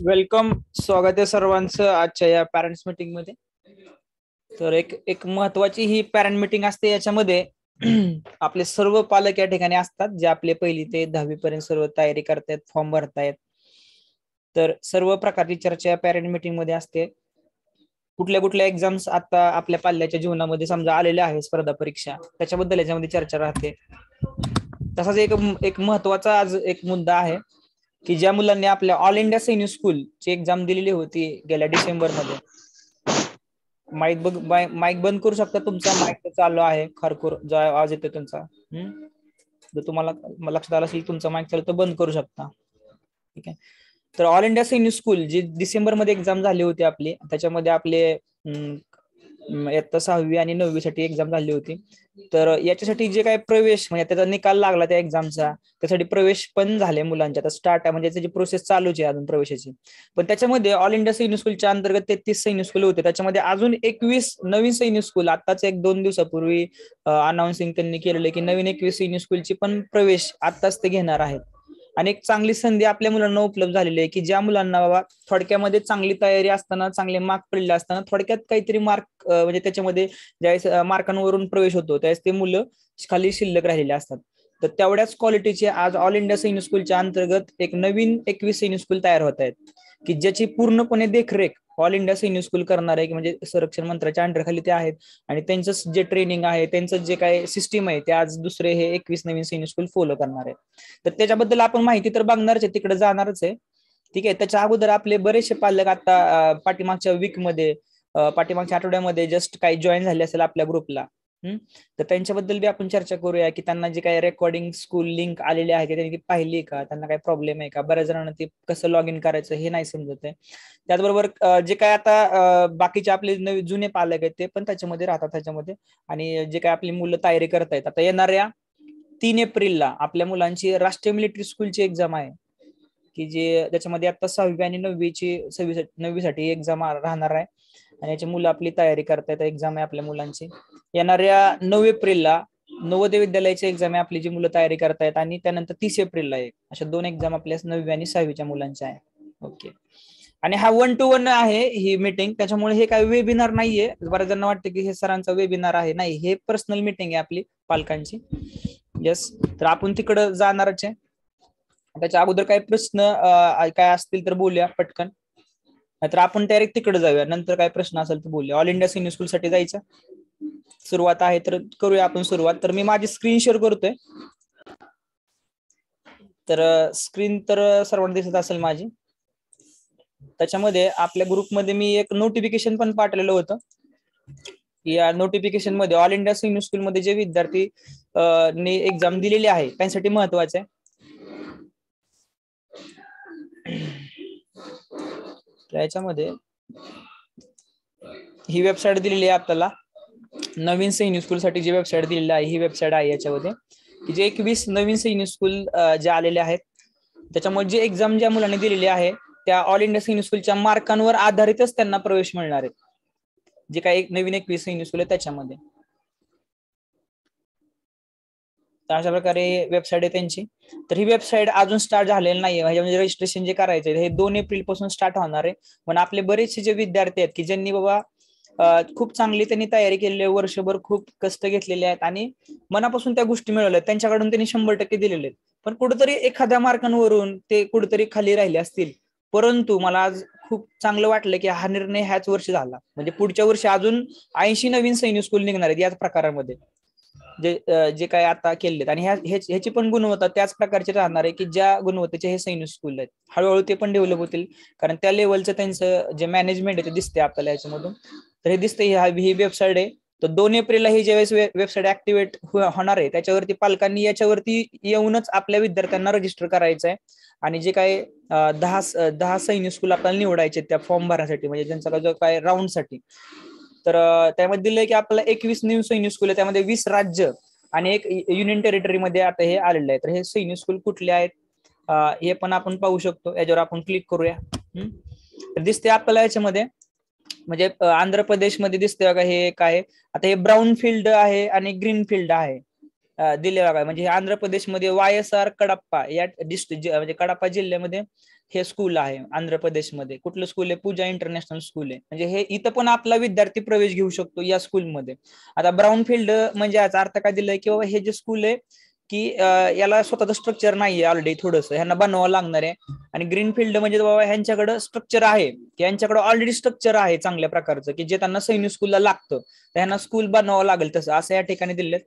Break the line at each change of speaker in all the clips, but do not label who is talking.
Welcome. स्वागत आहे सर्वांचं आजच्या या पॅरेंट्स मीटिंग मध्ये. तर एक महत्वाची ही पॅरेंट मीटिंग असते. याच्यामध्ये आपले सर्व पालक या ठिकाणी असतात, जे आपले 1ली ते 10वी पर्यंत सर्व तयारी करतायत, फॉर्म भरतायत. तर सर्व प्रकारची चर्चा पॅरेंट मीटिंग मध्ये असते. कुठल्या कुठल्या एक्झाम्स आता आपल्या पाल्याच्या जीवनामध्ये समजा आलेल्या आहेत, स्पर्धा परीक्षा, त्याच्याबद्दल याच्यामध्ये चर्चा राहते. तसाच एक महत्वाचा आज एक मुद्दा आहे की ज्या मुलांनी आपल्या ऑल इंडिया सैनिक स्कूल ची एक्झाम दिलेली होती गेल्या डिसेंबर मध्ये. माईक बंद करू शकता तुमचा? माईक चालू आहे. खरखुर जो आवाज येतो तुमचा, जर तुम्हाला लक्षात आलं असेल तुमचा माईक चालू तर बंद करू शकता. ठीक आहे. तर ऑल इंडिया सैनिक स्कूल जी डिसेंबर मध्ये एक्झाम झाली होती आपली, त्याच्यामध्ये आपले इयत्ता 6वी आणि 9वी साठी एक्झाम झाली होती. तर याच्यासाठी जे काही प्रवेश म्हणजे त्याचा निकाल लागला त्या एक्झामचा, त्यासाठी प्रवेश पण झाले मुलांच्या. आता स्टार्ट आहे म्हणजे त्याची प्रोसेस चालूच आहे अजून प्रवेशाची. पण त्याच्यामध्ये ऑल इंडिया सैनिक स्कूलच्या अंतर्गत 33 सैनिक स्कूल होते. त्याच्यामध्ये अजून 21 नवीन सैनिक स्कूल आताच 1-2 दिवसापूर्वी अनाउन्सिंग त्यांनी केलेलं की नवीन 21 सैनिक स्कूलची पण प्रवेश आताच ते घेणार आहेत. आणि एक चांगली संधी आपल्या मुलांना उपलब्ध झालेली आहे की ज्या मुलांना बाबा थोडक्यामध्ये चांगली तयारी असताना, चांगले मार्क पडले असताना, थोडक्यात काहीतरी मार्क म्हणजे त्याच्यामध्ये ज्यावेळेस मार्कांवरून प्रवेश होतो त्यावेळेस ते मुलं खाली शिल्लक राहिलेले असतात. तर तेवढ्याच क्वालिटीचे आज ऑल इंडिया सैनिक स्कूलच्या अंतर्गत एक नवीन 21 सैनिक स्कूल तयार होत आहेत की ज्याची पूर्णपणे देखरेख ऑल इंडिया सैनिक स्कूल करणार आहे, म्हणजे संरक्षण मंत्र्याच्या अंडरखाली ते आहेत. आणि त्यांचं जे ट्रेनिंग आहे, त्यांचं जे काही सिस्टीम आहे, ते आज दुसरे हे 21 नवीन सैनिक स्कूल फॉलो करणार आहे. तर त्याच्याबद्दल आपण माहिती तर बघणारच आहे, तिकडे जाणारच आहे. ठीक आहे. त्याच्या अगोदर आपले बरेचसे पालक आता पाठीमागच्या वीकमध्ये, पाठीमागच्या आठवड्यामध्ये जस्ट काही जॉईन झाले असेल आपल्या ग्रुपला. तर त्यांच्याबद्दल बी आपण चर्चा करूया की त्यांना जे काही रेकॉर्डिंग स्कूल लिंक आलेले आहे त्यांनी पाहिली का, त्यांना काही प्रॉब्लेम आहे का. बऱ्याच जणांना ते कसं लॉग इन करायचं हे नाही समजत आहे. त्याचबरोबर जे काय आता बाकीचे आपले नवे जुने पालक आहेत ते पण त्याच्यामध्ये राहतात त्याच्यामध्ये. आणि जे काही आपली मुलं तयारी करतायत, आता येणाऱ्या 3 एप्रिलला आपल्या मुलांची राष्ट्रीय मिलिटरी स्कूलची एक्झाम आहे की जे त्याच्यामध्ये आता 6वी आणि 9वी साठी एक्झाम राहणार आहे. आणि याची मुलं आपली तयारी करतायत. एक्झाम आहे आपल्या मुलांची येणाऱ्या 9 एप्रिलला. नवोदय विद्यालयाची एक्झाम आहे आपली जी मुलं तयारी करतायत. आणि त्यानंतर 30 एप्रिलला एक अशा 2 एक्झाम आपल्या 9वी आणि 6वीच्या मुलांच्या आहे. ओके. आणि हा 1 to 1 आहे ही मीटिंग, त्याच्यामुळे हे काही वेबिनार नाहीये. बऱ्याच जणांना वाटतं की हे सरांचा वेबिनार आहे. नाही, हे पर्सनल मीटिंग आहे आपली पालकांची. येस. तर आपण तिकडे जाणारच आहे. त्याच्या अगोदर काही प्रश्न काय असतील तर बोलूया पटकन, नाहीतर आपण डायरेक्ट तिकडे जाऊया. नंतर काय प्रश्न असेल तर बोलूया. ऑल इंडिया सैनिक स्कूल साठी जायचं सुरुवात आहे तर करूया आपण सुरुवात. तर मी माझी स्क्रीन शेअर करतोय. तर स्क्रीन तर सर्वांना दिसत असेल माझी. त्याच्यामध्ये आपल्या ग्रुपमध्ये मी एक नोटिफिकेशन पण पाठवलेलं होतं. या नोटिफिकेशन मध्ये ऑल इंडिया सैनिक स्कूल मध्ये जे विद्यार्थी ने एक्झाम दिलेली आहे त्यांसाठी महत्वाचं आहे. याच्यामध्ये ही वेबसाईट दिलेली आहे आपल्याला. नवीन सैनिक स्कूल साठी जी वेबसाईट दिलेली आहे ही वेबसाईट आहे. याच्यामध्ये की जे 21 नवीन सैनिक स्कूल जे आलेले आहेत त्याच्यामुळे जे एक्झाम ज्या मुलांनी दिलेली आहे त्या ऑल इंडिया सैनिक स्कूलच्या मार्कांवर आधारितच त्यांना प्रवेश मिळणार आहे. जे काही नवीन 21 सैनिक स्कूल आहे त्याच्यामध्ये. तर अशा प्रकारे वेबसाईट आहे त्यांची. तर ही वेबसाईट अजून स्टार्ट झालेली नाहीये. म्हणजे रजिस्ट्रेशन जे करायचंय हे 2 एप्रिल पासून स्टार्ट होणार आहे. पण आपले बरेचसे जे विद्यार्थी आहेत की ज्यांनी बाबा खूप चांगली त्यांनी तयारी केलेली आहे, वर्षभर खूप कष्ट घेतलेले आहेत आणि मनापासून त्या गोष्टी मिळवल्या, त्यांच्याकडून त्यांनी 100% दिलेले आहेत. पण कुठेतरी एखाद्या मार्कांवरून ते कुठेतरी खाली राहिले असतील. परंतु मला आज खूप चांगलं वाटलं की हा निर्णय ह्याच वर्षी झाला. म्हणजे पुढच्या वर्षी अजून 80 नवीन सैनिक स्कूल निघणार आहेत याच प्रकारामध्ये जे काय आता केलेत. आणि ह्याची पण गुणवत्ता त्याच प्रकारची राहणार आहे की ज्या गुणवत्तेचे हे सैनिक स्कूल आहेत. हळूहळू ते पण डेव्हलप होतील कारण त्या लेवलचं त्यांचं जे मॅनेजमेंट आहे ते दिसते आपल्याला याच्यामधून. तर हे दिसते ही वेबसाईट आहे. तर 2 एप्रिलला ही ज्यावेळेस वेबसाईट ऍक्टिव्हेट होणार आहे त्याच्यावरती पालकांनी याच्यावरती येऊनच आपल्या विद्यार्थ्यांना रजिस्टर करायचं आहे. आणि जे काय 10 सैनिक स्कूल आपल्याला निवडायचे त्या फॉर्म भरण्यासाठी, म्हणजे त्यांचा जो काय राऊंड साठी. तर त्यामध्ये दिलंय की आपल्याला 21 न्यू सैनिक स्कूल आहे, त्यामध्ये 20 राज्य आणि एक युनियन टेरिटरी मध्ये आता हे आलेलं आहे. तर हे सैनिक स्कूल कुठले आहेत हे पण आपण पाहू शकतो. याच्यावर आपण क्लिक करूया. तर दिसते आपल्याला याच्यामध्ये, म्हणजे आंध्र प्रदेश मध्ये दिसते बघा हे काय. आता हे ब्राऊन फील्ड आहे आणि ग्रीन फील्ड आहे. दिले बघा. म्हणजे आंध्र प्रदेशमध्ये YSR कडप्पा या डिस्ट्रिक्ट म्हणजे कडप्पा जिल्ह्यामध्ये हे स्कूल आहे. आंध्र प्रदेशमध्ये कुठलं स्कूल आहे? पूजा इंटरनॅशनल स्कूल आहे. म्हणजे हे इथं पण आपला विद्यार्थी प्रवेश घेऊ शकतो या स्कूलमध्ये. आता ब्राऊन फील्ड म्हणजे याचा अर्थ काय दिलाय की बाबा हे जे स्कूल आहे की याला स्वतःचं स्ट्रक्चर नाहीये ऑलरेडी, थोडंसं ह्यांना बनवावं लागणार आहे. आणि ग्रीन फील्ड म्हणजे बाबा ह्यांच्याकडे स्ट्रक्चर आहे, की यांच्याकडे ऑलरेडी स्ट्रक्चर आहे चांगल्या प्रकारचं, की जे त्यांना सैनिक स्कूलला लागतं, त्यांना स्कूल बनवावं लागेल तसं, असं या ठिकाणी दिलेत.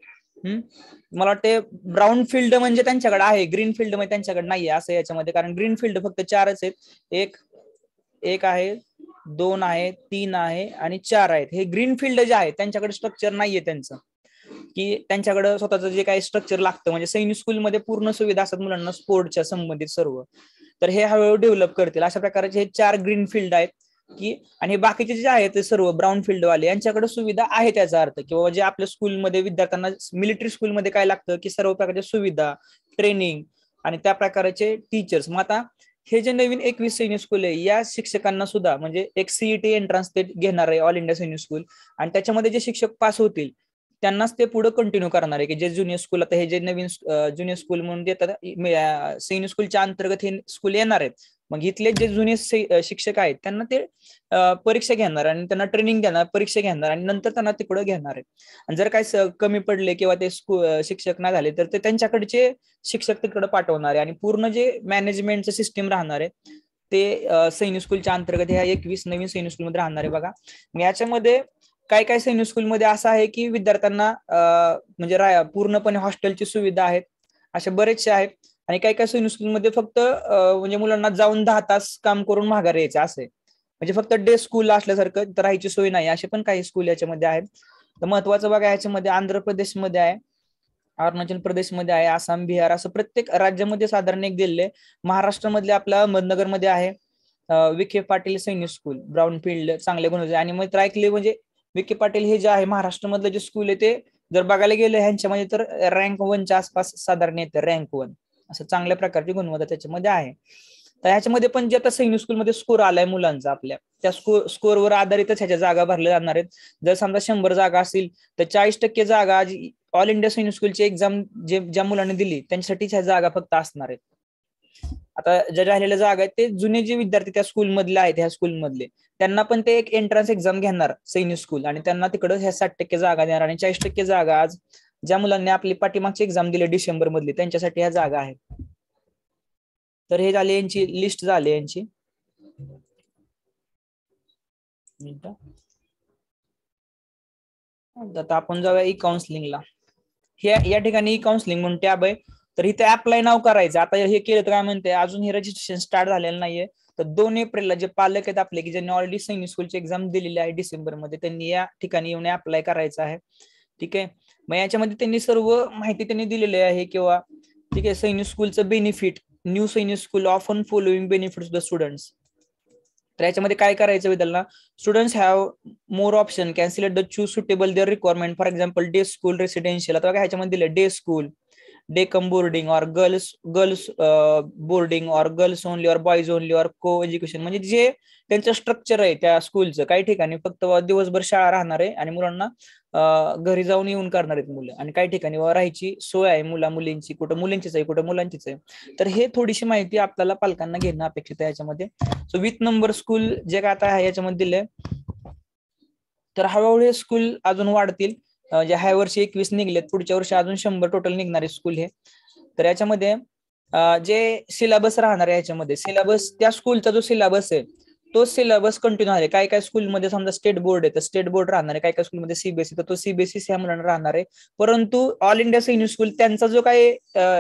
मला वाटते ब्राऊन फील्ड म्हणजे त्यांच्याकडे आहे, ग्रीन फील्ड म्हणजे त्यांच्याकडे नाहीये असं याच्यामध्ये. कारण ग्रीन फील्ड फक्त 4च आहेत. एक आहे, 2 आहे, 3 आहे आणि 4 आहेत. हे ग्रीन फील्ड जे आहे त्यांच्याकडे स्ट्रक्चर नाहीये त्यांचं, की त्यांच्याकडे स्वतःचं जे काही स्ट्रक्चर लागतं. म्हणजे सैनिक स्कूलमध्ये पूर्ण सुविधा असतात मुलांना स्पोर्टच्या संबंधित सर्व, तर हे हळूहळू डेव्हलप करतील. अशा प्रकारचे हे 4 ग्रीन फील्ड आहेत की, आणि बाकीचे जे आहेत ते सर्व ब्राऊन फील्ड वाले यांच्याकडे सुविधा आहे. त्याचा अर्थ किंवा जे आपल्या स्कूलमध्ये विद्यार्थ्यांना मिलिटरी स्कूलमध्ये काय लागतं की सर्व प्रकारच्या सुविधा, ट्रेनिंग आणि त्या प्रकारचे टीचर्स. मग आता हे जे नवीन 21 सैनिक स्कूल आहे या शिक्षकांना सुद्धा म्हणजे एक CET एंट्रन्स ते घेणार आहे ऑल इंडिया सैनिक स्कूल, आणि त्याच्यामध्ये जे शिक्षक पास होतील त्यांनाच ते पुढे कंटिन्यू करणार आहे. की जे ज्युनियर स्कूल, आता हे जे नवीन ज्युनियर स्कूल म्हणून देतात सैनिक स्कूलच्या अंतर्गत हे स्कूल येणार आहेत, मग इथले जे जुने शिक्षक आहेत त्यांना ते परीक्षा घेणार आणि त्यांना ट्रेनिंग देणार, परीक्षा घेणार आणि नंतर त्यांना तिकडे घेणार आहे. आणि जर काय कमी पडले किंवा ते शिक्षक नाही झाले तर ते त्यांच्याकडचे शिक्षक तिकडे पाठवणार आहे. आणि पूर्ण जे मॅनेजमेंटचं सिस्टीम राहणार आहे ते सैनिक स्कूलच्या अंतर्गत ह्या 21 नवीन सैनिक स्कूलमध्ये राहणार आहे. बघा याच्यामध्ये काय काय सैनिक स्कूलमध्ये असं आहे की विद्यार्थ्यांना म्हणजे पूर्णपणे हॉस्टेलची सुविधा आहेत, असे बरेचसे आहेत. आणि काही काही सैनिक स्कूलमध्ये फक्त म्हणजे मुलांना जाऊन 10 तास काम करून माघार यायचे असे, म्हणजे फक्त डे स्कूल असल्यासारखं, तर राहायची सोय नाही, असे पण काही स्कूल याच्यामध्ये आहेत. तर महत्वाचं बघा याच्यामध्ये आंध्र प्रदेशमध्ये आहे, अरुणाचल प्रदेशमध्ये आहे, आसाम, बिहार, असं प्रत्येक राज्यामध्ये साधारण एक दिले. महाराष्ट्रामधले आपल्या अहमदनगरमध्ये आहे विखे पाटील सैनिक स्कूल, ब्राऊन फील्ड, चांगले गुण. आणि मग ऐकले म्हणजे विखे पाटील हे जे आहे महाराष्ट्रामधलं जे स्कूल आहे ते जर बघायला गेलं ह्यांच्यामध्ये तर रँक 1च्या आसपास साधारण येतं, रँक 1 असं चांगल्या प्रकारची गुणवत्ता त्याच्यामध्ये आहे. तर ह्याच्यामध्ये पण जे आता सैनिक स्कूलमध्ये स्कोर आलाय मुलांचा आपल्या, त्या स्कोरवर आधारितच ह्याच्या जागा भरल्या जाणार आहेत. जर समजा 100 जागा असतील तर 40% जागा ऑल इंडिया सैनिक स्कूलची एक्झाम ज्या मुलांनी दिली त्यांच्यासाठीच ह्या जागा फक्त असणार आहेत. आता ज्या राहिलेल्या जागा आहेत ते जुने जे विद्यार्थी त्या स्कूलमधले आहेत, ह्या स्कूलमधले त्यांना पण ते एक एंट्रन्स एक्झाम घेणार सैनिक स्कूल, आणि त्यांना तिकडे ह्या 60% जागा देणार. आणि 40% जागा आज ज्या मुलांनी आपली पाठीमागची एक्झाम दिली डिसेंबर मधली त्यांच्यासाठी ह्या जागा आहेत. तर हे झाले यांची लिस्ट झाली यांची. आता आपण जाऊया ई काउन्सिलिंगला. या ठिकाणी ई काउन्सिलिंग म्हणून टॅब आहे, तर इथे अप्लाय नाव करायचं. आता हे केलं तर काय म्हणते, अजून हे रजिस्ट्रेशन स्टार्ट झालेलं नाहीये. तर 2 एप्रिलला जे पालक आहेत आपले की ज्यांनी ऑलरेडी सैनिक स्कूलची एक्झाम दिलेली आहे डिसेंबर मध्ये, त्यांनी या ठिकाणी येऊन अप्लाय करायचं आहे. ठीक आहे. मग याच्यामध्ये त्यांनी सर्व माहिती त्यांनी दिलेली आहे किंवा ठीक आहे. सैनिक स्कूलचं benefit, new Sainik school offer following benefits the students. तर याच्यामध्ये काय करायचं विद्यार्थ्यांना, students have more option, can select the choose suitable their requirement. For example day school, residential. आता ह्याच्यामध्ये दिलं day school, day cum boarding और गर्ल्स बोर्डिंग और गर्ल्स ओनली और बॉयज ओनली और को एज्युकेशन. म्हणजे जे त्यांचं स्ट्रक्चर आहे त्या स्कूलचं, काही ठिकाणी फक्त दिवसभर शाळा राहणार आहे आणि मुलांना घरी जाऊन येऊन करणार आहेत मुलं, आणि काही ठिकाणी राहायची सोय आहे मुलींची, कुठं मुलींचीच आहे कुठं मुलांचीच आहे. तर हे थोडीशी माहिती आपल्याला पालकांना घेणं अपेक्षित आहे याच्यामध्ये. सो विथ नंबर स्कूल जे काय आता आहे याच्यामध्ये दिले, तर हळूहळू हे स्कूल अजून वाढतील. जे ह्या वर्षी 21 निघलेत, पुढच्या वर्षी अजून 100 टोटल निघणारे स्कूल हे. तर याच्यामध्ये जे सिलेबस राहणार आहे याच्यामध्ये, सिलेबस त्या स्कूलचा जो सिलेबस आहे तो सिलेबस कंटिन्यू आहे. काय काय स्कूलमध्ये समजा स्टेट बोर्ड आहे तर स्टेट बोर्ड राहणार आहे, काय काय स्कूलमध्ये CBSE तर तो CBSE ह्या मुलांना राहणार आहे. परंतु ऑल इंडिया सैनिक स्कूल त्यांचा जो काही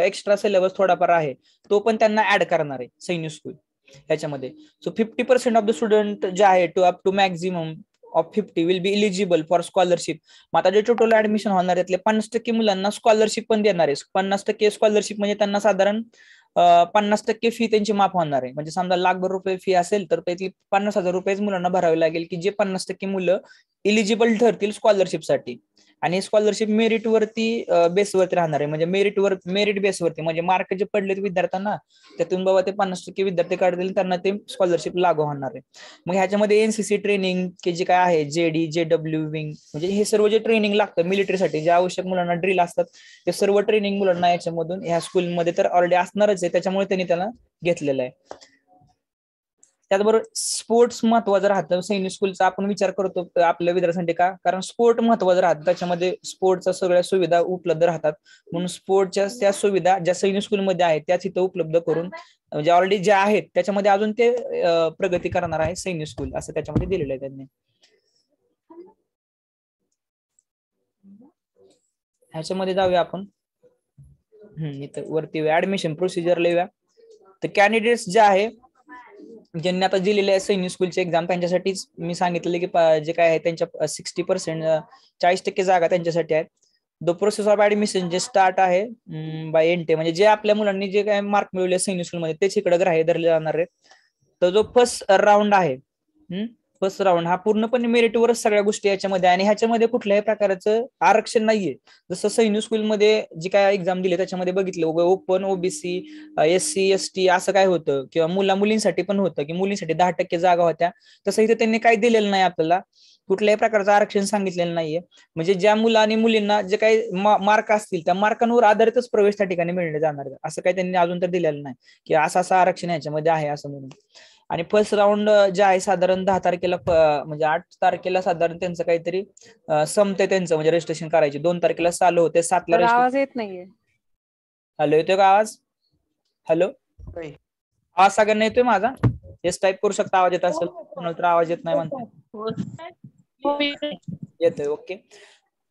एक्स्ट्रा सिलेबस थोडाफार आहे तो पण त्यांना ऍड करणार आहे सैनिक स्कूल ह्याच्यामध्ये. सो 50% ऑफ द स्टुडंट जे आहे to up to maximum of 50 will be eligible for scholarship. मग आता जे टोटल ऍडमिशन होणार त्यातले 50% मुलांना स्कॉलरशिप पण देणार आहे. 50% स्कॉलरशिप म्हणजे त्यांना साधारण 50% फी त्यांची माफ होणार आहे. म्हणजे समजा ₹1,00,000 फी असेल तर त्यातली 50,000 रुपये मुलांना भरावे लागेल, की जे 50% मुलं इलिजिबल ठरतील स्कॉलरशिपसाठी. आणि स्कॉलरशिप मेरिटवरती बेसवरती राहणार आहे. म्हणजे मेरिट बेसवरती, म्हणजे मार्क जे पडलेत विद्यार्थ्यांना त्यातून बाबा ते 50% विद्यार्थी काढतील त्यांना ते स्कॉलरशिप लागू होणार आहे. मग ह्याच्यामध्ये एनसीसी ट्रेनिंग की जे काय आहे, जेडी जेडब्ल्यू विंग, म्हणजे हे सर्व जे ट्रेनिंग लागतं मिलिटरीसाठी, जे आवश्यक मुलांना ड्रिल असतात ते सर्व ट्रेनिंग मुलांना याच्यामधून ह्या स्कूलमध्ये तर ऑलरेडी असणारच आहे, त्याच्यामुळे त्यांनी त्याला घेतलेलं आहे. त्याचबरोबर स्पोर्ट्स महत्वाचं राहतं सैनिक स्कूलचा. आपण विचार करतो आपल्या विद्यार्थ्यांसाठी का, कारण स्पोर्ट महत्वाचं राहतं, त्याच्यामध्ये स्पोर्टच्या सगळ्या सुविधा उपलब्ध राहतात. म्हणून स्पोर्टच्या त्या सुविधा ज्या सैनिक स्कूलमध्ये आहेत त्याच इथं उपलब्ध करून, म्हणजे ऑलरेडी ज्या आहेत त्याच्यामध्ये अजून ते प्रगती करणार आहे सैनिक स्कूल, असं त्याच्यामध्ये दिलेलं आहे त्यांनी. ह्याच्यामध्ये जाऊया आपण. इथं वरती ऍडमिशन प्रोसिजर लिहूया. तर कॅन्डिडेट्स जे आहे ज्यांनी आता दिलेले आहे सैनिक स्कूलची एक्झाम, त्यांच्यासाठीच मी सांगितलेलं की जे काय आहे त्यांच्या 60% 40% जागा त्यांच्यासाठी आहेत. द प्रोसेस ऑफ ऍडमिशन जे स्टार्ट आहे बाय एनटे, म्हणजे जे आपल्या मुलांनी जे काय मार्क मिळवले सैनिक स्कूलमध्ये तेच इकडे ग्राह्य धरले जाणार आहे. तर जो फर्स्ट राऊंड आहे, फर्स्ट राऊंड हा पूर्णपणे मेरिटवरच सगळ्या गोष्टी याच्यामध्ये, आणि ह्याच्यामध्ये कुठल्याही प्रकारचं आरक्षण नाहीये. जसं सैनिक स्कूलमध्ये जी काय एक्झाम दिली त्याच्यामध्ये बघितलं ओपन, ओबीसी, SC ST असं काय होतं, किंवा मुलींसाठी पण होतं की मुलींसाठी 10% जागा होत्या. तसं इथे त्यांनी काही दिलेलं नाही आपल्याला, कुठल्याही प्रकारचं आरक्षण सांगितलेलं नाहीये. म्हणजे ज्या मुलं आणि मुलींना जे काही मार्क असतील त्या मार्कांवर आधारितच प्रवेश त्या ठिकाणी मिळले जाणार, असं काही त्यांनी अजून तर दिलेलं नाही की असं आरक्षण याच्यामध्ये आहे असं म्हणून. आणि फर्स्ट राऊंड जे आहे साधारण 10 तारखेला, म्हणजे 8 तारखेला साधारण त्यांचं काहीतरी संपते त्यांचं, म्हणजे रजिस्ट्रेशन करायचे. 2 तारखेला चालू होते, 7 ला
आवाज येत नाहीये.
हॅलो, येतोय का आवाज? हॅलो, आवाज सगळ्यांना येतोय माझा? येस टाईप करू शकता आवाज येत असेल, कोणाला तर आवाज येत नाही म्हणताय. येतोय, ओके.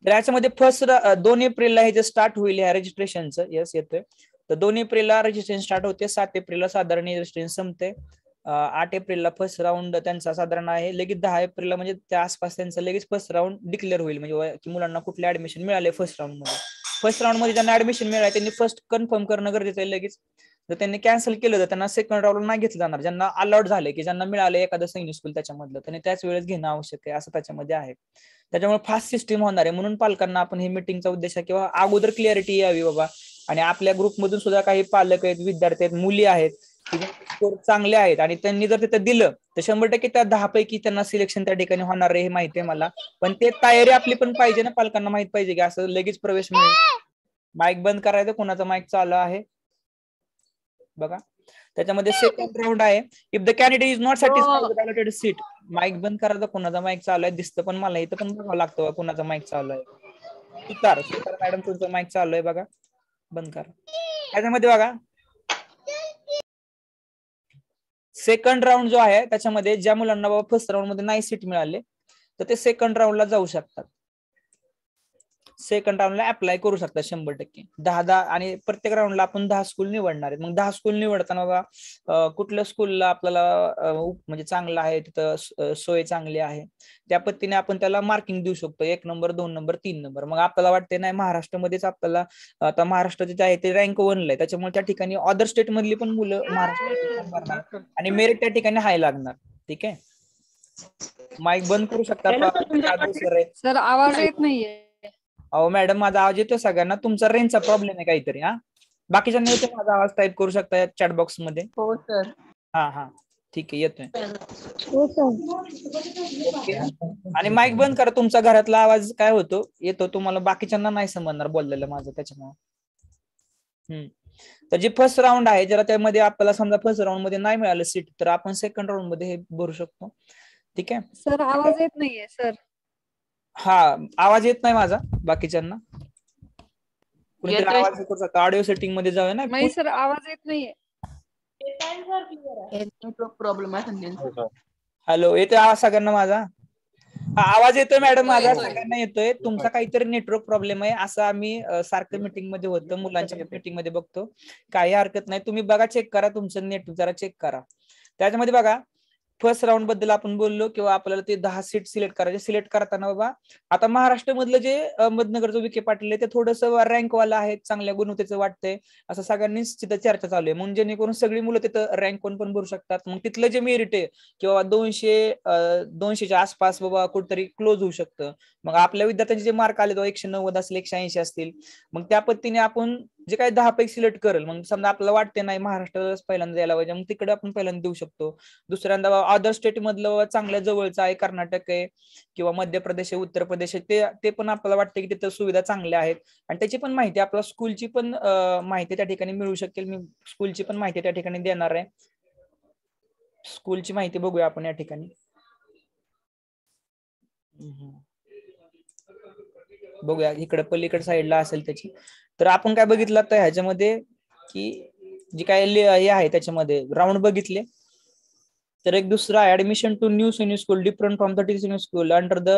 तर याच्यामध्ये फर्स्ट 2 एप्रिलला हे जे स्टार्ट होईल ह्या रजिस्ट्रेशनचं, येस येतोय. तर 2 एप्रिलला रजिस्ट्रेशन स्टार्ट होते, 7 एप्रिलला साधारण रजिस्ट्रेशन संपते. 8 एप्रिलला फर्स्ट राऊंड त्यांचा साधारण आहे, लगेच 10 एप्रिलला म्हणजे त्या आसपास त्यांचा लगेच फर्स्ट राऊंड डिक्लेअर होईल, म्हणजे की मुलांना कुठले ऍडमिशन मिळाले फर्स्ट राऊंड मध्ये. फर्स्ट राऊंड मध्ये ज्यांना ऍडमिशन मिळाले त्यांनी फर्स्ट कन्फर्म करणं गरजेचं आहे लगेच. जर त्यांनी कॅन्सल केलं तर त्यांना सेकंड राऊंड नाही घेतलं जाणार. ज्यांना अलॉट झाले की ज्यांना मिळाले एखादं सैनिक स्कूल त्याच्यामधलं, त्यांनी त्याच वेळेस घेणं आवश्यक आहे, असं त्याच्यामध्ये आहे. त्याच्यामुळे फास्ट सिस्टीम होणार आहे. म्हणून पालकांना आपण हे मीटिंगचा उद्देश आहे किंवा अगोदर क्लिअरिटी यावी बाबा. आणि आपल्या ग्रुपमधून सुद्धा काही पालक आहेत, विद्यार्थी आहेत, मुली आहेत की स्कोर चांगले आहेत, आणि त्यांनी जर तिथे दिलं तर 100% त्या 10 पैकी त्यांना सिलेक्शन त्या ठिकाणी होणार आहे, हे माहिती आहे मला. पण ते तयारी आपली पण पाहिजे ना, पालकांना माहित पाहिजे की असं लगेच प्रवेश मिळेल. माईक बंद करायचं, कोणाचा माईक चालू आहे बघा. त्याच्यामध्ये सेकंड राऊंड आहे, if the candidate is not satisfied with allotted seat. Mike बंद करायचा, कोणाचा माईक चालू आहे दिसतं पण मला, इथं पण बघावं लागतं कोणाचा माईक चालू आहे. सुतार मॅडम तुमचं माईक चालू आहे बघा, बंद करा. त्याच्यामध्ये बघा सेकंड राऊंड जो आहे त्याच्यामध्ये ज्या मुलांना बाबा फर्स्ट राऊंड मध्ये नाही सीट मिळाले तर ते सेकंड राऊंडला जाऊ शकतात. सेकंड राऊंडला अप्लाय करू शकतात 100%. 10 आणि प्रत्येक राऊंडला आपण 10 स्कूल निवडणार आहेत. मग 10 स्कूल निवडताना बघा कुठल्या स्कूलला आपल्याला म्हणजे चांगलं आहे, तिथं सोय चांगली आहे त्या पद्धतीने आपण त्याला मार्किंग देऊ शकतो. 1 नंबर 2 नंबर 3 नंबर. मग आपल्याला वाटते नाही महाराष्ट्रामध्येच आपल्याला, आता महाराष्ट्र जे आहे ते रँक 1ला आहे, त्याच्यामुळे त्या ठिकाणी अदर स्टेट मधली पण मुलं महाराष्ट्रात आणि मेरिट त्या ठिकाणी हाय लागणार. ठीक आहे, माईक बंद करू शकता
सर आवाज येत नाहीये.
अहो मॅडम, माझा आवाज येतोय सगळ्यांना? तुमचा रेंजचा प्रॉब्लेम आहे काहीतरी. हा, बाकीच्यांना येतोय माझा आवाज? टाईप करू शकता चॅट बॉक्स मध्ये.
हो सर.
हा ठीक आहे, येतोय.
हो सर.
ओके. आणि माईक बंद करा, तुमचा घरातला आवाज काय होतो येतो तुम्हाला, बाकीच्यांना नाही समजणार बोललेलं माझं, त्याच्यामुळे. तर जे फर्स्ट राऊंड आहे, जरा त्यामध्ये आपल्याला समजा फर्स्ट राऊंड मध्ये नाही मिळालं सीट तर आपण सेकंड राऊंड मध्ये हे भरू शकतो. ठीक आहे
सर, आवाज येत नाहीये सर.
हा, आवाज येत नाही माझा बाकीच्यांना? कुणीतरी आवाज करू शकता, ऑडिओ सेटिंग मध्ये जाऊया ना.
नाही सर, आवाज येत नाहीये.
प्रॉब्लेम आहे.
हॅलो, येतोय आवाज सगळ्यांना माझा? हा, आवाज येतोय मॅडम माझा? सगळ्यांना येतोय? तुमचा काहीतरी नेटवर्क प्रॉब्लेम आहे असं आम्ही सारखं मीटिंग मध्ये होतं, मुलांच्या मीटिंग मध्ये बघतो. काही हरकत नाही, तुम्ही बघा, चेक करा तुमचं नेट जरा चेक करा. त्याच्यामध्ये बघा फर्स्ट राऊंड बद्दल आपण बोललो किंवा आपल्याला ते 10 सीट सिलेक्ट करायचे. सिलेक्ट करताना बाबा आता महाराष्ट्र मधलं जे अहमदनगरचं विखे पाटील आहे ते थोडंसं रँकवाला आहे, चांगल्या गुणवत्तेचं वाटतंय असं सगळ्यांनीच तिथं चर्चा चालू आहे. म्हणून जेणेकरून सगळी मुलं तिथं रँक पण भरू शकतात. मग तिथलं जे मेरिट आहे किंवा 200च्या आसपास बाबा कुठेतरी क्लोज होऊ शकतं. मग आपल्या विद्यार्थ्यांचे जे मार्क आले 190 असेल, 180 असतील, मग त्या पद्धतीने आपण जे काही 10 पैकी सिलेक्ट करेल. मग समजा आपल्याला वाटते नाही महाराष्ट्र पहिल्यांदा द्यायला पाहिजे, मग तिकडे आपण पहिल्यांदा देऊ शकतो. दुसऱ्यांदा अदर स्टेट मधलं चांगल्या जवळचं आहे, कर्नाटक आहे किंवा मध्य प्रदेश आहे, उत्तर प्रदेश आहे, ते पण आपल्याला वाटतं की तिथं सुविधा चांगल्या आहेत आणि त्याची पण माहिती आपल्याला स्कूलची पण माहिती त्या ठिकाणी मिळू शकेल. मी स्कूलची पण माहिती त्या ठिकाणी देणार आहे. स्कूलची माहिती बघूया आपण या ठिकाणी. बघूया इकडे पलीकडे साईडला असेल त्याची. तर आपण काय बघितलं तर ह्याच्यामध्ये की जी काय हे आहे त्याच्यामध्ये राऊंड बघितले तर एक दुसरा admission to new Sainik school different from the teaching school under the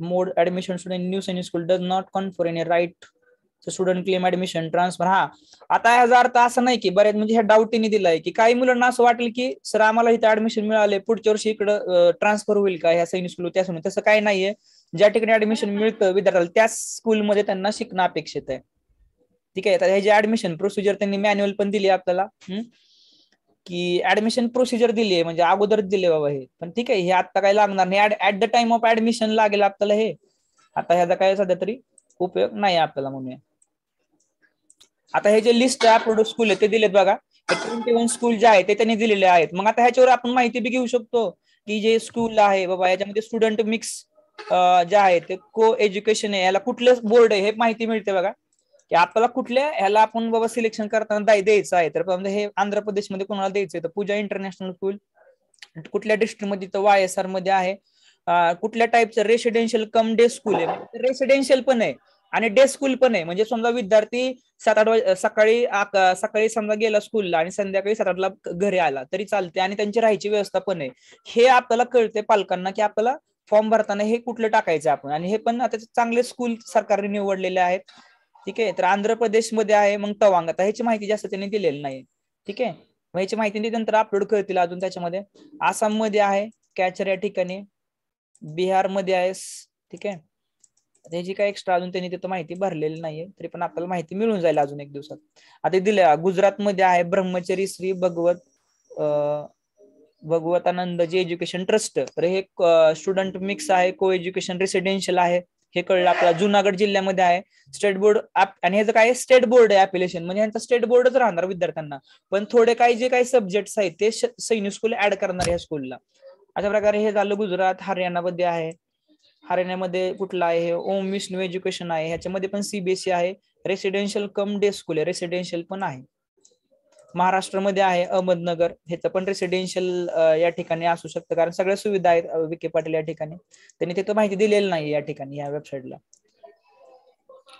mode admission student new Sainik school does not confer any right student claim admission transfer. हा आता ह्याचा अर्थ असं नाही की बऱ्याच म्हणजे ह्या डाऊटीने दिलाय की काही मुलांना असं वाटेल की सर आम्हाला इथे ऍडमिशन मिळाले पुढच्या वर्षी इकडे ट्रान्सफर होईल का ह्या सैनिक स्कूल त्या स्कूल. तसं काही नाहीये. ज्या ठिकाणी ऍडमिशन मिळतं विद्यार्थ्याला त्याच स्कूलमध्ये त्यांना शिकणं अपेक्षित आहे. ठीक आहे. तर ह्याची ऍडमिशन प्रोसिजर त्यांनी मॅन्युअल पण दिली आपल्याला की ऍडमिशन प्रोसिजर दिली आहे म्हणजे अगोदरच दिले बाबा हे. पण ठीक आहे हे आता काय लागणार नाही. At the time of admission लागेल आपल्याला हे. आता ह्याचा काय सध्या तरी उपयोग नाही आपल्याला म्हणूया. आता हे जे लिस्ट आहे अप्रूव्ड स्कूल आहे ते दिलेत बघा. 21 स्कूल जे आहे ते त्यांनी दिलेले आहेत. मग आता ह्याच्यावर आपण माहिती बी घेऊ शकतो की जे स्कूल आहे बाबा याच्यामध्ये स्टुडंट मिक्स जे आहे ते को एज्युकेशन आहे, याला कुठलं बोर्ड आहे हे माहिती मिळते बघा की आपल्याला कुठल्या ह्याला आपण बाबा सिलेक्शन करताना द्यायचं आहे. तर हे आंध्र प्रदेशमध्ये कोणाला द्यायचं तर पूजा इंटरनॅशनल स्कूल. कुठल्या डिस्ट्रिक्टमध्ये तर YSR मध्ये आहे. कुठल्या टाईपचं रेसिडेन्शियल कम डे स्कूल आहे. रेसिडेन्शियल पण आहे आणि डे स्कूल पण आहे. म्हणजे समजा विद्यार्थी 7-8 सकाळी समजा गेला स्कूलला आणि संध्याकाळी 7-8ला घरी आला तरी चालते आणि त्यांची राहायची व्यवस्था पण आहे. हे आपल्याला कळते पालकांना की आपल्याला फॉर्म भरताना हे कुठलं टाकायचं आपण. आणि हे पण आता चांगले स्कूल सरकारने निवडलेले आहेत. ठीक आहे. तर आंध्र प्रदेशमध्ये आहे मग तवांग. आता ह्याची माहिती जास्त त्यांनी दिलेली नाही. ठीक आहे. मग ह्याची माहिती नंतर अपलोड करतील अजून त्याच्यामध्ये. आसाम मध्ये आहे कॅचर या ठिकाणी. बिहार मध्ये आहे. ठीक आहे. त्याची काय एक्स्ट्रा अजून त्यांनी तिथं माहिती भरलेली नाहीये तरी पण आपल्याला माहिती मिळून जाईल अजून एक दिवसात. आता दिल्या गुजरात मध्ये आहे ब्रह्मचरी श्री भगवतानंद जी एज्युकेशन ट्रस्ट. तर हे स्टुडंट मिक्स आहे, को एज्युकेशन रेसिडेन्शियल आहे हे कळलं आपल्याला. जुनागड जिल्ह्यामध्ये आहे स्टेट बोर्ड आणि ह्याचं काय स्टेट बोर्ड आहे ऍप्लिकेशन म्हणजे ह्यांचा स्टेट बोर्डच राहणार विद्यार्थ्यांना. पण थोडे काही जे काही सब्जेक्ट्स आहेत ते सैनिक स्कूल ऍड करणार ह्या स्कूलला. अशा प्रकारे हे झालं गुजरात. हरियाणामध्ये आहे. हरियाणामध्ये कुठला आहे हे ओम विष्णू एज्युकेशन आहे. ह्याच्यामध्ये पण CBSE आहे. रेसिडेन्शियल कम डे स्कूल आहे. रेसिडेन्शियल पण आहे. महाराष्ट्रामध्ये आहे अहमदनगर. ह्याचं पण रेसिडेन्शियल या ठिकाणी असू शकतं कारण सगळ्या सुविधा आहेत विखे पाटील या ठिकाणी. त्यांनी तिथं माहिती दिलेली नाही या ठिकाणी या वेबसाईटला.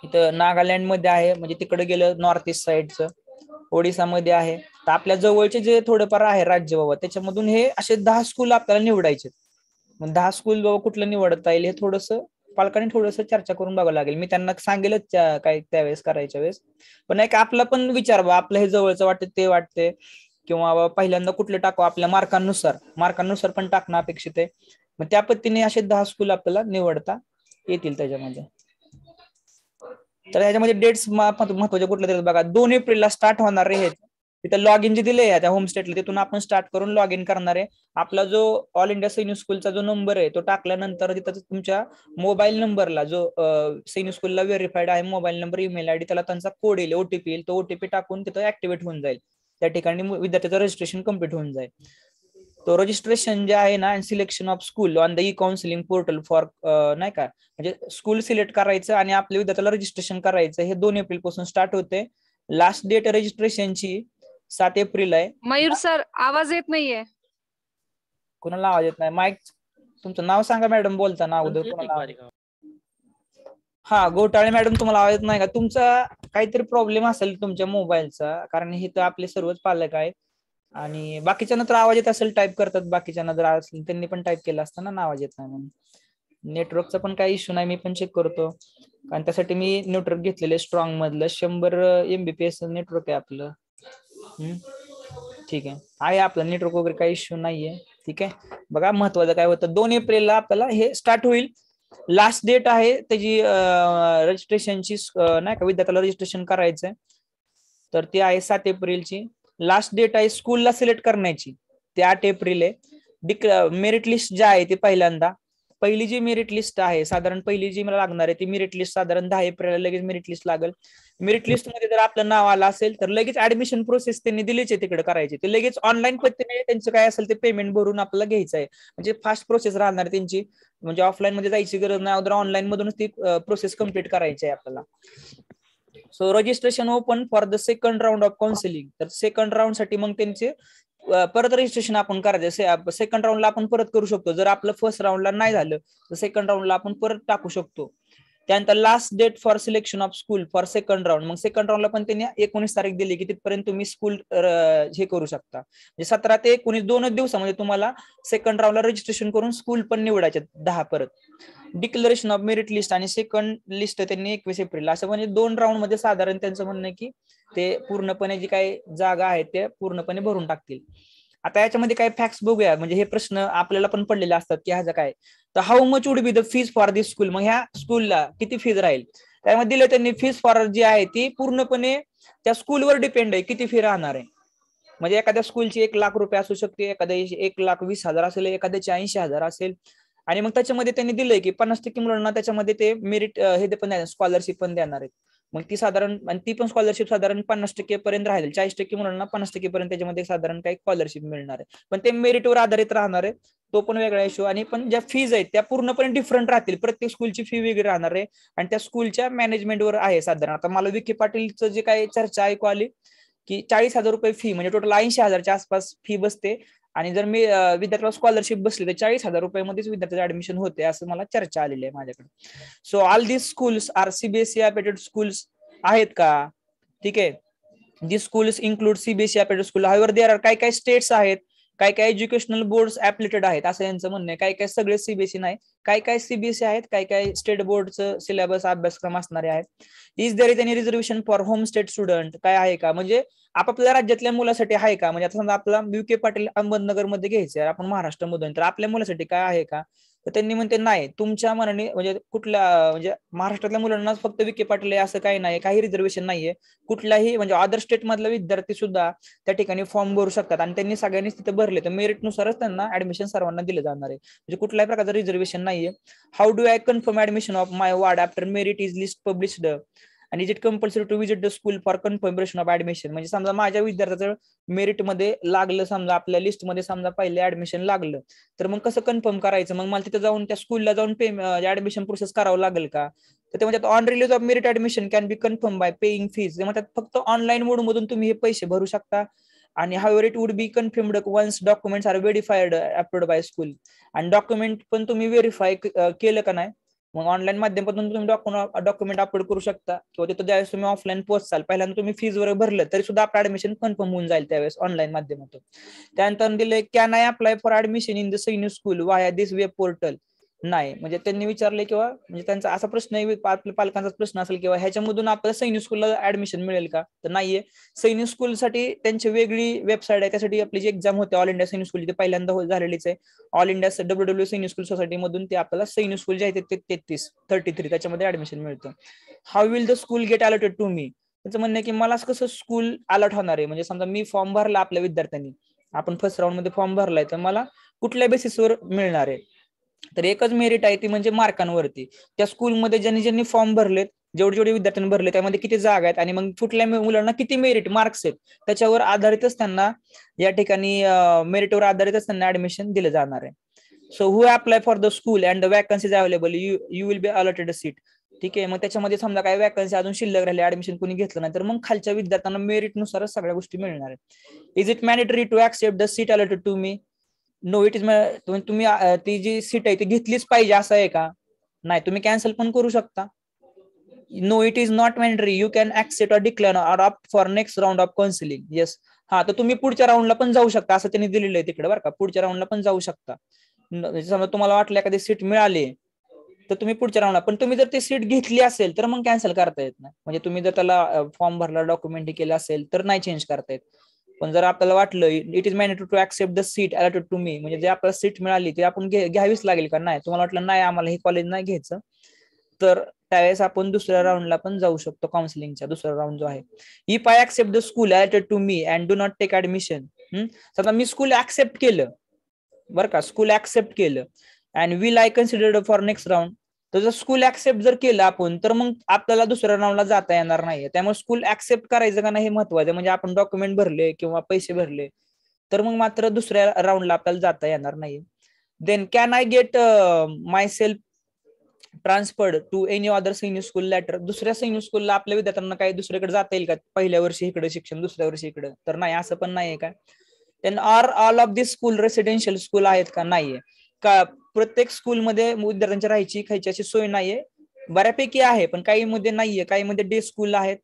इथं नागालँड मध्ये आहे म्हणजे तिकडे गेलं नॉर्थ ईस्ट साईडचं. ओडिसामध्ये आहे. तर आपल्या जवळचे जे थोडेफार आहे राज्य बाबा त्याच्यामधून हे असे 10 स्कूल आपल्याला निवडायचे. मग 10 स्कूल बाबा कुठलं निवडता येईल हे थोडंसं पालकांनी थोडंसं चर्चा करून बघावं लागेल. मी त्यांना सांगेलच काय त्यावेळेस करायच्या वेळेस. पण एक आपला पण विचार बा आपलं हे जवळचं वाटते ते वाटते किंवा पहिल्यांदा कुठलं टाकू आपल्या मार्कांनुसार पण टाकणं अपेक्षित आहे. मग त्या पद्धतीने असे 10 स्कूल आपल्याला निवडता येतील त्याच्यामध्ये. तर ह्याच्यामध्ये डेट्स महत्वाचे कुठले तरी बघा. 2 एप्रिलला स्टार्ट होणार आहे. तिथं लॉग इन जे दिले आहे त्या होमस्टेटला तिथून आपण स्टार्ट करून लॉग इन करणार आहे. आपला जो ऑल इंडिया सैनिक स्कूलचा जो नंबर आहे तो टाकल्यानंतर तिथं तुमच्या मोबाईल नंबरला जो सैनिक स्कूलला व्हेरीफाईड आहे मोबाईल नंबर ईमेल आयडी त्याला त्यांचा कोड येईल OTP येईल. तो OTP टाकून तिथं ऍक्टिव्हेट होऊन जाईल. त्या ठिकाणी विद्यार्थ्याचं रजिस्ट्रेशन कम्प्लीट होऊन जाईल. तो रजिस्ट्रेशन जे आहे ना selection of school on the E-counselling portal for नाही का म्हणजे स्कूल सिलेक्ट करायचं आणि आपल्या विद्यार्थ्याला रजिस्ट्रेशन करायचं हे 2 एप्रिल पासून स्टार्ट होते. लास्ट डेट रजिस्ट्रेशनची 7 एप्रिल आहे.
मयूर सर आवाज येत नाहीये.
कोणाला आवाज येत नाही? माईक तुमचं नाव सांगा मॅडम बोलताना अगोदर कोणाला. हा घोटाळे मॅडम तुम्हाला आवाज येत नाही का? तुमचा काहीतरी प्रॉब्लेम असेल तुमच्या मोबाईलचा कारण हे तर आपले सर्वच पालक आहेत आणि बाकीच्यांना तर आवाज येत असेल टाईप करतात. बाकीच्यांना जर असेल त्यांनी पण टाईप केला असता ना आवाज येत नाही म्हणून. नेटवर्कचा पण काही इश्यू नाही. मी पण चेक करतो कारण त्यासाठी मी नेटवर्क घेतलेलं स्ट्रॉंग मधलं 100 MBPS नेटवर्क आहे आपलं. ठीक आहे आपलं नेटवर्क वगैरे काही इश्यू नाहीये. ठीक आहे. बघा महत्वाचं काय होतं, 2 एप्रिलला आपल्याला हे स्टार्ट होईल. लास्ट डेट आहे त्याची रजिस्ट्रेशनची, नाही का, विद्यार्थ्याला रजिस्ट्रेशन करायचंय तर ती आहे 7 एप्रिलची. लास्ट डेट आहे स्कूलला सिलेक्ट करण्याची, ते 8 एप्रिल आहे. मेरिट लिस्ट जी आहे ती पहिल्यांदा, पहिली जी मेरिट लिस्ट आहे साधारण, पहिली जी मला लागणार आहे ती मेरिट लिस्ट साधारण 10 एप्रिलला लगेच मेरिट लिस्ट लागेल. मेरिट लिस्ट मध्ये जर आपलं नाव आलं असेल तर लगेच ऍडमिशन प्रोसेस त्यांनी दिलीच आहे तिकडे करायची, ते लगेच ऑनलाईन पद्धतीने त्यांचं काय असेल ते पेमेंट भरून आपल्याला घ्यायचं आहे. म्हणजे फास्ट प्रोसेस राहणार त्यांची, म्हणजे ऑफलाईन मध्ये जायची गरज नाही, अगोदर ऑनलाईन मधूनच ती प्रोसेस कम्प्लीट करायची आहे आपल्याला. So registration open for the second round of counselling. तर सेकंड राऊंड साठी मग त्यांचे परत रजिस्ट्रेशन आपण करायचं. सेकंड राऊंडला आपण परत करू शकतो, जर आपलं फर्स्ट राऊंडला नाही झालं तर सेकंड राऊंडला आपण परत टाकू शकतो. त्यानंतर last date for selection of school for second round. मग सेकंड राऊंडला पण त्यांनी 19 तारीख दिली की तिथपर्यंत तुम्ही स्कूल हे करू शकता. म्हणजे 17 ते 19 2 दिवसामध्ये तुम्हाला सेकंड राऊंडला रजिस्ट्रेशन करून स्कूल पण निवडायचे 10 परत. डिक्लेरेशन ऑफ मेरिट लिस्ट आणि सेकंड लिस्ट त्यांनी 21 एप्रिल, असं म्हणजे 2 राऊंड मध्ये साधारण त्यांचं म्हणणं आहे की ते पूर्णपणे जी काही जागा आहेत ते पूर्णपणे भरून टाकतील. आता याच्यामध्ये काय फॅक्ट्स बघूया, म्हणजे हे प्रश्न आपल्याला पण पडलेले असतात की ह्याचं काय. तर how much would be the fees for this school, मग ह्या स्कूलला किती फीज राहील. त्यामध्ये दिले त्यांनी फीज फॉर जी आहे ती पूर्णपणे त्या स्कूलवर डिपेंड आहे किती फी राहणार आहे. म्हणजे एखाद्या स्कूलची 1 लाख रुपये असू शकते, एखाद्या 1,20,000 असेल, एखाद्याची 80,000 असेल. आणि मग त्याच्यामध्ये त्यांनी दिलंय की 50% मुलांना त्याच्यामध्ये ते मेरिट हे पण देणार, स्कॉलरशिप पण देणार आहेत. मग ती साधारण, आणि ती पण स्कॉलरशिप साधारण 50% पर्यंत राहील. 40% मुलांना 50% पर्यंत त्याच्यामध्ये साधारण काही स्कॉलरशिप मिळणार आहे, पण ते मेरिटवर आधारित राहणार आहे, तो पण वेगळा इश्यू. आणि पण ज्या फीज आहेत त्या पूर्णपणे डिफरंट राहतील, प्रत्येक स्कूलची फी वेगळी राहणार आहे आणि त्या स्कूलच्या मॅनेजमेंटवर आहे साधारण. आता मला विखे पाटीलचं जे काही चर्चा ऐकू आली की 40,000 रुपये फी, म्हणजे टोटल 80,000च्या आसपास फी बसते. आणि जर मी विद्यार्थ्याला स्कॉलरशिप बसली तर 40,000 रुपयेमध्येच विद्यार्थ्याचं ऍडमिशन होते, असं मला चर्चा आलेली आहे माझ्याकडे. So all this schools are CBSE affiliated schools आहेत का, ठीक आहे. This schools include CBSE affiliated school. However there are काही काही स्टेट्स आहेत, काही काही एज्युकेशनल बोर्ड्स ऍप्लिकेटेड आहेत, असं यांचं म्हणणं आहे. काही काही सगळे सीबीएसई नाही, काही काही सीबीएसई आहेत, काही काही स्टेट बोर्डचं सिलेबस अभ्यासक्रम असणारे आहेत. Is there is any reservation for home state student, काय आहे का, म्हणजे आपापल्या राज्यातल्या मुलासाठी आहे का. म्हणजे आता समजा आपला विखे पाटील अहमदनगर मध्ये घ्यायचं, आपण महाराष्ट्रामधून, तर आपल्या मुलासाठी काय आहे का. तर त्यांनी म्हणते नाही, तुमच्या मनाने, म्हणजे कुठल्या, म्हणजे महाराष्ट्रातल्या मुलांना फक्त विखे पाटील असं काही नाही, काही रिझर्वेशन नाहीये. कुठल्याही म्हणजे अदर स्टेट मधला विद्यार्थी सुद्धा त्या ठिकाणी फॉर्म भरू शकतात आणि त्यांनी सगळ्यांनीच तिथे भरले तर मेरिटनुसारच त्यांना ऍडमिशन सर्वांना दिलं जाणार आहे. म्हणजे कुठल्याही प्रकारचं रिझर्वेशन नाहीये. How do I confirm admission of my ward after merit is list published आणि is it compulsory to visit the school for confirmation of admission. म्हणजे समजा माझ्या विद्यार्थ्याचं मेरिट मध्ये लागलं, समजा आपल्या लिस्ट मध्ये समजा पहिले ऍडमिशन लागलं, तर मग कसं कन्फर्म करायचं, मग मला तिथे जाऊन त्या स्कूलला जाऊन ऍडमिशन प्रोसेस करावं लागेल का. तर ते म्हणतात on release of merit admission can be confirm by paying fees. ते म्हणतात फक्त ऑनलाईन मोड मधून तुम्ही हे पैसे भरू शकता. आणि however it would be confirmed once documents are verified approved by school. आणि डॉक्युमेंट पण तुम्ही व्हेरीफाय केलं का नाही, मग ऑनलाईन माध्यमातून तुम्ही डॉक्युमेंट अपलोड करू शकता. किंवा तिथं ज्यावेळेस तुम्ही ऑफलाईन पोहोचाल, पहिल्यांदा तुम्ही फीज वगैरे भरलं तरी सुद्धा आपलं ऍडमिशन कन्फर्म होऊन जाईल त्यावेळेस ऑनलाईन माध्यमातून. त्यानंतर दिले can I apply for admission in the सैनिक स्कूल वाया दिस वेब पोर्टल. नाही, म्हणजे त्यांनी विचारले किंवा म्हणजे त्यांचा असा प्रश्न आहे, आपल्या पालकांचा प्रश्न असेल किंवा ह्याच्यामधून आपल्याला सैनिक स्कूलला ऍडमिशन मिळेल का, तर नाहीये. सैनिक स्कूलसाठी त्यांची वेगळी वेबसाईट आहे, त्यासाठी आपली जी एक्झाम होते ऑल इंडिया सैनिक स्कूल, ते पहिल्यांदा झालेलीच आहे. ऑल इंडिया WW सैनिक स्कूल सोसायटी मधून ते आपल्याला सैनिक स्कूल जे आहे ते 33 त्याच्यामध्ये ऍडमिशन मिळतं. How will the school get allotted to me. त्याचं म्हणणं आहे की मला कसं स्कूल अलॉट होणार आहे, म्हणजे समजा मी फॉर्म भरला आपल्या विद्यार्थ्यांनी, आपण फर्स्ट राऊंड मध्ये फॉर्म भरलाय, तर मला कुठल्या बेसिसवर मिळणार आहे. तर एकच मेरिट आहे ती म्हणजे मार्कांवरती. त्या स्कूलमध्ये ज्यांनी ज्यांनी फॉर्म भरलेत, जेवढे जेवढे विद्यार्थ्यांनी भरले, त्यामध्ये किती जागा आहेत आणि मग कुठल्या मुलांना किती मेरिट मार्क्स आहेत, त्याच्यावर आधारितच त्यांना या ठिकाणी मेरिटवर आधारितच त्यांना ऍडमिशन दिलं जाणार आहे. So who apply for the school and the vacancies available you will be allotted a seat. ठीक आहे, मग त्याच्यामध्ये समजा काही वॅकन्सी अजून शिल्लक राहिली, ऍडमिशन कोणी घेतलं नाही, तर मग खालच्या विद्यार्थ्यांना मेरिटनुसारच सगळ्या गोष्टी मिळणार आहेत. Is it mandatory to accept the seat allotted to me. No it is, तुम्ही ती जी सीट आहे ती घेतलीच पाहिजे असं आहे का, नाही, तुम्ही कॅन्सल पण करू शकता. No it is not mandatory, you can accept or decline or opt for next round of counselling. Yes, हा, तर तुम्ही पुढच्या राऊंडला पण जाऊ शकता, असं त्यांनी दिलेलं आहे तिकडे बरं का, पुढच्या राऊंडला पण जाऊ शकता. समजा तुम्हाला वाटलं एखादी सीट मिळाली तर तुम्ही पुढच्या राऊंडला, पण तुम्ही जर ती सीट घेतली असेल तर मग कॅन्सल करता येत नाही. म्हणजे तुम्ही जर त्याला फॉर्म भरला, डॉक्युमेंट केलं असेल तर नाही चेंज करता येत. पण जर आपल्याला वाटलं it is mandatory to accept the seat allotted to me, म्हणजे जे आपल्याला सीट मिळाली ते आपण घ्यावीच लागेल का, नाही तुम्हाला वाटलं नाही आम्हाला हे कॉलेज नाही घ्यायचं, तर त्यावेळेस आपण दुसऱ्या राऊंडला पण जाऊ शकतो, काउन्सिलिंगच्या दुसरा राऊंड जो आहे. If I accept the school allotted to me and do not take admission, समजा मी स्कूल ऍक्सेप्ट केलं बरं का, स्कूल ऍक्सेप्ट केलं and will I considered for next round, तर जर स्कूल ऍक्सेप्ट जर केलं आपण तर मग आपल्याला दुसऱ्या राऊंडला जाता येणार नाहीये. त्यामुळे स्कूल ऍक्सेप्ट करायचं का नाही हे महत्वाचं, म्हणजे आपण डॉक्युमेंट भरले किंवा पैसे भरले तर मग मात्र दुसऱ्या राऊंडला आपल्याला जाता येणार नाही. Then can I get myself transferred to any other Sainik school later, दुसऱ्या सैनिक स्कूलला आपल्या विद्यार्थ्यांना काही दुसरीकडे जाता येईल का, पहिल्या वर्षी इकडे शिक्षण दुसऱ्या वर्षी इकडे, तर नाही, असं पण नाहीये का. Then are all of this school residential school आहेत का, नाहीये का, प्रत्येक स्कूलमध्ये विद्यार्थ्यांची राहायची खायची अशी सोय नाहीये, बऱ्यापैकी आहे पण काही मध्ये नाहीये, काही मध्ये डे स्कूल आहेत,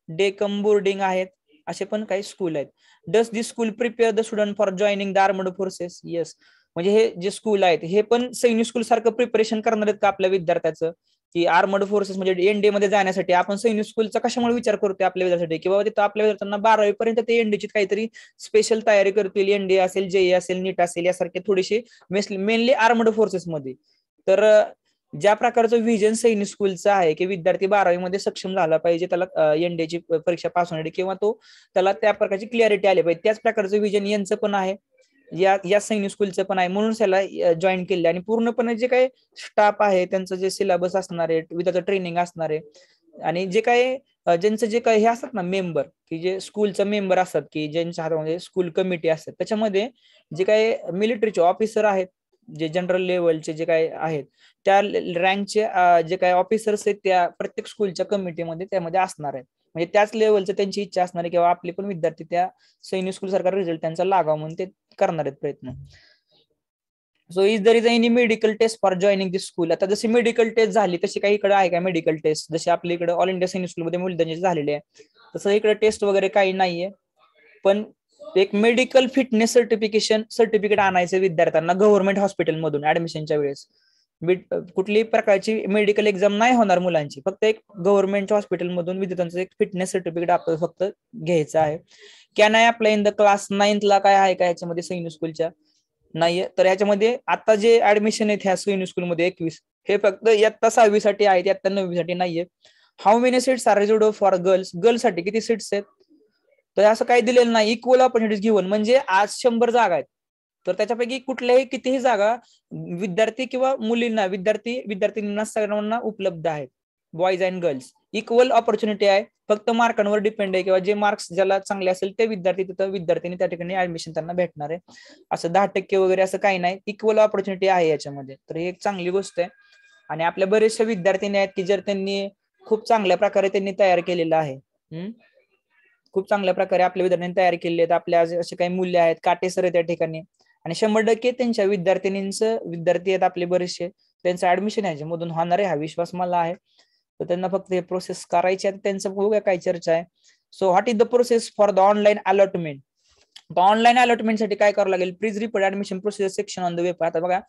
डे कम बोर्डिंग आहेत, असे पण काही स्कूल आहेत. Does this school prepare the student for joining the armed forces, yes, म्हणजे हे जे स्कूल आहेत हे पण सैनिक स्कूल सारखं प्रिपरेशन करणार आहेत का आपल्या विद्यार्थ्याचं, की आर्मड फोर्सेस म्हणजे एनडीए मध्ये जाण्यासाठी आपण सैनिक स्कूलचा कशामुळे विचार करतोय आपल्या विद्यार्थ्यासाठी, किंवा तिथं आपल्या विद्यार्थ्यांना 12वी पर्यंत ते एनडीची काहीतरी स्पेशल तयारी करतील, एनडीए असेल, जेई असेल, नीट असेल, यासारखे थोडीशी मेनली आर्मड फोर्सेस मध्ये. तर ज्या प्रकारचं व्हिजन सैनिक स्कूलचं आहे की विद्यार्थी 12वी मध्ये सक्षम झाला पाहिजे, त्याला एनडीएची परीक्षा पास होण्यासाठी किंवा तो त्याला त्या प्रकारची क्लॅरिटी आली पाहिजे, त्याच प्रकारचं व्हिजन यांचं पण आहे, या सैनिक स्कूलचं पण आहे, म्हणून त्याला जॉईन केले. आणि पूर्णपणे जे काही स्टाफ आहे त्यांचं जे सिलेबस असणार आहे, विदाचं ट्रेनिंग असणार आहे, आणि जे काही ज्यांचं जे काही हे असतात ना मेंबर, की जे स्कूलचं मेंबर असतात, की ज्यांच्या हातामध्ये स्कूल कमिटी असतात, त्याच्यामध्ये जे काही मिलिटरीचे ऑफिसर आहेत, जे जनरल लेवलचे जे काही आहेत, त्या रँकचे जे काही ऑफिसर्स आहेत त्या प्रत्येक स्कूलच्या कमिटीमध्ये त्यामध्ये असणार आहेत, म्हणजे त्याच लेवलचं त्यांची इच्छा असणार आहे किंवा आपले पण विद्यार्थी त्या सैनिक स्कूल सारखा रिझल्ट त्यांचा लागावा म्हणून ते करणार आहेत प्रयत्न. So is there is any medical test for joining this school, आता जशी मेडिकल टेस्ट झाली तशी काही इकडे आहे का मेडिकल टेस्ट, जशी आपल्या इकडे ऑल इंडिया सैनिक स्कूलमध्ये मुलद्यांची झालेली आहे तसं इकडे टेस्ट वगैरे काही नाहीये, पण एक मेडिकल फिटनेस सर्टिफिकेट आणायचं विद्यार्थ्यांना गव्हर्नमेंट हॉस्पिटलमधून ऍडमिशनच्या वेळेस. कुठलीही प्रकारची मेडिकल एक्झाम नाही होणार मुलांची, फक्त एक गव्हर्नमेंट हॉस्पिटलमधून विद्यार्थ्यांचं एक फिटनेस सर्टिफिकेट आपल्याला फक्त घ्यायचं आहे. Can I apply in the class 9th ला काय आहे का ह्याच्यामध्ये सैनिक स्कूलच्या, नाहीये. तर ह्याच्यामध्ये आता जे ऍडमिशन आहेत ह्या सैनिक स्कूलमध्ये 21 हे फक्त इयत्ता 6वी साठी आहेत, इयत्ता 9वी साठी नाहीये. How many seats are reserved for girls, गर्ल्ससाठी किती सीट्स आहेत, तर असं काही दिलेलं नाही. इक्वल ऑपॉर्च्युनिटीज गिव्हन, म्हणजे आज 100 जागा आहेत तर त्याच्यापैकी कुठल्याही कितीही जागा विद्यार्थी किंवा मुलींना विद्यार्थिनींना सर्वांना उपलब्ध आहेत, boys and girls equal opportunity आहे, फक्त मार्कांवर डिपेंड आहे किंवा जे मार्क्स ज्याला चांगले असेल ते विद्यार्थी त्या ठिकाणी ऍडमिशन त्यांना भेटणार आहे. असं 10% वगैरे असं काही नाही, इक्वल ऑपॉर्च्युनिटी आहे याच्यामध्ये, तर ही एक चांगली गोष्ट आहे. आणि आपल्या बरेचसे विद्यार्थी आहेत की जर त्यांनी खूप चांगल्या प्रकारे त्यांनी तयार केलेलं आहे, खूप चांगल्या प्रकारे आपल्या विद्यार्थ्यांनी तयार केले आहेत, आपल्या असे काही मूल्य आहेत, काटेसर आहे त्या ठिकाणी, आणि 100% त्यांच्या विद्यार्थी आहेत आपले बरेचसे, त्यांचं ऍडमिशन ह्याच्यामधून होणार आहे हा विश्वास मला आहे. तर त्यांना फक्त हे प्रोसेस करायची आहे, त्यांचं बघूया काय चर्चा आहे. So what is the process for the online allotment, online अलॉटमेंटसाठी काय करावं लागेल, please report admission procedure section on the web. आता बघा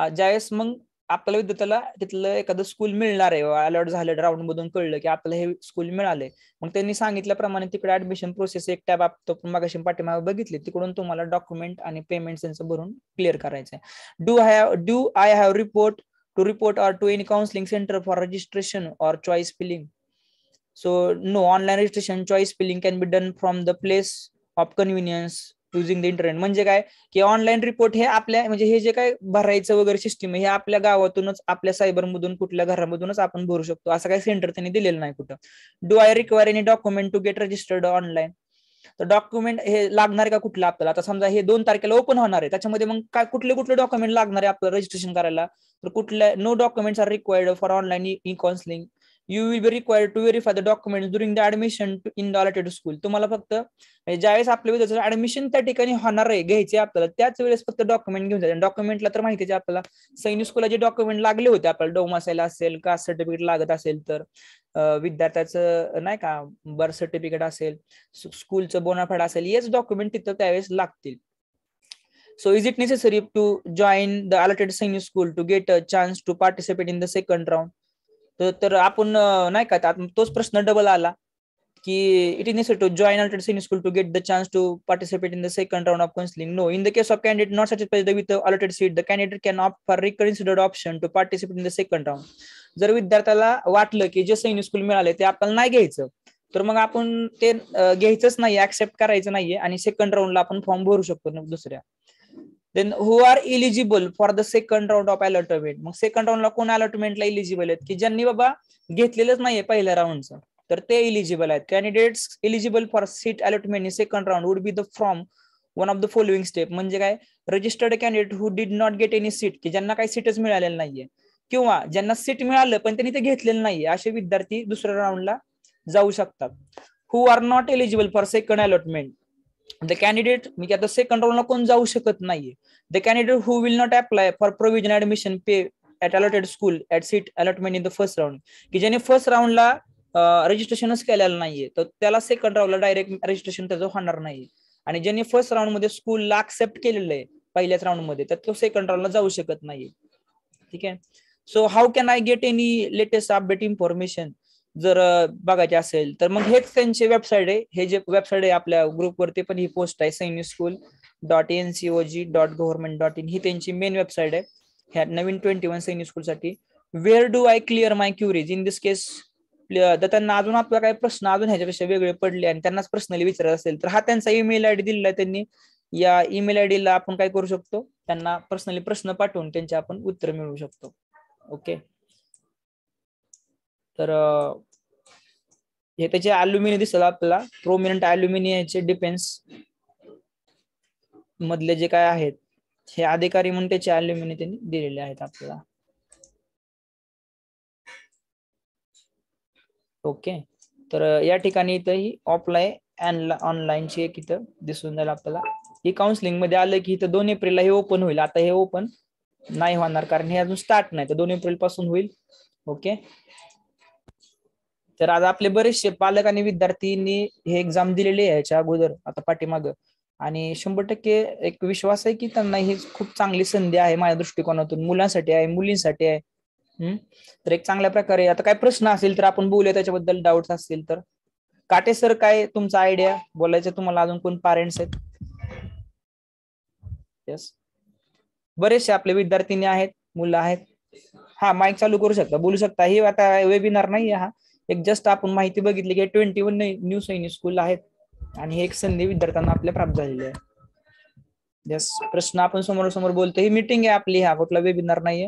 ज्यावेळेस मग आपल्याला विद्यार्थ्याला तिथलं एखादं स्कूल मिळणार आहे, अलॉट झालं राऊंड मधून कळलं की आपल्याला हे स्कूल मिळाले, मग त्यांनी सांगितल्याप्रमाणे तिकडे ऍडमिशन प्रोसेस एक टॅब आपण मागाशी पाठीमागे बघितली, तिकडून तुम्हाला डॉक्युमेंट आणि पेमेंट त्यांचं भरून क्लिअर करायचं आहे. Do I have report or to any counseling center for registration or choice filling? So no, online registration choice filling can be done from the place of convenience using the internet. म्हणजे काय की online report हे आपल्या म्हणजे हे जे काय भरायचं वगैरे सिस्टीम आहे हे आपल्या गावातूनच आपल्या सायबर मधून कुठल्या घरामधूनच आपण भरू शकतो, असं काही सेंटर त्यांनी दिलेलं नाही कुठं. Do I require any document to get registered online, तर डॉक्युमेंट हे लागणार का कुठलं आपल्याला, आता समजा हे 2 तारखेला ओपन होणार आहे, त्याच्यामध्ये मग काय कुठले डॉक्युमेंट लागणार आहे आपल्याला रजिस्ट्रेशन करायला, तर कुठल्या no documents are required for online e counselling. You will be required to verify the document during the admission in the allotted school. तुम्हाला फक्त ज्यावेळेस आपल्या विद्यार्थ्याचं ऍडमिशन त्या ठिकाणी होणार आहे घ्यायचे आपल्याला त्याच वेळेस फक्त डॉक्युमेंट घेऊन जायचे. डॉक्युमेंटला तर माहितीच आपल्याला सैनिक स्कूलला जे डॉक्युमेंट लागले होते आपल्याला डोमासायला असेल, कास्ट सर्टिफिकेट लागत असेल तर विद्यार्थ्याचं नाही का बर्थ सर्टिफिकेट असेल, स्कूलचं बोनाफाईड असेल, हेच डॉक्युमेंट तिथं त्यावेळेस लागतील. So is it necessary to join the allotted senior school to get a chance to participate in the second round? तर आपण नाही का तोच प्रश्न डबल आला की it is necessary to join alternate senior school to get the chance to participate in the second round of counseling. No, in the case of candidate not satisfied with the allotted seat, the candidate can opt for reconsidered option to participate in the second round. जर विद्यार्थ्याला वाटलं की जे सैनिक school मिळाले ते आपल्याला नाही घ्यायचं, तर मग आपण ते घ्यायचंच नाही, ऍक्सेप्ट करायचं नाहीये आणि सेकंड राऊंडला आपण फॉर्म भरू शकतो दुसऱ्या. Then who are eligible for the second round of allotment. मग सेकंड राऊंडला कोण अलॉटमेंटला इलिजिबल आहेत की ज्यांनी बाबा घेतलेलंच नाहीये पहिल्या राऊंडचं, तर ते इलिजिबल आहेत. Candidates eligible for seat allotment in second round would be the from one of the following step. म्हणजे काय, registered candidate who did not get any seat, की ज्यांना काही सीटच मिळालेलं नाहीये, किंवा ज्यांना सीट मिळालं पण त्यांनी ते घेतलेलं नाहीये, असे विद्यार्थी दुसऱ्या राऊंडला जाऊ शकतात. Who are not eligible for second allotment, the candidate, मी आता सेकंड राऊंडला कोण जाऊ शकत नाहीये. The candidate who will not apply for provision admission pay at allotted school at seat allotment in the first round, की ज्याने फर्स्ट राऊंडला रजिस्ट्रेशनच केलेलं नाहीये, तर त्याला सेकंड राऊंडला डायरेक्ट रजिस्ट्रेशन त्याचं होणार नाही. आणि ज्यांनी फर्स्ट राऊंड मध्ये स्कूलला ऍक्सेप्ट केलेलं आहे पहिल्याच राऊंड मध्ये, तर तो सेकंड राऊंडला जाऊ शकत नाही. ठीक आहे. So how can I get any latest update information जर बघायचे असेल तर मग हेच त्यांचे वेबसाईट आहे. हे जे वेबसाईट आहे आपल्या ग्रुपवरती पण ही पोस्ट आहे, sainicSchool.ncog.government.in, ही त्यांची मेन वेबसाईट आहे ह्या नवीन 21 सैनिक स्कूल साठी. Where do I clear my queries in this case. त्यांना अजून आपला काही प्रश्न अजून ह्याच्यापेक्षा वेगळे पडले आणि त्यांनाच पर्सनली विचारत असेल तर हा त्यांचा ईमेल आयडी दिलेला आहे त्यांनी. या ईमेल आयडीला आपण काय करू शकतो, त्यांना पर्सनली प्रश्न पाठवून त्यांचे आपण उत्तर मिळवू शकतो. ओके. तर हे त्याचे अल्युमिनी दिसतात आपल्याला, प्रोमिनंट अल्युमिनी याचे डिफेन्स मधले जे काय आहेत हे अधिकारी म्हणून त्याचे अल्युमिनी त्यांनी दिलेले आहेत आपल्याला. ओके. तर या ठिकाणी इथं ही ऑफलाईन ऑनलाईनची एक इथं दिसून जाईल आपल्याला. ही काउन्सिलिंग मध्ये आलं की इथं 2 एप्रिलला हे ओपन होईल. आता हे ओपन नाही होणार कारण हे अजून स्टार्ट नाही, तर 2 एप्रिल पासून होईल. ओके. तर आज आपले बरेचसे पालक आणि विद्यार्थ्यांनी हे एक्झाम दिलेली आहे याच्या अगोदर आता पाठीमागं, आणि 100% एक विश्वास आहे की त्यांना ही खूप चांगली संधी आहे माझ्या दृष्टिकोनातून. मुलांसाठी आहे, मुलींसाठी आहे. तर एक चांगल्या प्रकारे आता काय प्रश्न असेल तर आपण बोलूया त्याच्याबद्दल, डाऊट्स असतील तर. काटे सर, काय तुमचा आयडिया बोलायचं तुम्हाला? अजून कोण पॅरेंट्स आहेत? यस, बरेचसे आपले विद्यार्थिनी आहेत, मुलं आहेत. हा, माईक चालू करू शकता, बोलू शकता. हे आता वेबिनार नाही हा, एक जस्ट आपण माहिती बघितली की 21 न्यू सैनिक स्कूल आहेत आणि हे एक संधी विद्यार्थ्यांना आपल्या प्राप्त झालेली आहे. यस, प्रश्न आपण समोरासमोर बोलतो. ही मीटिंग आहे आपली, हा कुठला वेबिनार नाहीये.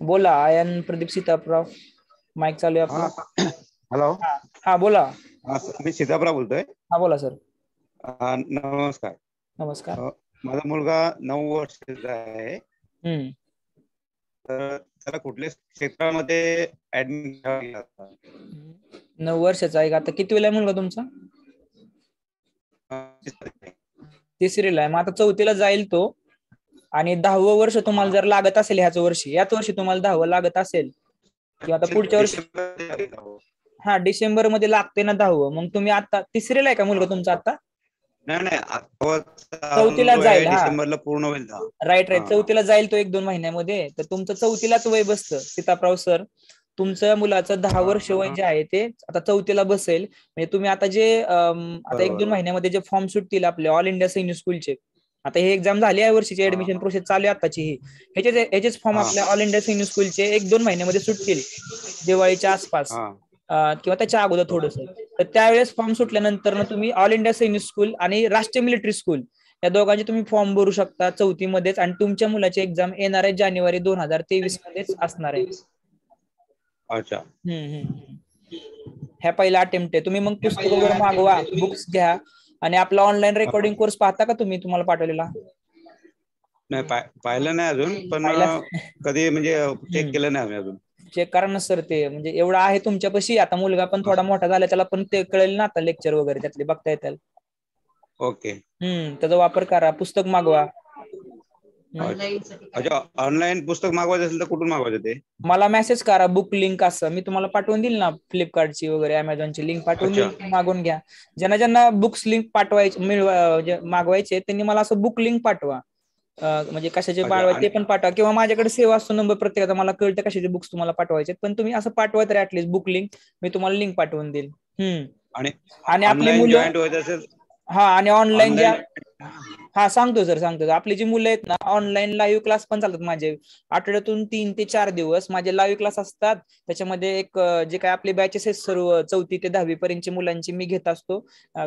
बोला. आयन प्रदीप सीतापराव, माईक चालू आहे आपला.
हॅलो.
हा बोला.
मी सीतापराव बोलतोय.
हा बोला सर.
नमस्कार.
नमस्कार.
माझा मुलगा 9 वर्षाचा आहे. तर त्याला कुठल्या क्षेत्रामध्ये ऍडमिशन?
9 वर्षाचा आहे का? आता किती वेळा मुलगा तुमचा? 3रीला आहे. मग आता 4थीला जाईल तो, आणि 10वं वर्ष तुम्हाला जर लागत असेल याच वर्षी तुम्हाला 10वं लागत असेल किंवा आता पुढच्या वर्षी, हा डिसेंबर मध्ये लागते ना 10वं. मग तुम्ही आता 3रीला आहे का मुलगा तुमचा? आता
नाही,
4थीला जाईल.
डिसेंबरला पूर्ण होईल.
राईट 4थीला जाईल तो 1-2 महिन्यामध्ये. तर तुमचं 4थीलाच वय बसतं सीतापराव सर. तुमच्या मुलाचं 10 वर्ष वय जे आहे ते आता 4थीला बसेल. म्हणजे तुम्ही आता जे आता 1-2 महिन्यामध्ये जे फॉर्म सुटतील आपले ऑल इंडिया सैनिक स्कूलचे, आता हे एक्झाम झाली आहे वर्षीची, ऍडमिशन प्रोसेस चालू आहे आताची. ही ह्याचेच फॉर्म आपल्या ऑल इंडिया सैनिक स्कूलचे 1-2 महिन्यामध्ये सुटतील दिवाळीच्या आसपास किंवा त्याच्या अगोदर थोडस. तर त्यावेळेस फॉर्म सुटल्यानंतर तुम्ही ऑल इंडिया सैनिक स्कूल आणि राष्ट्रीय मिलिटरी स्कूल या दोघांचे तुम्ही फॉर्म भरू शकता 4थी मध्येच. आणि तुमच्या मुलाची एक्झाम येणार आहे जानेवारी 2023 मध्येच असणार आहे.
अच्छा.
ह्या पहिला अटेम्प्ट आहे. तुम्ही मग पुस्तक वगैरे मागवा, बुक्स घ्या, आणि आपला ऑनलाईन रेकॉर्डिंग कोर्स पाहता का तुम्ही? तुम्हाला पाठवलेला
नाही, पाहिलं नाही अजून, पण कधी म्हणजे चेक केलं नाही आम्ही अजून.
चेक करा ना सर. ते म्हणजे एवढं आहे तुमच्यापाशी. आता मुलगा पण थोडा मोठा झाला, त्याला पण ते कळेल ना आता, लेक्चर वगैरे त्यातले बघता येतील.
ओके.
त्याचा वापर करा, पुस्तक मागवा.
अच्छा, ऑनलाईन पुस्तक मागवायचं असेल तर कुठून मागवायचं ते? मला
मेसेज करा, बुक लिंक असं मी तुम्हाला पाठवून देईल ना, फ्लिपकार्टची वगैरे अमेझॉनची लिंक पाठवून देईल, मागून घ्या. ज्यांना बुक्स लिंक पाठवायचे मागवायचे त्यांनी मला असं बुक लिंक पाठवा. म्हणजे कशाचे पाठवायचे ते पण पाठवा, किंवा माझ्याकडे सेवा असतो नंबर प्रत्येकाचा, मला कळतं कशाचे बुक्स तुम्हाला पाठवायचे, पण तुम्ही असं पाठवा तर ऍटलीस्ट बुक लिंक मी तुम्हाला लिंक पाठवून देईल.
आणि
आणि आपली
ऑनलाईन
मुलं
जॉईंट व्हायचं असेल
हा आणि ऑनलाईन ज्या
ऑनलाईन
हा सांगतो सर सांगतो. आपली जी मुलं आहेत ना ऑनलाईन लाईव्ह क्लास पण चालतात माझे. आठवड्यातून 3 ते 4 दिवस माझे लाईव्ह क्लास असतात. त्याच्यामध्ये एक जे काय आपले बॅचेस आहेत सर्व 4थी ते 10वी पर्यंतची मुलांची मी घेत असतो.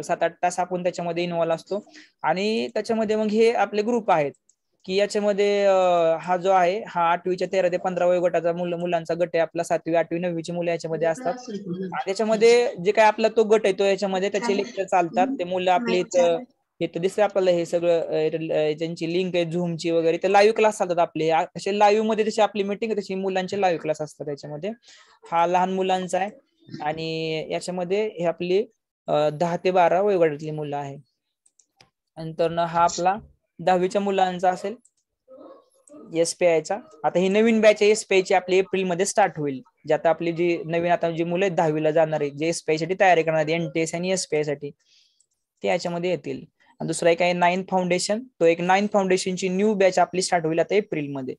7-8 तास आपण त्याच्यामध्ये इन्व्हॉल्व असतो. आणि त्याच्यामध्ये मग हे आपले ग्रुप आहेत की याच्यामध्ये हा जो आहे हा 8वीच्या 13 ते 15 वयोगटाचा मुलांचा गट आहे आपला. 7वी 8वी 9वीची मुलं याच्यामध्ये असतात. आणि त्याच्यामध्ये जे काय आपला तो गट आहे तो याच्यामध्ये त्याचे लेक्चर चालतात. ते मुलं आपले इथं दिसतंय आपल्याला हे सगळं त्यांची लिंक आहे झूमची वगैरे. ते लाईव्ह क्लास चालतात आपले. असे लाईव्ह मध्ये जशी आपली मीटिंग आहे तशी मुलांचे लाईव्ह क्लास असतात त्याच्यामध्ये. हा लहान मुलांचा आहे आणि याच्यामध्ये हे आपली 10 ते 12 वयोगटातली मुलं आहे. नंतर हा आपला 10वीच्या मुलांचा असेल SPIचा. आता ही नवीन बॅच आहे SPIची आपली एप्रिलमध्ये स्टार्ट होईल. जे आता आपली जी नवीन आता जी मुलं आहेत 10वीला जाणार आहे जे SPI साठी तयारी करणार NTS आणि SPI साठी ते याच्यामध्ये येतील. दुसरा एक आहे 9 फाउंडेशन. तो एक 9 फाउंडेशनची न्यू बॅच आपली स्टार्ट होईल आता एप्रिलमध्ये.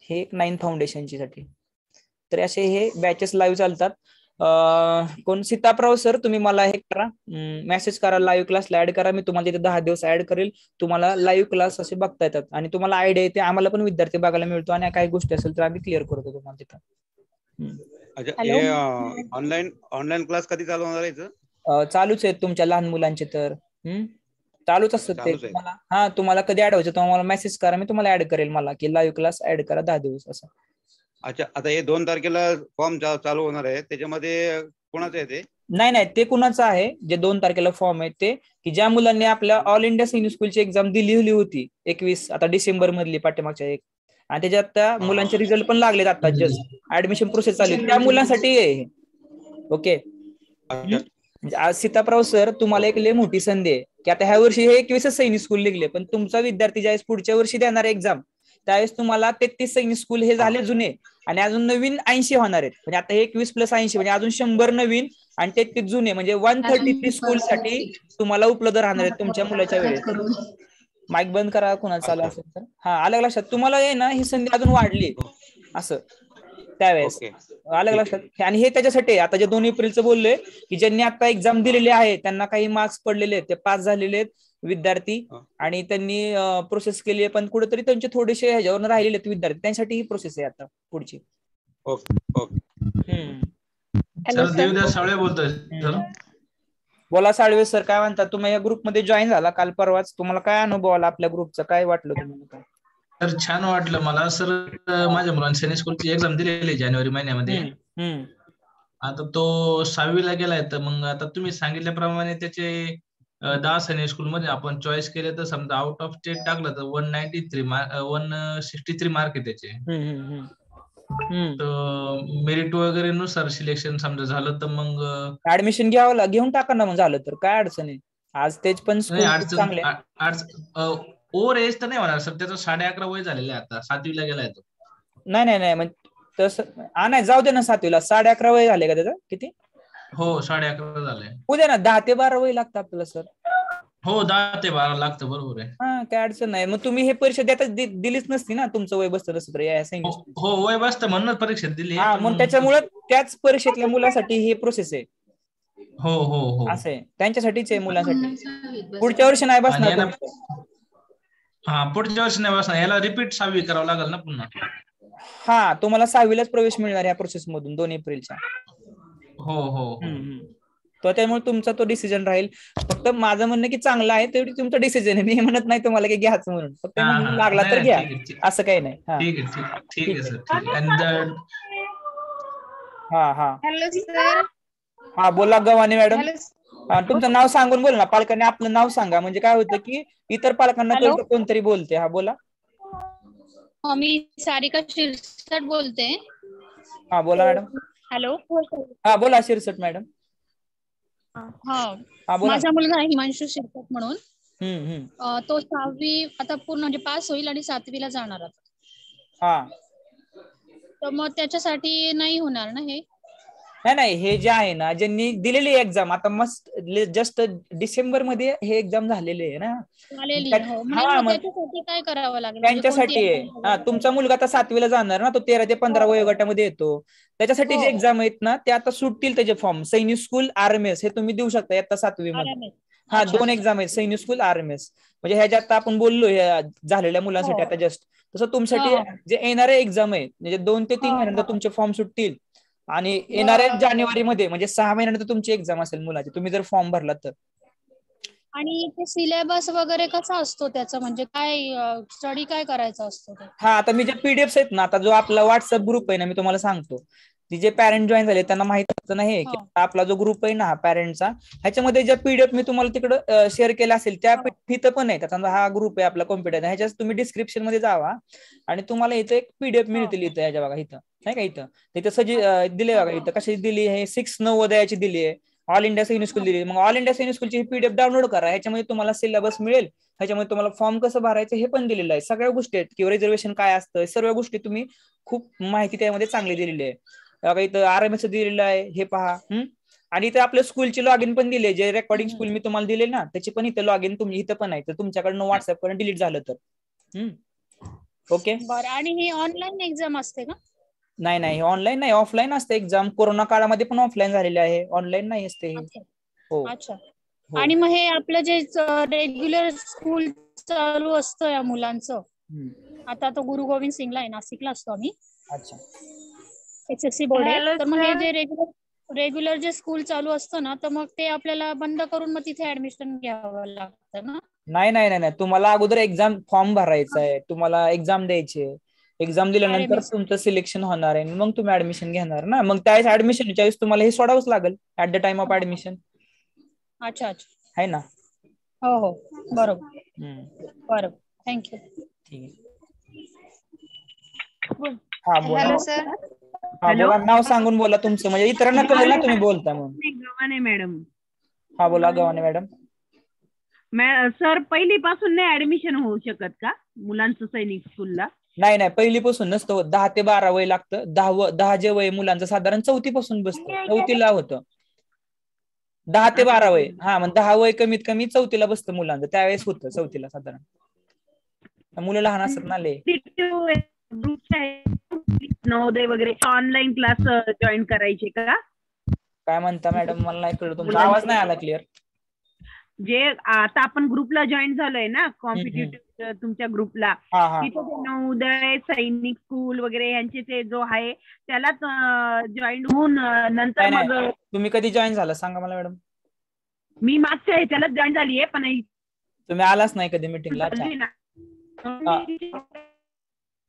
हे एक 9 फाउंडेशनची साठी. तर असे हे बॅचेस लाईव्ह चालतात. कोण सीताप्रव सर तुम्ही मला हे करा मेसेज करा लाईव्ह क्लासला ऍड करा. मी तुम्हाला तिथे 10 दिवस ऍड करेल. तुम्हाला लाईव्ह क्लास असे बघता येतात आणि तुम्हाला आयडिया येते. आम्हाला पण विद्यार्थी बघायला मिळतो आणि काही गोष्टी असेल तर आम्ही क्लिअर करतो तुम्हाला तिथं.
अच्छा हे ऑनलाईन क्लास कधी चालू होणार आहे?
चालूच आहेत तुमच्या लहान मुलांचे तर चालूच असतात ते.
चालूच आहे.
तुम्हाला तुम्हाला कधी ऍड व्हायचं तुम्हाला मेसेज करा. मी तुम्हाला ऍड करेल मला की लाईव्ह क्लास ऍड करा 10 दिवस असं.
अच्छा आता हे 2 तारखेला फॉर्म चालू होणार आहे त्याच्यामध्ये कोणाचं आहे ते?
नाही ते कुणाचं आहे जे 2 तारखेला फॉर्म आहे ते की ज्या मुलांनी आपल्या ऑल इंडिया सिनियर स्कूलची एक्झाम दिली होती 21 आता डिसेंबर मधली पाठीमागच्या एक. आणि त्याच्यात त्या मुलांचे रिझल्ट पण लागलेत आता जस्ट ऍडमिशन प्रोसेस चालू त्या मुलांसाठी आहे. ओके आज सीताप्रव सर तुम्हाला एक लय मोठी संधी आहे की आता ह्या वर्षी हे 21 सैनिक स्कूल निघले पण तुमचा विद्यार्थी ज्यावेळेस पुढच्या वर्षी देणार एक्झाम त्यावेळेस तुम्हाला 33 सैनिक स्कूल हे झाले जुने आणि अजून नवीन 80 होणार आहेत. म्हणजे आता हे 21 + 80 म्हणजे अजून 100 नवीन आणि 33 जुने म्हणजे 133 स्कूल साठी तुम्हाला उपलब्ध राहणार आहेत तुमच्या मुलाच्या वेळेस. माईक बंद करा कोणाला चालू असेल तर. हा आलं लक्षात तुम्हाला आहे ना ही संधी अजून वाढली असं त्यावेळेस आलं लक्षात. आणि हे त्याच्यासाठी आता जे 2 एप्रिलचं बोललोय की ज्यांनी आता एक्झाम दिलेली आहे त्यांना काही मार्क्स पडलेले आहेत ते पास झालेले आहेत विद्यार्थी आणि त्यांनी प्रोसेस केली आहे पण कुठेतरी त्यांचे थोडेसे ह्याच्यावर राहिलेले आहेत विद्यार्थी त्यांच्यासाठी ही प्रोसेस आहे आता पुढची.
सर देवदास साळवे बोलतोय सर.
बोला साळवे सर काय म्हणता तुम्ही या ग्रुपमध्ये जॉईन झाला काल परवाच. तुम्हाला काय अनुभव आला आपल्या ग्रुपचा काय वाटलं तुम्हाला?
सर छान वाटलं मला सर. माझ्या मुलांनी सैनिक स्कूलची एक्झाम दिलेली जानेवारी महिन्यामध्ये. आता तो 6वीला गेलाय तर मग आता तुम्ही सांगितल्याप्रमाणे त्याचे 10 सैनिक स्कूल मध्ये आपण चॉईस केले तर समजा आउट ऑफ स्टेट टाकलं तर 163 मार्क आहे त्याचे. तर मेरिट वगैरे नुसार सिलेक्शन समजा झालं तर मग
ऍडमिशन घेऊन टाका ना मग झालं तर काय अडचण आहे. आज तेच पण स्कूल चांगले
ओव्हर एज तर नाही होणार सर. त्याचं 11.5 वय झालेलं आहे आता 7वीला गेलाय तो.
नाही मग तसं नाही जाऊ दे ना 7वीला 11.5 वय झाले का त्याचं किती?
हो 11.5 झालंय.
उद्या ना 10 ते 12 वय लागतं आपल्याला सर.
हो 10 ते 12 लागतं बरोबर आहे.
हा काय अडचण नाही. मग तुम्ही हे परीक्षा देताच दिलीच नसती ना तुमचं वय बसतं नसतं तर या
हो वय बसतं म्हणूनच परीक्षा दिली.
हा मग त्याच्यामुळे त्याच परीक्षेतल्या मुलासाठी ही प्रोसेस आहे.
हो
असं आहे त्यांच्यासाठीच आहे मुलांसाठी. पुढच्या वर्षी नाही बसणार.
हा पुढच्या वर्षी नाही बसणार. याला रिपीट 6वी करावं लागेल ना पुन्हा.
हा तुम्हाला 6वीलाच प्रवेश मिळणार या प्रोसेस मधून 2 एप्रिलच्या.
हो
तर त्यामुळे तुमचा तो डिसिजन राहील. फक्त माझं म्हणणं की चांगलं आहे तेवढी तुमचं डिसिजन आहे. मी म्हणत नाही तुम्हाला की घ्याच म्हणून. फक्त लागला तर घ्या असं काही नाही.
ठीक आहे सर.
Hello sir.
हा बोला गव्हाणे मॅडम. तुमचं नाव सांगून बोला ना. पालकांनी आपलं नाव सांगा म्हणजे काय होतं की इतर पालकांना कोणतरी बोलते. हा बोला.
मी सारिका शिरसट बोलते.
हा बोला मॅडम.
हॅलो.
हा बोला शिरसट मॅडम.
माझा मुलगा आहे हिमांशू शिरसट म्हणून. तो 6वी आता पूर्ण म्हणजे पास होईल आणि 7वीला जाणार आता. तर मग त्याच्यासाठी नाही होणार ना हे?
नाही हे जे आहे ना, ज्यांनी दिलेली एक्झाम आता मस्त जस्ट डिसेंबर मध्ये हे एक्झाम झालेले आहे ना,
त्याच्यासाठी काय करावं लागेल?
त्यांच्यासाठी आहे. तुमचा मुलगा आता 7वीला जाणार ना, तो 13 ते 15 वयोगटामध्ये येतो. त्याच्यासाठी जे एक्झाम आहेत ना ते आता सुटतील त्याचे फॉर्म. सैनिक स्कूल, RMS हे तुम्ही देऊ शकता आता 7वी मध्ये. 2 एक्झाम आहेत, सैनिक स्कूल, RMS. म्हणजे ह्याच्यात आता आपण बोललो झालेल्या मुलांसाठी आता जस्ट तसं तुमच्यासाठी जे येणारे एक्झाम आहे म्हणजे 2 ते 3 महिन्यानंतर तुमचे फॉर्म सुटतील आणि येणाऱ्या जानेवारीमध्ये म्हणजे 6 महिन्यानंतर तुमची एक्झाम असेल मुलाची, तुम्ही जर फॉर्म भरला तर.
आणि ते सिलेबस वगैरे कसा असतो त्याचा, म्हणजे काय स्टडी काय करायचा असतो?
आता मी जे पीडीएफ आहेत ना, आता जो आपला व्हॉट्सअप ग्रुप आहे ना, मी तुम्हाला सांगतो, ती जे पॅरेंट जॉईन झाले त्यांना माहित असतं नाही की आपला जो ग्रुप आहे ना पॅरेंटचा, ह्याच्यामध्ये ज्या पीडीएफ मी तुम्हाला तिकडे शेअर केला असेल त्या तिथं पण आहे. त्याचा हा ग्रुप आहे आपला कॉम्प्युटर, ह्याच्यात तुम्ही डिस्क्रिप्शन मध्ये जावा आणि तुम्हाला इथं एक पीडीएफ मिळतील. इथं ह्याच्या बघा, इथं नाही का, इथं दिले बघा, इथं कशी दिली आहे, 6 नवोदयाची दिली आहे, ऑल इंडिया सैनिक स्कूल दिली. मग ऑल इंडिया सैनिक स्कूलची पीडीएफ डाउनलोड करा, ह्याच्यामध्ये तुम्हाला सिलेबस मिळेल, ह्याच्यामध्ये तुम्हाला फॉर्म कसं भरायचं हे पण दिलेलं आहे. सगळ्या गोष्टी आहेत किंवा रिझर्वेशन काय असतं, सर्व गोष्टी तुम्ही खूप माहिती त्यामध्ये चांगली दिलेली आहे. बघा इथं RMS दिलेलं आहे, हे पहा. आणि इथे आपल्या स्कूलची लॉग इन पण दिले, जे रेकॉर्डिंग स्कूल मी तुम्हाला दिले ना त्याची पण इथं लॉग इन तुम्ही इथं पण आहे, तर तुमच्याकडनं व्हॉट्सअप करून डिलीट झालं तर. ओके.
बरं. आणि ही ऑनलाईन एक्झाम असते का?
नाही ऑनलाईन नाही, ऑफलाईन असते एक्झाम. कोरोना काळामध्ये पण ऑफलाईन झालेले आहे, ऑनलाईन नाही असते. हो.
अच्छा. आणि मग हे आपलं जे रेग्युलर स्कूल चालू असतं या मुलांचं, आता तो गुरु गोविंद सिंगला आहे, नाशिकला असतो आम्ही.
अच्छा.
SSC बोर्ड आहे. तर मग हे जे रेग्युलर जे स्कूल चालू असतं ना, तर मग ते आपल्याला बंद करून मग तिथे ऍडमिशन घ्यावं लागतं ना?
नाही, तुम्हाला अगोदर एक्झाम फॉर्म भरायचा आहे, तुम्हाला एक्झाम द्यायची आहे. एक्झाम दिल्यानंतर तुमचं सिलेक्शन होणार आहे, मग तुम्ही ऍडमिशन घेणार ना. मग त्यावेळेस ऍडमिशनच्या वेळेस तुम्हाला हे सोडावंच लागेल at the time of admission.
अच्छा.
आहे ना.
हो बरोबर. बरोबर. थँक्यू.
ठीक आहे. हा बोला.
Hello sir.
हा बोला, नाव सांगून बोला तुमचं, म्हणजे इतरांना कळेल ना तुम्ही बोलता म्हणून.
गव्हाणे मॅडम.
हा बोला, गव्हाणे मॅडम.
सर पहिलीपासून नाही ऍडमिशन होऊ शकत का मुलांचं सैनिक स्कूलला?
नाही पहिलीपासून नसतं, 10 ते 12 वय लागतं. 10 जे वय मुलांचं साधारण 4थी पासून बसतं, 4थीला होतं. 10 ते 12 वय. मग 10 वय कमीत कमी 4थीला बसतं मुलांचं, त्यावेळेस होतं 4थीला साधारण. मुलं लहान असतात ना लय.
नवोदय वगैरे ऑनलाईन क्लास जॉईन करायचे का?
काय म्हणता मॅडम, मला नाही कळलं, तुमचा आवाज नाही आला क्लिअर.
जे आता आपण ग्रुपला जॉईन झालोय ना, कॉम्पिटिटिव्ह तुमच्या ग्रुपला, तिथे नवोदय सैनिक स्कूल वगैरे यांचे ते जो आहे त्याला जॉईन होऊन नंतर मग.
तुम्ही कधी जॉईन झाला सांगा मला मॅडम.
मी मागच्या ह्याच्याला जॉईन झालीये, पण
तुम्ही आलाच नाही कधी मीटिंगला.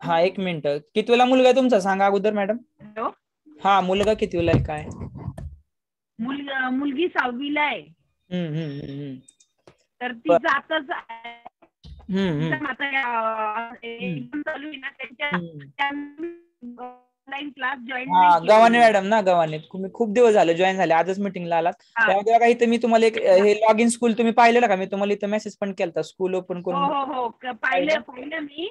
हा 1 मिनिट, कितवीला मुलगा आहे तुमचा सांगा अगोदर मॅडम. हा मुलगा कितवीला आहे काय?
मुलगी 6वीला आहे. तर ती जातच online class join.
Gavhane madam ना, गव्हाणे. तुम्ही खूप दिवस झाले जॉईन झाले, आजच मीटिंगला आलात. तेव्हा काही मी तुम्हाला एक हे लॉग इन स्कूल तुम्ही पाहिलेलं का? मी तुम्हाला इथं मेसेज पण केलता, स्कूल ओपन करून.
हो पाहिलं मी.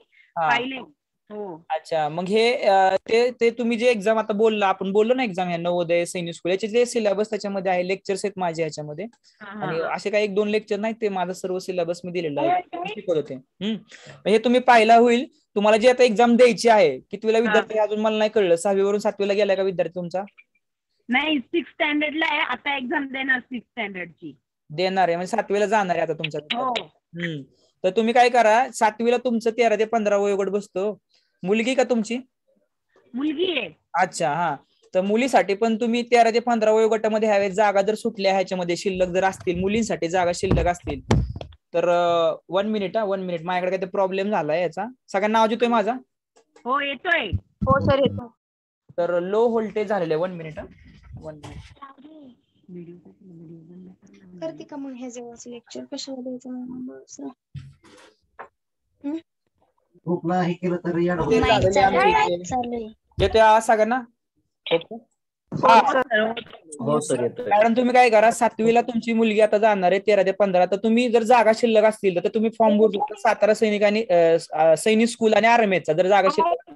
अच्छा. मग हे ते तुम्ही जे एक्झाम आता आपण बोललो ना, एक्झाम ह्या नवोदय सैनिक स्कूल, याचे जे सिलेबस त्याच्यामध्ये आहे, लेक्चर्स आहेत माझे याच्यामध्ये, आणि असे काही 1-2 लेक्चर नाही, ते माझं सर्व सिलेबस मी दिलेलं आहे, शिकवत होते. हे तुम्ही पाहिला होईल. तुम्हाला जे आता एक्झाम द्यायची आहे, कितवीला विद्यार्थी अजून मला नाही कळलं, 6वी वरून 7वीला गेलाय का विद्यार्थी तुमचा?
नाही, 6th स्टँडर्डला आहे आता. एक्झाम देणार 6th स्टँडर्डची
देणार आहे, म्हणजे 7वीला जाणार आहे आता तुमचा. तर तुम्ही काय करा, 7वीला तुमचं 13 ते 15 वयोगट बसतो. मुलगी का तुमची?
मुलगी आहे.
अच्छा. तर मुलीसाठी पण तुम्ही 13 ते 15 वयोगटामध्ये ह्यावेळेस जागा जर सुटल्या, ह्याच्यामध्ये शिल्लक जर असतील, मुलींसाठी जागा शिल्लक असतील तर 1 मिनिट माझ्याकडे काहीतरी प्रॉब्लेम झालाय याचा. सगळ्यांना आवाज येतोय माझा?
हो येतोय.
हो सर येतो.
तर लो व्होल्टेज झालेलं आहे. 1 मिनिट.
करते का मग ह्या जवळचं लेक्चर कशाला द्यायचं?
येतोय आवाज सगळ्यांना? मॅडम तुम्ही काय करा, 7वीला तुमची मुलगी आता जाणार आहे 13 ते 15. तर तुम्ही जर जागा शिल्लक असतील तर तुम्ही फॉर्म भरू शकता. सातारा सैनिक आणि सैनिक स्कूल आणि RMS चा जर जागा शिल्लक,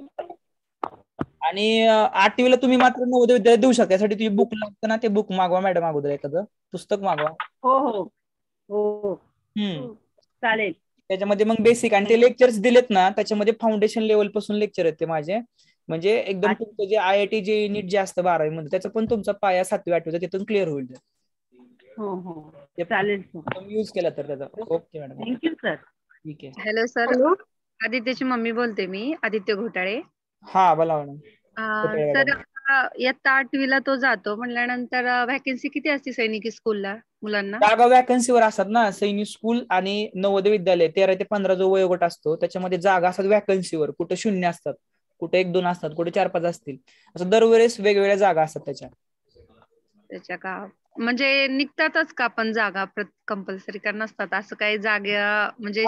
आणि 8वीला तुम्ही मात्र नवोदय विद्यालय देऊ शकता. त्यासाठी तुम्ही बुक लागतं ना, ते बुक मागवा मॅडम अगोदर, एखादं पुस्तक मागवा.
हो हो हो चालेल.
त्याच्यामध्ये मग बेसिक आणि ते लेक्चर्स दिलेत ना, त्याच्यामध्ये फाउंडेशन लेवल पासून लेक्चर आहेत ते माझे. म्हणजे एकदम तुमचं जे IIT जे नीट जे असतं 12वी मध्ये, त्याचा पण तुमचा पाया 7वी 8वीचा तिथून क्लिअर होईल.
हो हो चालेल सर.
यूज केला तर त्याचा. Okay madam.
Thank you sir.
ठीक आहे.
हॅलो सर, आदित्यची मम्मी बोलते मी, आदित्य घोटाळे.
हा बोला मॅडम.
सर इयत्ता 8वीला तो जातो म्हणल्यानंतर व्हॅकन्सी किती असते सैनिकी स्कूलला मुलांना?
जागा वॅकन्सीवर असतात ना. सैनिक स्कूल आणि नवोदय विद्यालय 13 ते 15 जो वयोगट असतो त्याच्यामध्ये जागा असतात वॅकन्सीवर. कुठे 0 असतात, कुठे 1-2 असतात, कुठे 4-5 असतील. असं दरवेळेस वेगवेगळ्या जागा असतात त्याच्या
का म्हणजे निघतातच का पण जागा कंपल्सरी का नसतात? असं काही जागा म्हणजे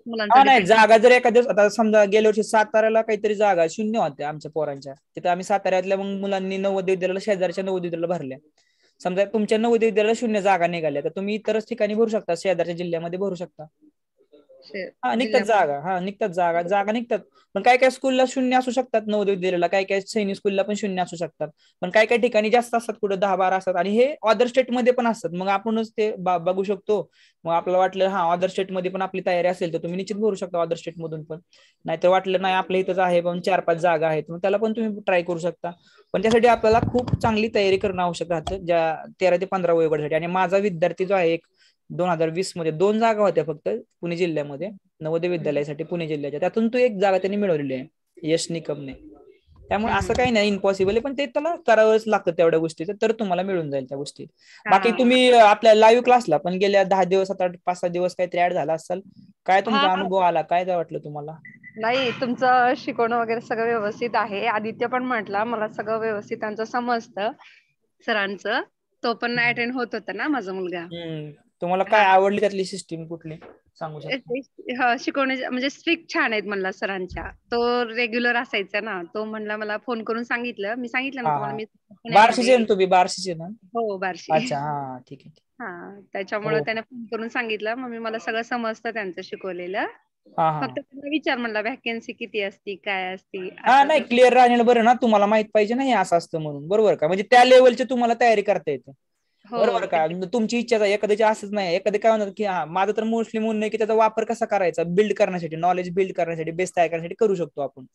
नाही, जागा जर एखाद्या आता समजा गेल्या वर्षी साताऱ्याला काहीतरी जागा 0 होत्या आमच्या पोरांच्या, तिथे आम्ही साताऱ्यातल्या मग मुलांनी नवोदय विद्यालयाला शेजारच्या नवोदय विद्यालयाला भरल्या. समजा तुमच्या नवोदय विद्यालयाला 0 जागा निघाल्या तर तुम्ही इतरच ठिकाणी भरू शकता, शेजारच्या जिल्ह्यामध्ये भरू शकता. निघतात जागा निघतात. पण काय काय स्कूलला 0 असू शकतात नवोदय विद्यालयाला, काय काय सैनिक स्कूलला पण 0 असू शकतात. पण काय काय ठिकाणी जास्त असतात, कुठे 10-12 असतात. आणि हे अदर स्टेट मध्ये पण असतात. मग आपणच ते बघू शकतो. मग आपल्याला वाटलं अदर स्टेट मध्ये पण आपली तयारी असेल तर तुम्ही निश्चित भरू शकता अदर स्टेट मधून पण. नाहीतर वाटलं नाही आपल्या इथंच आहे पण 4-5 जागा आहेत, मग त्याला पण तुम्ही ट्राय करू शकता. पण त्यासाठी आपल्याला खूप चांगली तयारी करणं आवश्यक राहतं, ज्या 13 ते 15 वयोगटासाठी. आणि माझा विद्यार्थी जो आहे 2020 मध्ये 2 जागा होत्या फक्त पुणे जिल्ह्यामध्ये नवोदय विद्यालयासाठी पुणे जिल्ह्याच्या, त्यातून तो 1 जागा त्यांनी मिळवलेली आहे यश निकमने. त्यामुळे असं काही नाही इम्पॉसिबल आहे, पण ते त्याला करावंच लागतं तेवढ्या गोष्टीचं, तर तुम्हाला मिळून जाईल त्या गोष्टी. बाकी तुम्ही आपल्या लाईव्ह क्लासला पण गेल्या 10 दिवस आता 5-6 दिवस काहीतरी ऍड झाला असाल, काय तुमचा अनुभव आला, काय वाटलं तुम्हाला?
नाही, तुमचं शिकवणं वगैरे सगळं व्यवस्थित आहे. आदित्य पण म्हटला मला सगळं व्यवस्थित त्यांचं समजतं सरांचं. तो पण अटेंड होत होता ना माझा मुलगा.
तुम्हाला काय आवडली त्यातली सिस्टीम कुठली सांगू शकता?
शिकवण्याचे म्हणजे स्ट्रिक्ट छान आहेत म्हणला सरांच्या. तो रेग्युलर असायचा ना, तो म्हणला मला फोन करून सांगितलं, मी सांगितलं ना तुम्हाला मी
बार्शीचे तुम्ही बार्शीचे ना?
हो बार्शी.
अच्छा हा ठीक आहे.
त्याच्यामुळे त्याने फोन करून सांगितलं, मग मी मला सगळं समजतं त्यांचं शिकवलेलं. फक्त त्यांना विचार म्हणला व्हॅकन्सी किती असती काय असती.
नाही क्लिअर राहणं बरं ना, तुम्हाला माहित पाहिजे ना हे असं असतं म्हणून, बरोबर का? म्हणजे त्या लेवलची तुम्हाला तयारी करता येते, बरोबर का? तुमची इच्छा एखाद्याची असंच नाही, एखादं काय म्हणतात की माझं तर मोस्टली म्हणणं आहे की त्याचा वापर कसा करायचा, बिल्ड करण्यासाठी, नॉलेज बिल्ड करण्यासाठी, बेस तयार करण्यासाठी करू शकतो आपण.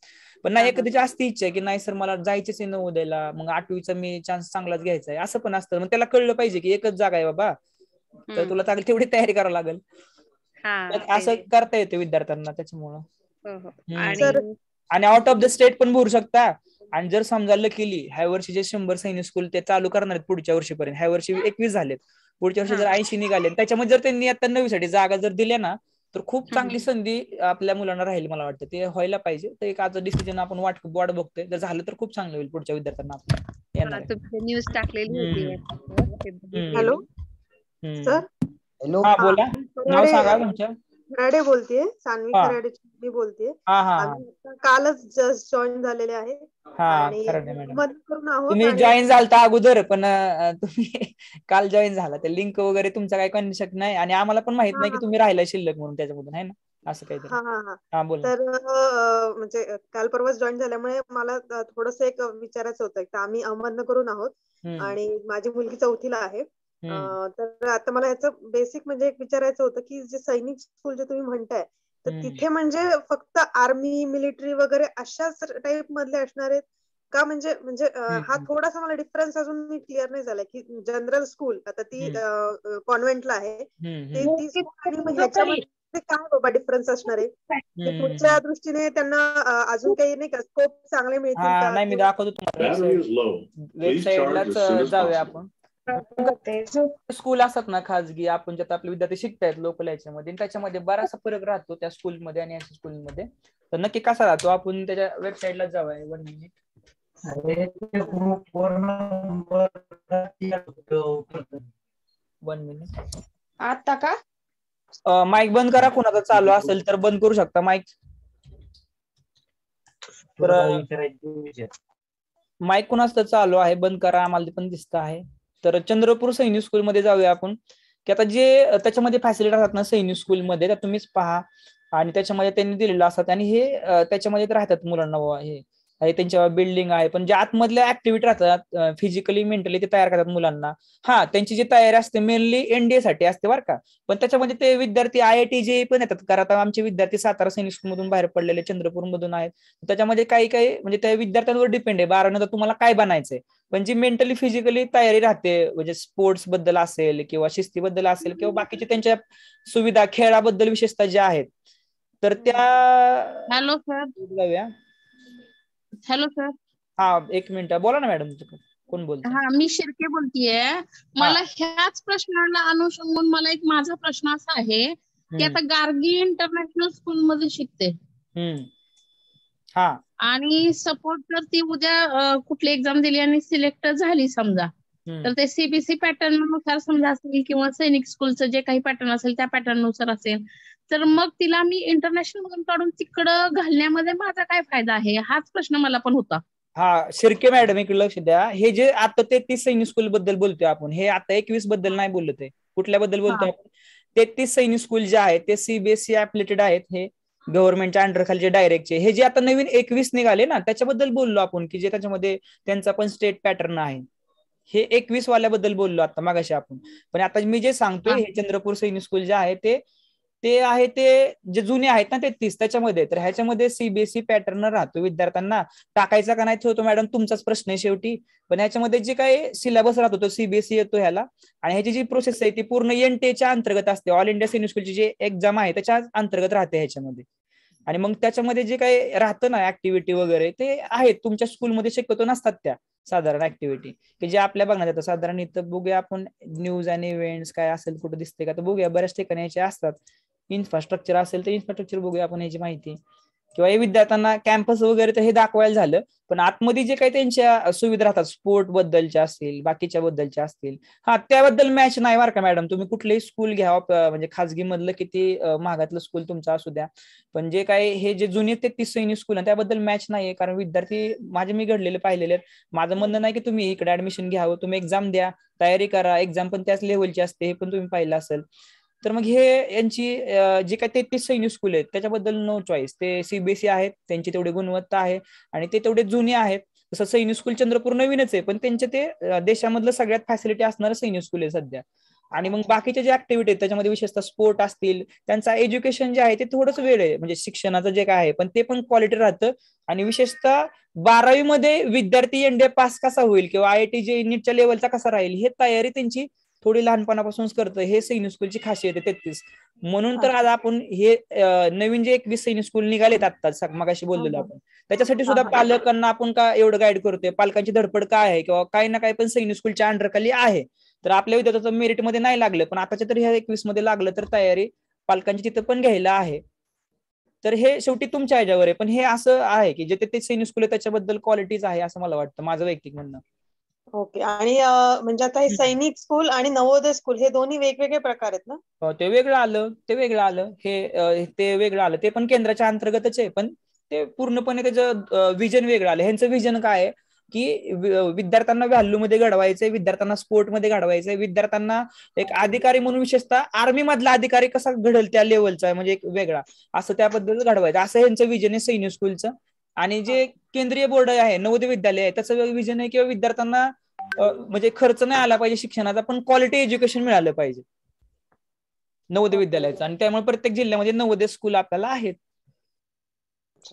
पण नाही एखाद्याची असती इच्छा की नाही सर मला जायचंच आहे नवोदयला, मग 8वीचा मी चान्स चांगलाच घ्यायचा आहे, असं पण असतं. मग त्याला कळलं पाहिजे की एकच जागा आहे बाबा, तर तुला चांगली तेवढी तयारी करावी लागेल. असं करता येते विद्यार्थ्यांना त्याच्यामुळं. आणि आउट ऑफ द स्टेट पण भरू शकता. आणि जर समजा लकीली ह्या वर्षी जे 100 सैनिक स्कूल ते चालू करणार आहेत पुढच्या वर्षीपर्यंत, ह्या वर्षी 21 झालेत, पुढच्या वर्षी जर 80 निघाले, त्याच्यामध्ये जर त्यांनी आता 9वीसाठी जागा जर दिल्या ना, तर खूप चांगली संधी आपल्या मुलांना राहील. मला वाटतं ते व्हायला पाहिजे. तर एक आज डिसिजन आपण वाट बघतोय, जर झालं तर खूप चांगलं होईल पुढच्या विद्यार्थ्यांना.
न्यूज टाकलेली होती.
Hello sir.
हा बोला, नाव सांगा तुमच्या.
खराडे बोलतेय, सान्वी खराडे मी बोलतेय. आम्ही कालच जस्ट जॉईन झालेले आहे.
तुम्ही जॉईन झालता अगोदर, पण तुम्ही काल जॉईन झाला, ते लिंक वगैरे तुमचा काही कनेक्ट नाही आणि आम्हाला पण माहित नाही की तुम्ही राहिला शिल्लक म्हणून त्याच्यामधून, आहे ना असं काहीतरी.
तर म्हणजे काल परवाच जॉईन झाल्यामुळे मला थोडंसं एक विचारायचं होतं. आम्ही अहमदनगरहून आहोत आणि माझी मुलगी 4थीला आहे. तर आता मला याचं बेसिक म्हणजे एक विचारायचं होतं की जे सैनिक स्कूल जे तुम्ही म्हणताय, तर तिथे म्हणजे फक्त आर्मी मिलिटरी वगैरे अशाच टाईप मधले असणार आहेत का? म्हणजे हा थोडासा मला डिफरन्स अजून मी क्लिअर नाही झालाय की जनरल स्कूल आता ती कॉन्व्हेंटला आहे, ह्याच्यामध्ये काय बाबा डिफरन्स असणार आहे? पुढच्या दृष्टीने त्यांना अजून काही नाही का स्कोप चांगले मिळतील का?
नाही मी दाखवतो तुम्हाला, वेबसाईटलाच जाऊया आपण. स्कूल असतात ना खाजगी, आपण ज्यात आपले विद्यार्थी शिकतायत लोकल याच्यामध्ये, त्याच्यामध्ये बराचसा फरक राहतो त्या स्कूलमध्ये आणि याच्या स्कूलमध्ये. तर नक्की कसा राहतो आपण त्याच्या वेबसाईटला जाऊया. 1 मिनिट.
आता का
माईक बंद करा, कोणाचा चालू असेल तर बंद करू शकता माईक. माईक कोणाचं चालू आहे बंद करा, आम्हाला पण दिसत आहे. तर चंद्रपूर सैनिक स्कूल मध्ये जाऊया आपण, की आता जे त्याच्यामध्ये फॅसिलिटी असतात ना सैनिक स्कूलमध्ये, त्या तुम्हीच पहा आणि त्याच्यामध्ये त्यांनी दिलेलं असतात आणि हे त्याच्यामध्ये राहतात मुलांना हे त्यांच्या बिल्डिंग आहे, पण जे आतमधल्या ऍक्टिव्हिटी राहतात फिजिकली मेंटली ते तयार करतात मुलांना. हा, त्यांची जी तयारी असते मेनली एनडीए साठी असते बरं का, पण त्याच्यामध्ये ते विद्यार्थी IIT जे पण येतात, कारण आता आमचे विद्यार्थी सातारा सैनिक स्कूल मधून बाहेर पडलेले, चंद्रपूर मधून आहेत. त्याच्यामध्ये काही म्हणजे त्या विद्यार्थ्यांवर डिपेंड आहे 12 नंतर तुम्हाला काय बनायचंय, पण जी मेंटली फिजिकली तयारी राहते म्हणजे स्पोर्ट्स बद्दल असेल किंवा शिस्तीबद्दल असेल किंवा बाकीचे त्यांच्या सुविधा खेळाबद्दल विशेषतः ज्या आहेत, तर त्या.
Hello sir. Hello sir.
हा, एक मिनिट बोला ना मॅडम, कोण बोलतोय?
हा, मी शिर्के बोलतीये. मला ह्याच प्रश्नाला अनुषंगून मला एक माझा प्रश्न असा आहे की आता गार्गी इंटरनॅशनल स्कूल मध्ये शिकते आणि सपोज जर ती उद्या कुठली एक्झाम दिली आणि सिलेक्ट झाली समजा, तर ते CBSE पॅटर्न नुसार समजा असेल किंवा सैनिक स्कूलचं जे काही पॅटर्न असेल त्या पॅटर्न नुसार असेल, तर मग तिला मी इंटरनॅशनल मधून काढून तिकडं घालण्यामध्ये माझा काय फायदा आहे, हाच प्रश्न मला पण होता.
हा, शिर्के मॅडम इकडे लक्ष द्या. हे जे आता 33 सैनिक स्कूल बद्दल बोलतोय आपण, हे आता 21 बद्दल नाही बोलत आहे. कुठल्या बद्दल बोलतोय आपण? 33 सैनिक स्कूल जे आहेत ते CBSE ऍप्लिटेड आहेत, हे गव्हर्नमेंटच्या अंडर खालचे डायरेक्टचे. हे जे आता नवीन 21 निघाले ना, त्याच्याबद्दल बोललो आपण, की जे त्याच्यामध्ये त्यांचा पण स्टेट पॅटर्न आहे. हे 21 वाल्याबद्दल बोललो आता मागाशी आपण. पण आता मी जे सांगतोय हे चंद्रपूर सैनिक स्कूल जे आहे ते आहे ते जे जुने आहेत ना 33, त्याच्यामध्ये. तर ह्याच्यामध्ये CBSE पॅटर्न राहतो. विद्यार्थ्यांना टाकायचा का नाही होतो मॅडम तुमचाच प्रश्न आहे शेवटी, पण ह्याच्यामध्ये जे काही सिलेबस राहतो तो CBSE येतो ह्याला, आणि ह्याची जी प्रोसेस आहे ती पूर्ण NTA अंतर्गत असते. ऑल इंडिया सैनिक स्कूलची जी एक्झाम आहे त्याच्या अंतर्गत राहते ह्याच्यामध्ये. आणि मग त्याच्यामध्ये जे काही राहतं ना ऍक्टिव्हिटी वगैरे ते आहेत तुमच्या स्कूलमध्ये शक्यतो नसतात त्या साधारण ऍक्टिव्हिटी, की जे आपल्या बघण्यात येतं. साधारण इथं बघूया आपण न्यूज आणि इव्हेंट्स काय असेल कुठं दिसते का, तर बघूया बऱ्याच ठिकाणी याचे असतात. इन्फ्रास्ट्रक्चर असेल तर इन्फ्रास्ट्रक्चर बघूया आपण याची माहिती, किंवा हे विद्यार्थ्यांना कॅम्पस वगैरे तर हे दाखवायला झालं. पण आतमध्ये जे काही त्यांच्या सुविधा राहतात स्पोर्ट बद्दलच्या असतील बाकीच्या बद्दलच्या असतील, हा त्याबद्दल मॅच नाही बरं का मॅडम. तुम्ही कुठलेही स्कूल घ्या, म्हणजे खाजगी मधलं किती महागातलं स्कूल तुमचं असू द्या, पण जे काही हे जे जुने 33 सैनिक स्कूल आहे त्याबद्दल मॅच नाहीये. कारण विद्यार्थी माझे मी घडलेले पाहिलेले आहेत. माझं म्हणणं नाही की तुम्ही इकडे ऍडमिशन घ्यावं, तुम्ही एक्झाम द्या, तयारी करा, एक्झाम पण त्याच लेवलची असते हे पण तुम्ही पाहिलं असेल. तर मग हे यांची जे काही 33 सैनिक स्कूल आहेत त्याच्याबद्दल नो चॉईस. ते CBSE आहेत, त्यांची तेवढी गुणवत्ता आहे आणि ते तेवढे जुने आहेत. तसं सैनिक स्कूल चंद्रपूर नवीनच आहे, पण त्यांचे ते देशामधलं सगळ्यात फॅसिलिटी असणारं सैनिक स्कूल आहे सध्या. आणि मग बाकीचे जे ऍक्टिव्हिटी आहेत त्याच्यामध्ये विशेषतः स्पोर्ट असतील, त्यांचा एज्युकेशन जे आहे ते थोडंच वेळ आहे, म्हणजे शिक्षणाचं जे काय आहे पण ते पण क्वालिटी राहतं. आणि विशेषतः 12वी मध्ये विद्यार्थी NDA पास कसा होईल किंवा IIT जे नीटच्या लेवलचा कसा राहील हे तयारी त्यांची थोडी लहानपणापासूनच करतं. हे सैनिक स्कूलची खासियत आहे 33. म्हणून तर आज आपण हे नवीन जे 21 सैनिक स्कूल निघालेत आत्ताच मगाशी बोललेलो आपण, त्याच्यासाठी सुद्धा पालकांना आपण का एवढं गाईड करतोय, पालकांची धडपड काय आहे किंवा काही ना काही पण सैनिक स्कूलच्या अंडरखाली आहे. तर आपल्या विद्यार्थ्याचं मेरिट मध्ये नाही लागलं पण आताच्या तरी ह्या 21 मध्ये लागलं तर तयारी पालकांची तिथं पण घ्यायला आहे. तर हे शेवटी तुमच्या ह्याच्यावर आहे, पण हे असं आहे की जे ते सैनिक स्कूल आहे त्याच्याबद्दल क्वालिटीज आहे असं मला वाटतं, माझं वैयक्तिक म्हणणं.
ओके. आणि म्हणजे आता हे सैनिक स्कूल आणि नवोदय स्कूल हे दोन्ही वेगवेगळे प्रकार आहेत ना?
ते वेगळं आलं, ते वेगळं आलं, हे ते वेगळं आलं, ते पण केंद्राच्या अंतर्गतच आहे, पण ते पूर्णपणे त्याचं विजन वेगळं आलं. ह्यांचं विजन काय आहे की विद्यार्थ्यांना व्हॅल्यू मध्ये घडवायचंय, विद्यार्थ्यांना स्पोर्ट मध्ये घडवायचंय, विद्यार्थ्यांना एक अधिकारी म्हणून विशेषतः आर्मी मधला अधिकारी कसा घडल त्या लेवलचा म्हणजे एक वेगळा असं त्याबद्दल घडवायचं, असं ह्यांचं विजन आहे सैनिक स्कूलचं. आणि जे केंद्रीय बोर्ड आहे नवोदय विद्यालय आहे त्याचं विजन आहे किंवा विद्यार्थ्यांना म्हणजे खर्च नाही आला पाहिजे शिक्षणाचा, पण क्वालिटी एज्युकेशन मिळालं पाहिजे नवोदय विद्यालयाचं. आणि त्यामुळे प्रत्येक जिल्ह्यामध्ये नवोदय स्कूल आपल्याला आहेत.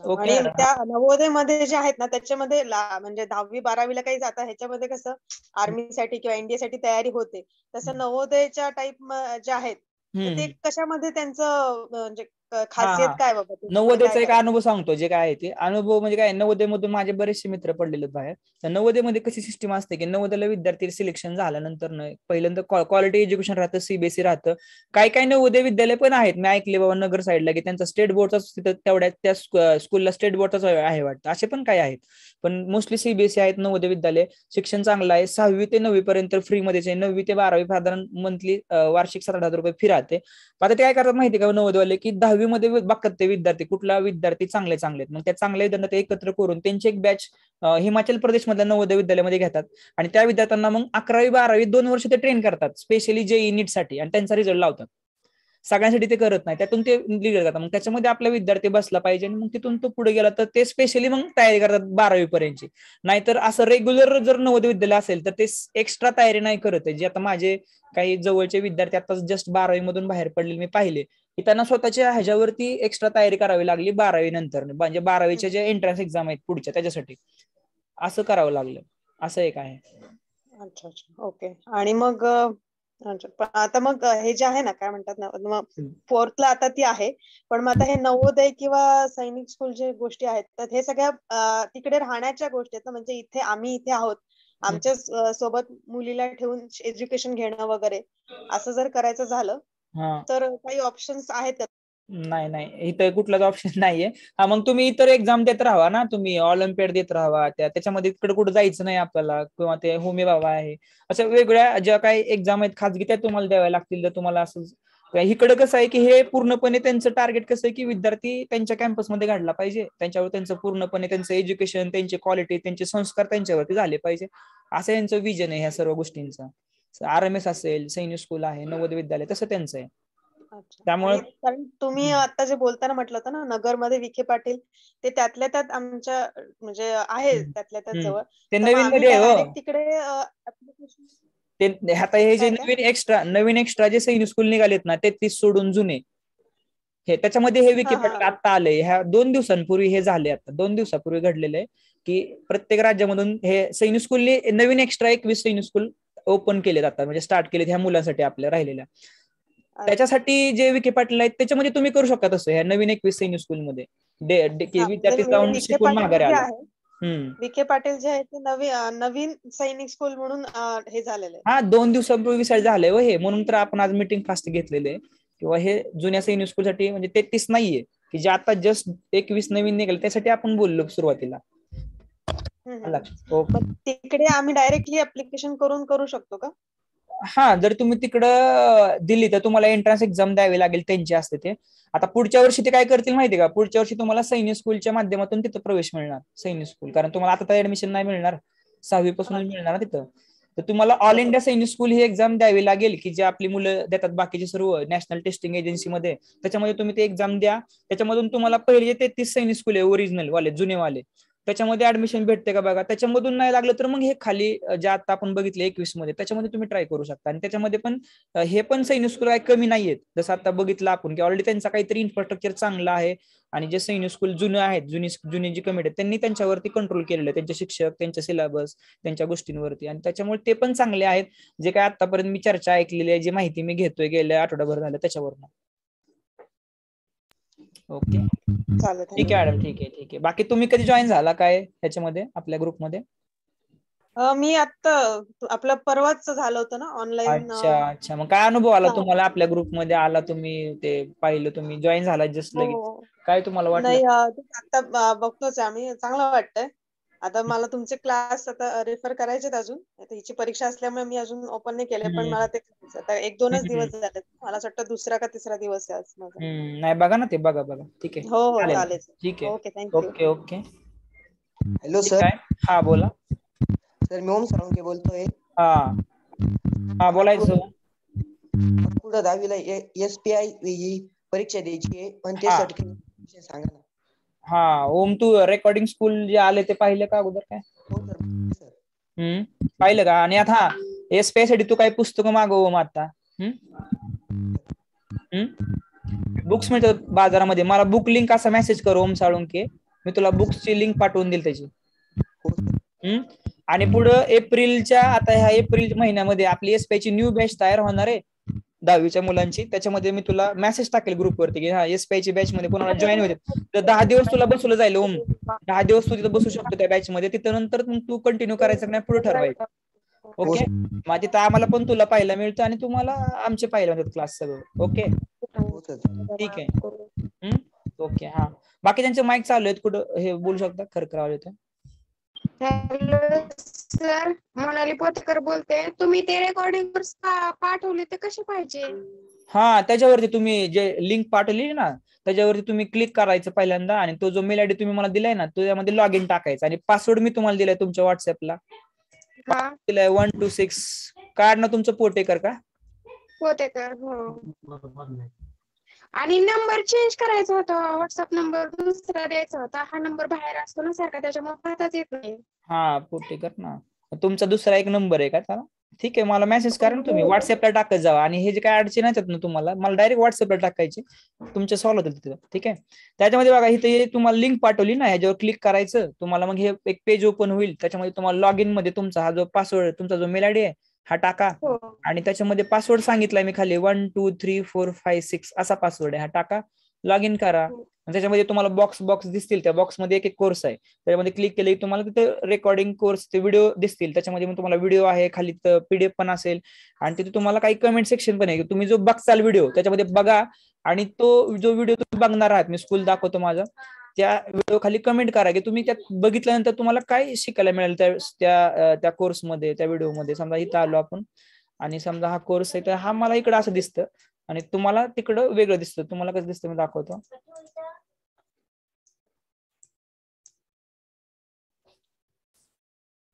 आणि त्या नवोदय मध्ये जे आहेत ना त्याच्यामध्ये म्हणजे 10वी 12वीला काही जाता ह्याच्यामध्ये कसं आर्मीसाठी किंवा NDA साठी तयारी होते, तसं नवोदयच्या टाइप जे आहेत ते कशामध्ये त्यांचं म्हणजे खासियत काय बाबा?
नवोदयचा एक अनुभव सांगतो. जे काय आहे ते अनुभव म्हणजे काय, नवोदय मधून माझे बरेचसे मित्र पडलेले बाहेर. तर नवोदयमध्ये कशी सिस्टीम असते की नवोदयला विद्यार्थी सिलेक्शन झाल्यानंतर पहिल्यांदा क्वालिटी एज्युकेशन राहतं, CBSE राहतं. काही काही नवोदय विद्यालय पण आहेत, मी ऐकले बाबा नगर साईडला की त्यांचा स्टेट बोर्डचा तेवढ्या त्या स्कूलला स्टेट बोर्डचाच आहे वाटतं, असे पण काही आहेत. पण मोस्टली CBSE आहेत नवोदय विद्यालय. शिक्षण चांगलं आहे, 6वी ते 9वी पर्यंत फ्री मध्येच आहे, 9वी ते 12वी साधारण मंथली वार्षिक 7,000 रुपये फी राहते. आता ते काय करतात माहिती का नवोदयवाले, की 10वी मध्ये बघतात ते विद्यार्थी कुठला विद्यार्थी चांगले आहेत, मग त्या चांगल्या विद्यार्थ्यांना एकत्र करून त्यांची एक बॅच हिमाचल प्रदेश मधल्या नवोदय विद्यालयामध्ये घेतात आणि त्या विद्यार्थ्यांना मग 11वी 12वी 2 वर्ष ते ट्रेन करतात स्पेशली JEE नीट साठी आणि त्यांचा रिझल्ट लावतात. सगळ्यांसाठी ते करत नाही, त्यातून ते लीड करतात. मग त्याच्यामध्ये आपला विद्यार्थी बसला पाहिजे आणि मग तिथून तो पुढे गेला तर ते स्पेशली मग तयारी करतात 12वी पर्यंतची. नाहीतर असं रेग्युलर जर नवोदय विद्यालय असेल तर ते एक्स्ट्रा तयारी नाही करत आहे. जे आता माझे काही जवळचे विद्यार्थी आता जस्ट 12वी मधून बाहेर पडलेले मी पाहिले की त्यांना स्वतःच्या ह्याच्यावरती एक्स्ट्रा तयारी करावी लागली 12वी नंतर, म्हणजे 12वीचे जे एंट्रन्स एक्झाम आहेत पुढच्या त्याच्यासाठी असं करावं लागलं. असं एक आहे.
अच्छा अच्छा, ओके. आणि मग आता मग हे जे आहे ना, काय म्हणतात ना, मग फोर्थला आता ती आहे, पण मग आता हे नवोदय किंवा सैनिक स्कूल जे गोष्टी आहेत तर हे सगळ्या तिकडे राहण्याच्या गोष्टी आहेत ना, म्हणजे इथे आम्ही इथे आहोत, आमच्या सोबत मुलीला ठेवून एज्युकेशन घेणं वगैरे असं जर करायचं झालं तर काही ऑप्शन्स आहेत का?
नाही, इथं कुठलाच ऑप्शन नाहीये. हा, मग तुम्ही इतर एक्झाम देत राहा ना, तुम्ही ऑलिम्पियाड देत राहा, त्याच्यामध्ये इकडे कुठे जायचं नाही आपल्याला, किंवा ते होमी बाबा आहे, अशा वेगळ्या ज्या काही एक्झाम आहेत खाजगी त्या तुम्हाला द्याव्या लागतील. जर तुम्हाला असं इकडे कसं आहे की हे पूर्णपणे त्यांचं टार्गेट कसं आहे की विद्यार्थी त्यांच्या कॅम्पसमध्ये घडला पाहिजे, त्यांच्यावर त्यांचं पूर्णपणे त्यांचं एज्युकेशन, त्यांची क्वालिटी, त्यांचे संस्कार त्यांच्यावरती झाले पाहिजे, असं यांचं विजन आहे ह्या सर्व गोष्टींचं. RMS असेल, सैनिक स्कूल आहे, नवोदय विद्यालय, तसं त्यांचं आहे.
त्यामुळे कारण तुम्ही आता जे बोलताना म्हटलं होतं ना, नगरमध्ये विखे पाटील, ते त्यातल्या त्यात आमच्या म्हणजे आहे त्यातल्या त्यात जवळ,
ते नवीन मध्ये
डायरेक्ट तिकडे
ते आता हे जे नवीन एक्स्ट्रा जे सैनिक स्कूल निघालेत ना, ते 30 सोडून जुने हे, त्याच्यामध्ये हे विखे पाटील आता आले. ह्या 2 दिवसांपूर्वी हे झाले, आता 2 दिवसापूर्वी घडलेलं आहे की प्रत्येक राज्यामधून हे सैनिक स्कूलने नवीन एक्स्ट्रा 21 सैनिक स्कूल ओपन केलेत आता, म्हणजे स्टार्ट केलेत ह्या मुलांसाठी आपल्या राहिलेल्या. त्याच्यासाठी जे विखे पाटील आहेत त्याच्यामध्ये तुम्ही करू शकता तसं ह्या नवीन 21 सैनिक स्कूलमध्ये विद्यार्थी जाऊन शिकून माघारी आले.
विखे पाटील जे आहे ते नवीन सैनिक स्कूल म्हणून हे झालेलं आहे.
2 दिवसांपूर्वी झालंय हो हे, म्हणून तर आपण आज मीटिंग फास्ट घेतलेले आहे किंवा हे जुन्या सैनिक स्कूल साठी, म्हणजे 33 नाहीये की जे आता जस्ट 21 नवीन निघाले त्यासाठी आपण बोललो सुरुवातीला.
तिकडे आम्ही डायरेक्टली ऍप्लिकेशन करून करू शकतो का?
हा, जर तुम्ही तिकडं दिली तर तुम्हाला एंट्रन्स एक्झाम द्यावी लागेल, त्यांची असते ते. आता पुढच्या वर्षी ते काय करतील माहिती का, पुढच्या वर्षी तुम्हाला सैनिक स्कूलच्या माध्यमातून तिथं प्रवेश मिळणार, सैनिक स्कूल, कारण तुम्हाला आता तर ऍडमिशन नाही मिळणार, 6वी पासूनच मिळणार तिथं. तर तुम्हाला ऑल इंडिया सैनिक स्कूल ही एक्झाम द्यावी लागेल की जे आपली मुलं देतात बाकीचे सर्व नॅशनल टेस्टिंग एजन्सीमध्ये, त्याच्यामध्ये तुम्ही ते एक्झाम द्या. त्याच्यामधून तुम्हाला पहिले 33 सैनिक स्कूल आहे ओरिजिनल वाले, जुनेवाले, त्याच्यामध्ये ऍडमिशन भेटते का बघा. त्याच्यामधून नाही लागलं तर मग हे खाली जे आता आपण बघितले 21 मध्ये त्याच्यामध्ये तुम्ही ट्राय करू शकता. आणि त्याच्यामध्ये पण हे पण सैनिक स्कूल काही कमी नाहीयेत, जसं आता बघितलं आपण की ऑलरेडी त्यांचा काहीतरी इन्फ्रास्ट्रक्चर चांगला आहे, आणि जे सैनिक स्कूल जुने आहेत, जुनी जी कमिटी आहेत त्यांनी त्यांच्यावरती कंट्रोल केलेलं आहे, त्यांचे शिक्षक, त्यांचे सिलेबस, त्यांच्या गोष्टींवरती, आणि त्याच्यामुळे ते पण चांगले आहेत. जे काय आतापर्यंत मी चर्चा ऐकलेली आहे, जी माहिती मी घेतोय गेल्या आठवडाभर झालं त्याच्यावरनं. ओके, ठीक आहे मॅडम, ठीक आहे. बाकी तुम्ही कधी जॉईन झाला काय ह्याच्यामध्ये आपल्या ग्रुपमध्ये?
मी आता आपलं परवाच झालं होतं ना ऑनलाईन.
अच्छा, मग काय अनुभव आला तुम्हाला आपल्या ग्रुपमध्ये? आला तुम्ही, ते पाहिलं तुम्ही, जॉईन झाला जस्ट लगेच, काय तुम्हाला वाटलं?
नाही, आता बघतोच आम्ही, चांगलं वाटतंय. आता मला तुमचे क्लास आता रेफर करायचे अजून, हिची परीक्षा असल्यामुळे मी अजून ओपन नाही केले, पण मला ते आता 1-2च दिवस झाले, मला असं वाटतं 2रा का 3रा दिवस आहे आज माझा.
नाही, बघा ना ते, बघा, ठीक आहे.
हो, चालेल,
ठीक आहे.
Okay, thank you.
Okay.
Hello sir.
हा, बोला
सर, मी ओम साळुंके बोलतोय.
हा, बोलायचं.
पुढे 10वीला SPI परीक्षा द्यायची आहे, पण ते सर्टिफिकेट सांगा ना.
हा, ओम, तू रेकॉर्डिंग स्कूल जे आले ते पाहिले का अगोदर काय?
हो सर.
पाहिलं का? आणि आता SPI साठी तू काही पुस्तकं मागव ओम आता. बुक्स मिळतात बाजारामध्ये, मला बुक लिंक असा मेसेज कर ओम साळुंके, मी तुला बुक्सची लिंक पाठवून देईल त्याची. आणि पुढं एप्रिलच्या, आता ह्या एप्रिल महिन्यामध्ये आपली SPI ची न्यू बॅच तयार होणार आहे 10वीच्या मुलांची, त्याच्यामध्ये मी तुला मेसेज टाकेल ग्रुपवरती की हा SPI ची बॅच मध्ये कोणाला जॉईन होते तर 10 दिवस तुला बसवलं जाईल ओम, 10 दिवस तू तिथं बसू शकतो त्या बॅच मध्ये. तिथं नंतर मग तू कंटिन्यू करायचं नाही, पुढे ठरवायचं. ओके, मग तिथं आम्हाला पण तुला पाहायला मिळतं आणि तुम्हाला आमचे पाहायला मिळतात क्लास सगळं. ओके, ठीक आहे. ओके, हा, बाकी त्यांचे माईक चालू आहेत, कुठं हे बोलू शकता, खरखराव येतं.
हॅलो सर, मोनाली पोतकर बोलते. तुम्ही ते रेकॉर्डिंग पाठवले ते कसे पाहिजे?
हा, त्याच्यावरती तुम्ही जे लिंक पाठवली ना त्याच्यावरती तुम्ही क्लिक करायचं पहिल्यांदा, आणि तो जो मेल आयडी तुम्ही मला दिलाय ना त्यामध्ये लॉग इन टाकायचं, आणि पासवर्ड मी तुम्हाला दिलाय तुमच्या व्हॉट्सअपला दिलाय 126. कार्ड ना तुमचं पोटेकर का?
पोटेकर, हो. आणि नंबर चेंज करायचा होता, व्हॉट्सअप नंबर दुसरा द्यायचा होता. हा नंबर बाहेर असतो ना सारखा, त्याच्यामुळे पाहताच येत नाही.
हा पोटे कर ना. तुमचा दुसरा एक नंबर आहे का त्याला? ठीक आहे, मला मेसेज करा ना तुम्ही, व्हॉट्सअपला टाकत जावा. आणि हे जे काय अडचण येतात ना तुम्हाला, मला डायरेक्ट व्हॉट्सअपला टाकायचे, तुमच्या सॉल्व्ह होतील तिथं. ठीक आहे, त्याच्यामध्ये बघा इथे तुम्हाला लिंक पाठवली ना, ह्याच्यावर क्लिक करायचं. तुम्हाला मग हे एक पेज ओपन होईल. त्याच्यामध्ये तुम्हाला लॉग इन मध्ये तुमचा हा जो पासवर्ड, तुमचा जो मेल आयडी आहे हा टाका. आणि त्याच्यामध्ये पासवर्ड सांगितलाय मी खाली 1 2 3 4 5 6 असा पासवर्ड आहे, हा टाका. लॉग इन करा. त्याच्यामध्ये तुम्हाला बॉक्स दिसतील. त्या बॉक्समध्ये एक कोर्स आहे, त्याच्यामध्ये क्लिक केले तुम्हाला तिथे रेकॉर्डिंग कोर्स ते व्हिडिओ दिसतील. त्याच्यामध्ये मग तुम्हाला व्हिडिओ आहे, खाली पीडीएफ पण असेल. आणि तिथे तुम्हाला काही कमेंट सेक्शन पण आहे. तुम्ही जो बघचाल व्हिडिओ त्याच्यामध्ये बघा. आणि तो जो व्हिडिओ तुम्ही बघणार आहात, मी स्कूल दाखवतो माझा, त्या व्हिडिओ खाली कमेंट करा की तुम्ही त्यात बघितल्यानंतर तुम्हाला काय शिकायला मिळेल त्या कोर्समध्ये, त्या व्हिडिओमध्ये. समजा इथं आलो आपण आणि समजा हा कोर्स आहे, तर हा मला इकडं असं दिसतं आणि तुम्हाला तिकडं वेगळं दिसतं. तुम्हाला कसं दिसतं मी दाखवतो.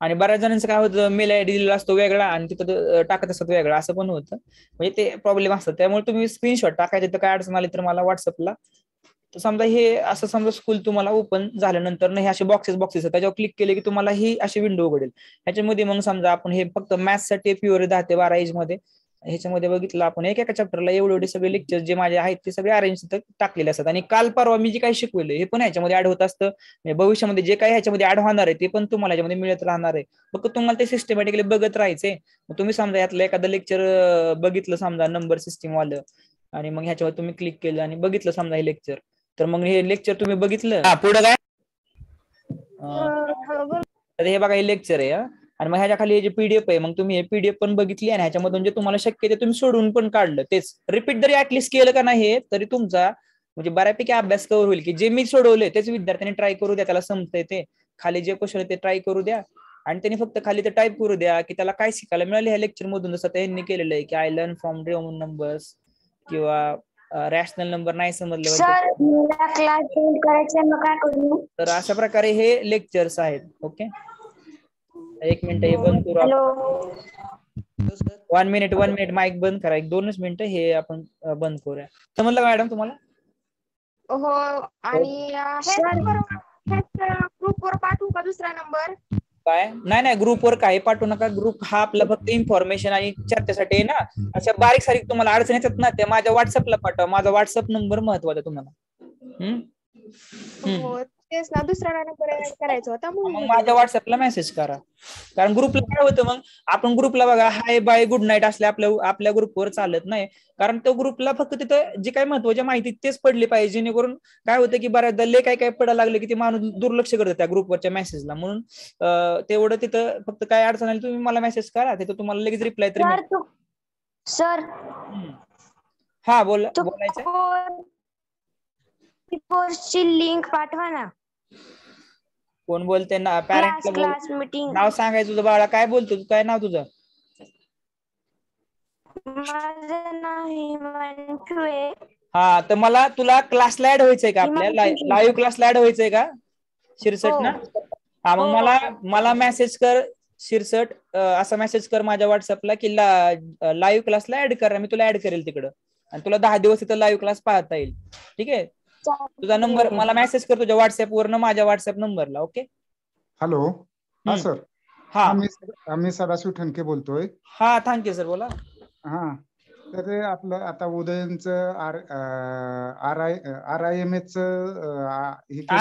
आणि बऱ्याच जणांचं काय होतं, मेल आयडी दिलेला असतो वेगळा आणि तिथं टाकत असतात वेगळा, असं पण होतं. म्हणजे ते प्रॉब्लेम असतात. त्यामुळे तुम्ही स्क्रीनशॉट टाकायचे, तर काय अडचण आली तर मला व्हॉट्सअपला. तर समजा हे असं, समजा स्कूल तुम्हाला ओपन झाल्यानंतर हे असे बॉक्सेस त्याच्यावर क्लिक केले की तुम्हाला ही अशी विंडो उघडेल. ह्याच्यामध्ये मग समजा आपण हे फक्त मॅथ्ससाठी प्युअर 10 ते 12 एज मध्ये ह्याच्यामध्ये बघितलं आपण, एका चॅप्टरला एवढे सगळे लेक्चर जे माझे आहेत ते सगळे अरेंज टाकलेले असतात. आणि काल परवा मी जे काही शिकवले हे पण ह्याच्यामध्ये ऍड होत असतं. भविष्यामध्ये जे काही ह्याच्यामध्ये ऍड होणार आहे ते पण तुम्हाला ह्याच्यामध्ये मिळत राहणार आहे. फक्त तुम्हाला ते सिस्टमॅटिकली बघत राहायचे. तुम्ही समजा यातलं एखादं लेक्चर बघितलं, समजा नंबर सिस्टीम वालं, आणि मग ह्याच्यावर तुम्ही क्लिक केलं आणि बघितलं समजा हे लेक्चर, तर मग हे लेक्चर तुम्ही बघितलं. पुढे काय तर हे बघा हे लेक्चर आहे. आणि मग ह्याच्या खाली जे पीडीएफ आहे, मग तुम्ही हे पीडीएफ पण बघितली आणि ह्याच्यामधून जे तुम्हाला शक्य ते तुम्ही सोडून पण काढलं. तेच रिपीट जरी ऍटलिस्ट केलं का नाही, तरी तुमचा म्हणजे बऱ्यापैकी अभ्यास कव्हर होईल. की जे मी सोडवले तेच विद्यार्थ्यांनी ट्राय करू द्या, त्याला समजतंय ते. खाली जे क्वेश्चन आहे ते ट्राय करू द्या आणि त्यांनी फक्त खाली ते टाईप करू द्या की त्याला काय शिकायला मिळालं ह्या लेक्चर मधून. जसं त्यांनी केलेलं आहे की I learn from Roman numbers किंवा रॅशनल नंबर नाही समजले तर अशा प्रकारे हे लेक्चर्स आहेत. ओके, एक मिनिट हे बंद करू. 1 मिनिट माईक बंद करा. 2च मिनिटं हे आपण बंद करूया. समजलं मॅडम तुम्हाला?
हो. आणि ग्रुपवर पाठवू का दुसरा नंबर?
काय नाही ग्रुपवर काही पाठवू नका. ग्रुप हा आपला फक्त इन्फॉर्मेशन आणि चर्चेसाठी आहे ना. अशा बारीक सारीक तुम्हाला अडचण येतात ना, त्या माझ्या व्हॉट्सअपला पाठवा. माझा व्हॉट्सअप नंबर महत्वाचा तुम्हाला.
तेच ना, दुसरा नंबर ऍड करायचा होता
मग माझ्या व्हॉट्सअपला मेसेज करा. कारण ग्रुपला काय होतं, मग आपण ग्रुपला बघा हाय बाय गुड नाईट असले आपल्या ग्रुपवर चालत नाही. कारण तो ग्रुपला फक्त तिथं जे काही महत्वाच्या माहिती तेच पडली पाहिजे, जेणेकरून काय होतं की बऱ्याचदा लय काय पडायला लागलं की ते माणूस दुर्लक्ष करतं त्या ग्रुपवरच्या मेसेजला. म्हणून तेवढं तिथं फक्त काय अडचण आली तुम्ही मला मेसेज करा, तिथं तुम्हाला लगेच रिप्लाय तरी
सर
हा बोलायचं.
कोर्सची लिंक पाठवा ना.
कोण बोलते ना?
Class meeting.
नाव सांगायचं तुझं बाळा. काय बोलतो तू? काय नाव तुझं?
माझं नाव हिमांशू आहे.
हा, तर मला तुला क्लासला ऍड व्हायचंय का? आपल्या लाईव्ह क्लासला ऍड व्हायचंय का शिरसट ना? हा, मग मला मेसेज कर शिरसट, असा मेसेज कर माझ्या व्हॉट्सअपला की लाईव्ह क्लासला ऍड कर. मी तुला ऍड करेल तिकडं आणि तुला 10 दिवस तिथं लाईव्ह क्लास पाहता येईल. ठीक आहे, तुझा नंबर मला मेसेज कर तुझ्या व्हॉट्सअप वरनं माझ्या व्हॉट्सअप नंबरला. ओके.
हॅलो. हा सर. हा, मी सदाशिव ठणके बोलतोय.
हा, थँक्यू सर, बोला.
हा, तर आपलं आता उदयनचं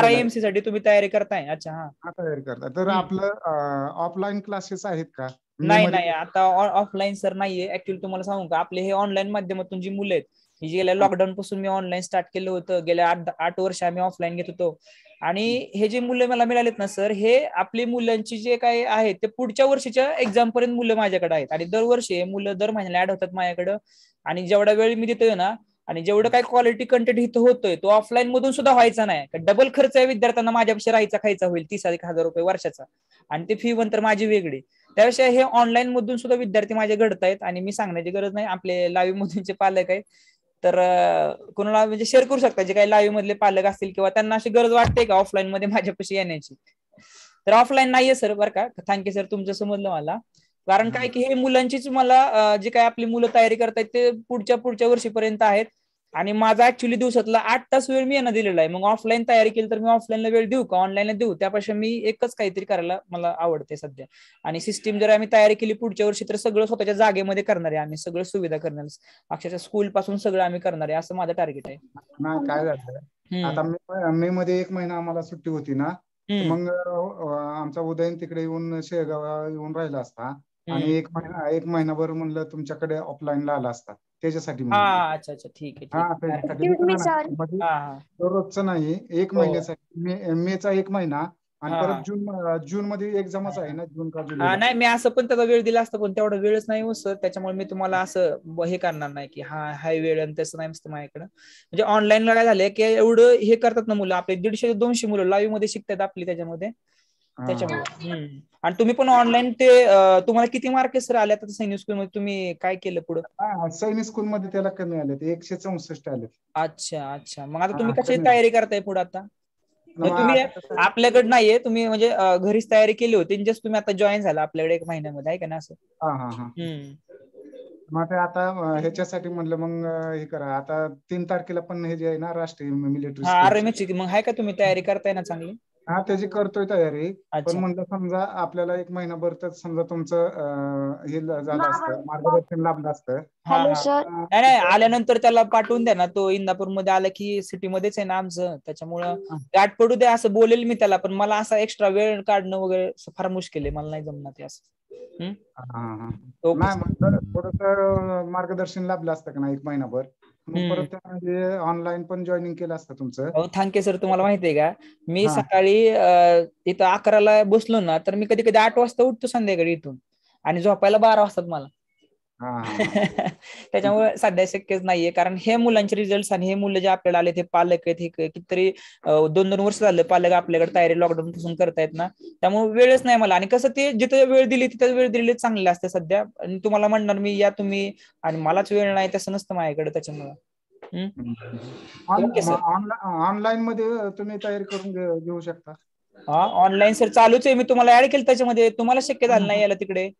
RIMC साठी तुम्ही तयारी करताय? अच्छा.
हा, तयारी करताय. तर आपलं ऑफलाईन क्लासेस आहेत का?
नाही, आता ऑफलाईन सर नाहीये. ऍक्च्युअली तुम्हाला सांगू का, आपले हे ऑनलाईन माध्यमातून जी मुलं आहेत, ही गेल्या लॉकडाऊन पासून मी ऑनलाईन स्टार्ट केलं होतं. गेल्या 8 वर्ष आम्ही ऑफलाईन घेत होतो. आणि हे जे मुलं मला मिळालेत ना सर, हे आपली मुलांची जे काही आहेत ते पुढच्या वर्षीच्या एक्झाम पर्यंत मुलं माझ्याकडे आहेत. आणि दरवर्षी हे मुलं दर महिन्याला ऍड होतात माझ्याकडं. आणि जेवढा वेळ मी देतोय ना, आणि जेवढं काही क्वालिटी कंटेंट इथं होतोय तो ऑफलाईन मधून सुद्धा व्हायचा नाही. डबल खर्च आहे विद्यार्थ्यांना माझ्यापेक्षा राहायचा खायचा होईल 30,000 रुपये वर्षाचा. आणि ते फी पण तर माझी वेगळी. त्याविषयी हे ऑनलाईन मधून सुद्धा विद्यार्थी माझे घडतायत. आणि मी सांगण्याची गरज नाही, आपले लाईव्ह मधूनचे पालक आहेत, तर कोणाला म्हणजे शेअर करू शकता जे काही लाईव्ह मधले पालक असतील किंवा त्यांना अशी गरज वाटते का ऑफलाईन मध्ये माझ्यापाशी येण्याची. तर ऑफलाईन नाहीये सर, बरं का. थँक्यू सर, तुमचं समजलं मला. कारण काय की हे मुलांचीच मला जे काही आपली मुलं तयारी करतायत ते पुढच्या वर्षीपर्यंत आहेत. आणि माझा ऍक्च्युली दिवसातला 8 तास वेळ मी यांना दिलेला आहे. मग ऑफलाईन तयारी केली तर मी ऑफलाईनला वेळ देऊ का ऑनलाईनला देऊ, त्यापेक्षा मी एकच काहीतरी करायला मला आवडते सध्या. आणि सिस्टीम जर आम्ही तयारी केली पुढच्या वर्षी तर सगळं स्वतःच्या जागेमध्ये करणार आहे आम्ही, सगळं सुविधा करणार, अक्षरशः स्कूल पासून सगळं आम्ही करणार आहे, असं माझं टार्गेट आहे.
नाही काय झालं आता मे मध्ये 1 महिना आम्हाला सुट्टी होती ना, मग आमचा उदयन तिकडे येऊन शेगाव येऊन राहिला असता आणि एक महिनाभर म्हणलं तुमच्याकडे ऑफलाईनला आला असता त्याच्यासाठी.
अच्छा ठीक आहे.
रोजचं नाही, 1 महिन्यासाठी, मेचा 1 महिना आणि परत जून मध्ये एक्झामच आहे ना, जून का जुलै.
नाही मी असं पण त्याचा वेळ दिला असता पण तेवढा वेळच नाही हो सर, त्याच्यामुळे मी तुम्हाला असं हे करणार नाही की हा वेळ आणि तसं नाही नसतं माझ्याकडं. म्हणजे ऑनलाईनला काय झालंय की एवढं हे करतात ना मुलं, आपले 150-200 मुलं लाईव्ह मध्ये शिकतात आपली त्याच्यामुळे. आणि तुम्ही पण ऑनलाईन ते तुम्हाला किती मार्क सर आले आता सैनिक स्कूल मध्ये, तुम्ही काय केलं पुढे?
सैनिक स्कूल मध्ये त्याला कमी आले, 164 आले.
अच्छा मग आता तुम्ही कशी तयारी करताय पुढे आता? तुम्ही आपल्याकडे नाहीये, तुम्ही म्हणजे घरीच तयारी केली होती, जस्ट तुम्ही आता जॉईन झाला आपल्याकडे 1 महिन्यामध्ये, आहे का ना असं?
मग आता ह्याच्यासाठी म्हणलं मग हे करा, आता 3 तारखेला पण हे जे आहे ना राष्ट्रीय मिलिटरी
आर्मीची, मग आहे का तुम्ही तयारी करताय ना चांगली?
त्याची करतोय तयारी, पण म्हणलं समजा आपल्याला 1 महिनाभर तर समजा तुमचं हे झालं असतं, मार्गदर्शन लाभलं असतं.
नाही आल्यानंतर त्याला पाठवून द्या ना, तो इंदापूरमध्ये आला की सिटीमध्येच आहे ना आमचं, त्याच्यामुळं गाठ पडू द्या असं बोलेल मी त्याला, पण मला असा एक्स्ट्रा वेळ काढणं वगैरे फार मुश्किल आहे, मला नाही जमणार ते असं.
थोडस मार्गदर्शन लाभलं असतं का ना 1 महिनाभर, परत ऑनलाईन पण जॉईनिंग केलं असतं तुमचं.
Thank you sir. तुम्हाला माहितीये का मी सकाळी इथं 11ला बसलो ना तर मी कधी कधी 8 वाजता उठतो संध्याकाळी इथून, आणि झोपायला 12 वाजतात मला. त्याच्यामुळे सध्या शक्यच नाहीये, कारण हे मुलांचे रिझल्ट आणि हे मुलं जे आपल्याला आले ते पालक आहेत, हे कितीतरी 2-2 वर्ष झालं पालक आपल्याकडे तयारी लॉकडाऊन पासून करतायत ना, त्यामुळे वेळच नाही मला. आणि कसं ते जिथे वेळ दिली तिथे वेळ दिलेली चांगले असते सध्या, आणि तुम्हाला म्हणणार मी या तुम्ही आणि मलाच वेळ नाही तसं नसतं माझ्याकडे. त्याच्यामुळे
ऑनलाईन मध्ये तुम्ही तयारी करून घेऊ शकता.
ऑनलाईन सर चालूच आहे, मी तुम्हाला ऍड केलं त्याच्यामध्ये, तुम्हाला शक्य झालं नाही यायला तिकडे?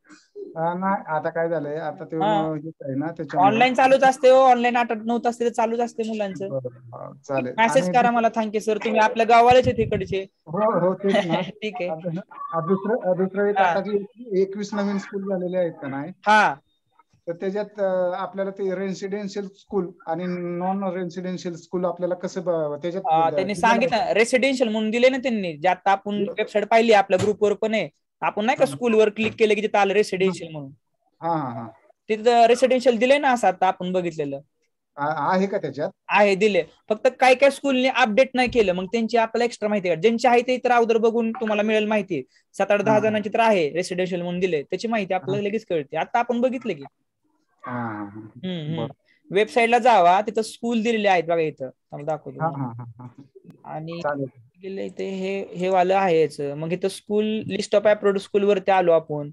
नाही आता काय झालंय, आता ते
ऑनलाईन चालूच असते, ऑनलाईन 8-9 तास ते चालूच असते मुलांचं.
चालेल,
मेसेज करा मला. Thank you sir. तुम्ही आपल्या गावालाच आहे तिकडचे?
हो
ठीक आहे.
दुसरं एक आता 21 नवीन स्कूल झालेले आहेत का नाही, तर त्याच्यात आपल्याला ते रेसिडेन्शियल स्कूल आणि नॉन रेसिडेन्शियल स्कूल आपल्याला कसं त्याच्यात
त्यांनी सांगितलं रेसिडेन्शियल म्हणून दिले ना त्यांनी, जे आता आपण वेबसाईट पाहिली आपल्या ग्रुपवर पण आहे, आपण नाही का स्कूलवर क्लिक केलं की तिथं आलं रेसिडेन्शियल म्हणून, तिथं रेसिडेन्शियल दिले ना असं आता आपण बघितलेलं
आहे का त्याच्यात?
आहे, दिले. फक्त काय काय स्कूलने अपडेट नाही केलं, मग त्यांची आपल्याला एक्स्ट्रा माहिती आहे, ज्यांची आहे ते तर अगोदर बघून तुम्हाला मिळेल माहिती. 7-8-10 जणांची तर आहे रेसिडेन्शियल म्हणून दिले, त्याची माहिती आपल्याला लगेच कळते. आता आपण बघितलं की वेबसाईटला जावा, तिथं स्कूल दिलेले आहेत बघा, इथं दाखवतो. आणि इथे हे वालं आहे. मग इथं school list of approved school वरती आलो आपण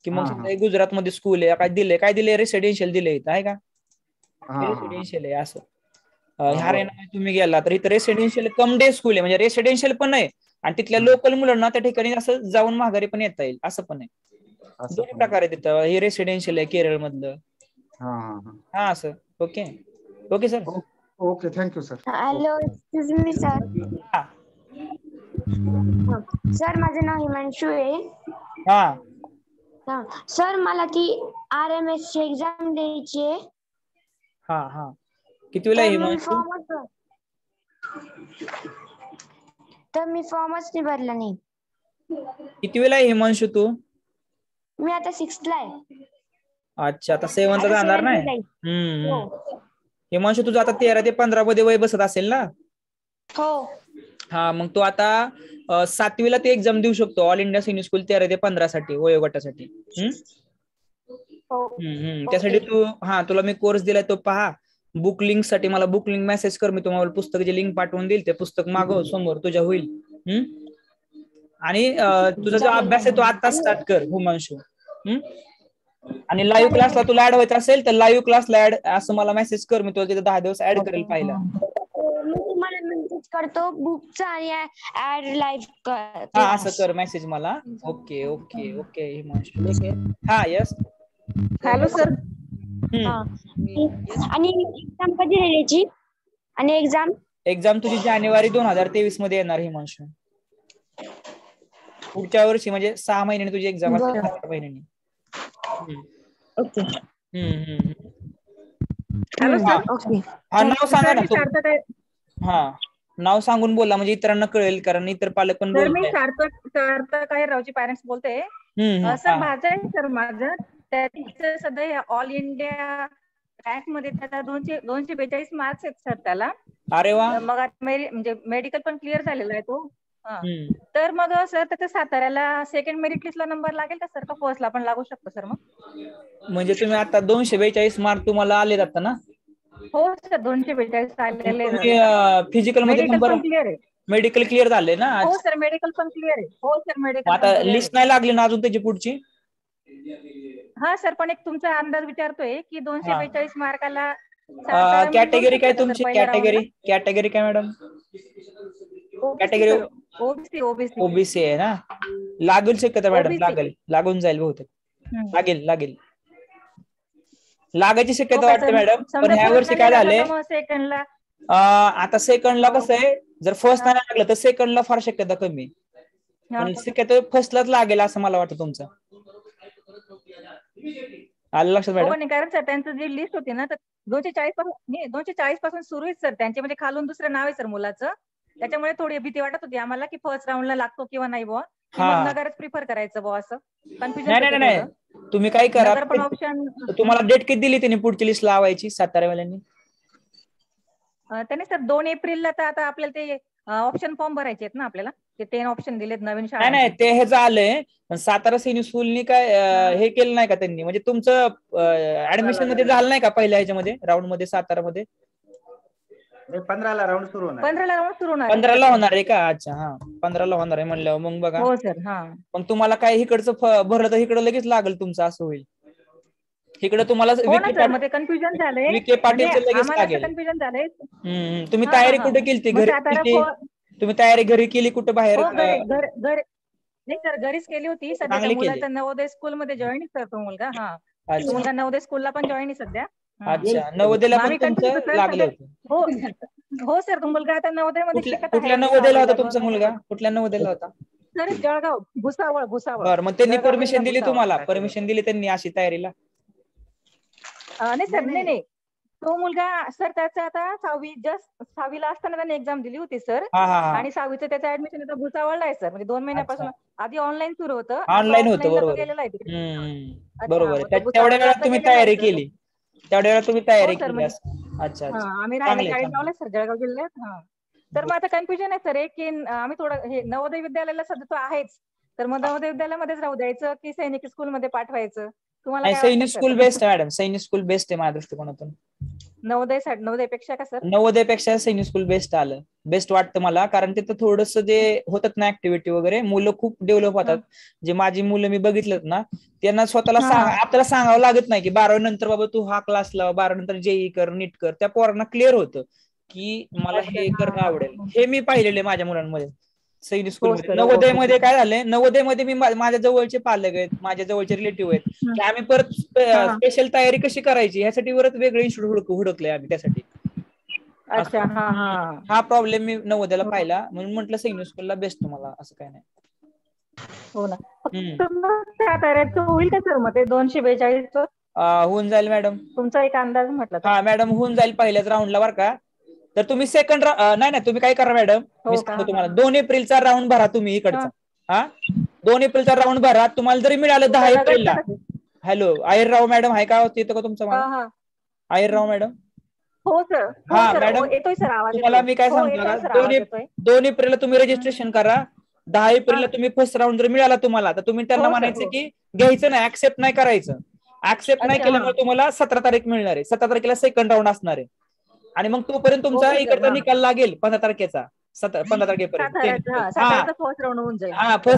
की मग गुजरात मध्ये स्कूल आहे, काय दिले रेसिडेन्शियल दिले इथं, आहे का रेसिडेन्शियल आहे असं. हरियाणा तुम्ही गेला तर इथं रेसिडेन्शियल कम डे स्कूल आहे, म्हणजे रेसिडेन्शियल पण आहे आणि तिथल्या लोकल मुलांना त्या ठिकाणी असं जाऊन माघारी पण येता येईल, असं पण आहे. दोन्ही प्रकार आहे तिथं. हे रेसिडेन्शियल आहे केरळ मधलं. Sir. Okay sir.
Okay, thank you sir.
Hello, excuse me sir. Sir माझं नाव हिमांशू आहे. सर मला ती RMS ची एक्झाम द्यायची आहे.
किती वेळा हिमांशू?
तर मी फॉर्मच नाही भरला नाही.
किती वेळा हिमांशू तू?
मी आता 6th ला आहे.
अच्छा, आता 7th जाणार नाही. हिमांशू तुझं आता 13 ते 15 मध्ये वय बसत असेल ना? मग तू आता 7वीला ते एक्झाम देऊ शकतो, ऑल इंडिया सैनिक स्कूल 13 ते 15 साठी वयोगटासाठी. त्यासाठी तुला मी कोर्स दिलाय तो पहा. बुक लिंक साठी मला बुक लिंक मेसेज कर, मी तुम्हाला पुस्तकाची लिंक पाठवून देईल, ते पुस्तक मागव, समोर तुझ्या होईल. आणि तुझा जो अभ्यास आहे तो आता स्टार्ट कर हिमांशू. आणि लाईव्ह क्लासला तुला ऍड व्हायचं असेल तर लाईव्ह क्लासला ऍड असं मला मेसेज कर, मी तुला तिथे 10 दिवस ऍड करेल पाहिला.
मी तुम्हाला मेसेज करतो बुकचा आणि ऍड लाईव्ह
असं कर मेसेज मला. Okay Himanshu. Yes.
Hello sir. आणि एक्झाम कधी द्यायची? आणि
एक्झाम तुझी जानेवारी 2023 मध्ये येणार हिमांशू. पुढच्या वर्षी म्हणजे 6 महिन्यांनी तुझी एक्झाम असते, 7 महिन्यांनी.
ओके.
हा नाव सांगा ना. हा नाव सांगून बोला म्हणजे इतरांना कळेल, कारण इतर पालक पण
सर मी
बोलतात.
सार्थक आहे रावची पॅरेंट्स बोलते. सर माझं आहे सर, माझं त्याचं सध्या ऑल इंडिया रँक मध्ये त्याचा 242 मार्क्स आहेत सर त्याला.
अरे वा.
मग म्हणजे मेडिकल पण क्लिअर झालेला आहे तो. तर मग सर त्याच्या साताऱ्याला सेकंड मेरिट लिस्टला नंबर लागेल का सर, का फर्स्टला पण लागू शकतो सर मग?
म्हणजे तुम्ही आता 242 मार्क तुम्हाला आले आता ना?
हो सर 242 आलेले.
फिजिकल मध्ये नंबर
क्लिअर आहे.
मेडिकल क्लिअर झाले ना?
हो सर मेडिकल पण क्लिअर आहे. हो सर मेडिकल.
आता लिस्ट नाही लागली ना अजून त्याची पुढची?
हा सर पण एक तुमचा अंदाज विचारतोय की 242 मार्काला
कॅटेगरी काय तुमची? कॅटेगरी काय मॅडम? कॅटेगरी ओबीसी आहे ना? लागेल शक्यता मॅडम, लागून जाईल बहुतेक. लागेल लागायची शक्यता वाटते मॅडम. पण ह्या वर्षी काय झालंय, आता सेकंडला कसं आहे, जर फर्स्ट नाही लागलं तर सेकंडला फार शक्यता कमी, पण शक्यतो फर्स्टलाच लागेल असं मला वाटतं तुमचं. आलं लक्षात मॅडम?
कारण सर त्यांचं जी लिस्ट होती ना तर 240 पासून सुरू आहे सर त्यांचे, म्हणजे खालून दुसरं नाव आहे सर मुलाचं. त्याच्यामुळे थोडी भीती वाटत होती आम्हाला की फर्स्ट राऊंडला लागतो किंवा नाही बुवा, नगरच प्रिफर करायचं बुवा असं कन्फ्युजन.
नाही तुम्ही काय करा, तुम्हाला डेट किती दिली त्यांनी पुढची लिस्ट लावायची साताऱ्यावाल्यांनी?
त्याने सर 2 एप्रिलला तर आता आपल्याला ते ऑप्शन फॉर्म भरायचे आहेत ना आपल्याला, ते 10 ऑप्शन दिलेत नवीन शाळा.
नाही ते हे झालंय, पण सातारा सैनिक स्कूलनी काय हे केलं नाही का त्यांनी, म्हणजे तुमचं ऍडमिशन मध्ये झालं नाही का पहिल्या ह्याच्यामध्ये राऊंड मध्ये सातारामध्ये?
15ला राऊंड सुरू होणार.
15ला होणार आहे का? अच्छा हा 15ला होणार आहे म्हणल्यावर मग बघा.
हो सर. मग
तुम्हाला काय इकडचं भरलं तर इकडं लगेच लागेल तुमचं, असं होईल. इकडे तुम्हाला
कन्फ्युजन झालंय,
विखे पाटीलचं लगेच लागेल.
कन्फ्युजन झालंय.
तुम्ही तयारी कुठे केली घरी? तुम्ही तयारी घरी केली कुठे बाहेर?
नाही सर घरीच केली होती. सध्या मुलाचा नवोदय स्कूल मध्ये जॉईन करतो मुलगा. हा मुलगा नवोदय स्कूलला पण जॉईन आहे सध्या.
अच्छा नवोदयला पण तुमचं लागलं होतं?
हो सर तो मुलगा आता नवोदय मध्ये शिकत आहे.
कुठल्या नवोदयला होता तुमचा मुलगा? कुठल्या नवोदयला होता?
सर जळगाव भुसावळ.
बरं मग त्यांनी परमिशन दिली तुम्हाला? परमिशन दिली त्यांनी अशी तयारीला?
नाही सर नाही तो मुलगा सर त्याचं आता 6वीला असताना त्याने एक्झाम दिली होती सर, आणि 6वीचं त्याचं ऍडमिशन आता भुसावळला आहे सर. म्हणजे 2 महिन्यापासून आधी ऑनलाइन सुरू होतं.
ऑनलाईन होतं बरोबर. बरोबर आहे. तेवढ्या वेळात तुम्ही तयारी केली? अच्छा
आम्ही राहिला सर जळगाव जिल्ह्यात. तर मग आता कन्फ्युजन आहे सर की आम्ही थोडं हे नवोदय विद्यालयाला सध्या तो आहेच, तर मग नवोदय विद्यालयामध्येच राहू द्यायचं की सैनिक स्कूल मध्ये पाठवायचं? तुम्हाला
सैनिक स्कूल बेस्ट आहे मॅडम, सैनिक स्कूल बेस्ट आहे माझ्या दृष्टिकोनातून.
नवोदयपेक्षा का सर?
नवोदयपेक्षा सैनिक स्कूल बेस्ट वाटतं मला, कारण तिथं थोडंसं जे होतात ना ऍक्टिव्हिटी वगैरे, मुलं खूप डेव्हलप होतात. जे माझी मुलं मी बघितलेत ना, त्यांना स्वतःला आपल्याला सांगावं लागत नाही की 12वी नंतर बाबा तू हा क्लास लाव, 12वी नंतर जेई कर, नीट कर. त्या पोरांना क्लिअर होतं की मला हे करणं आवडेल. हे मी पाहिलेले माझ्या मुलांमध्ये सैनिक स्कूल मध्ये. नवोदय मध्ये काय झालंय, नवोदय मध्ये मी माझ्या जवळचे पालक आहेत, माझ्या जवळचे रिलेटिव्ह आहेत, की आम्ही परत स्पेशल तयारी कशी करायची ह्यासाठी परत वेगळे इन्स्टिट्यूट हुडकले आम्ही त्यासाठी. हा प्रॉब्लेम मी नवोदयला पाहिला, म्हणून म्हटलं सैनिक स्कूलला बेस्ट तुम्हाला, असं काय नाही.
हो ना. होईल का सर मग ते 242?
होऊन जाईल मॅडम.
तुमचा एक अंदाज म्हटलं?
हा मॅडम होऊन जाईल पहिल्याच राऊंडला बरं का. तर तुम्ही सेकंड नाही तुम्ही काय करा मॅडम, मी सांगतो तुम्हाला 2 एप्रिलचा राऊंड भरा तुम्ही इकडचा. 2 एप्रिलचा राऊंड भरा. तुम्हाला जरी मिळालं 10 एप्रिलला. हॅलो अहिरराव मॅडम आहे का? येतो का तुमचा मला? अहिरराव मॅडम?
हो सर.
हा मॅडम
येतोय सर आवाज.
तुम्हाला मी काय सांगतो, 2 एप्रिलला तुम्ही रजिस्ट्रेशन करा. 10 एप्रिलला तुम्ही फर्स्ट राऊंड जर मिळाला तुम्हाला, तर तुम्ही त्यांना म्हणायचं की घ्यायचं नाही, ऍक्सेप्ट नाही करायचं. ऍक्सेप्ट नाही केल्यामुळे तुम्हाला 17 तारीख मिळणार आहे. 17 तारखेला सेकंड राऊंड असणार आहे, आणि मग तोपर्यंत तुमचा इकडचा निकाल लागेल 15 तारखेचा. 15 तारखेपर्यंत फर्स्ट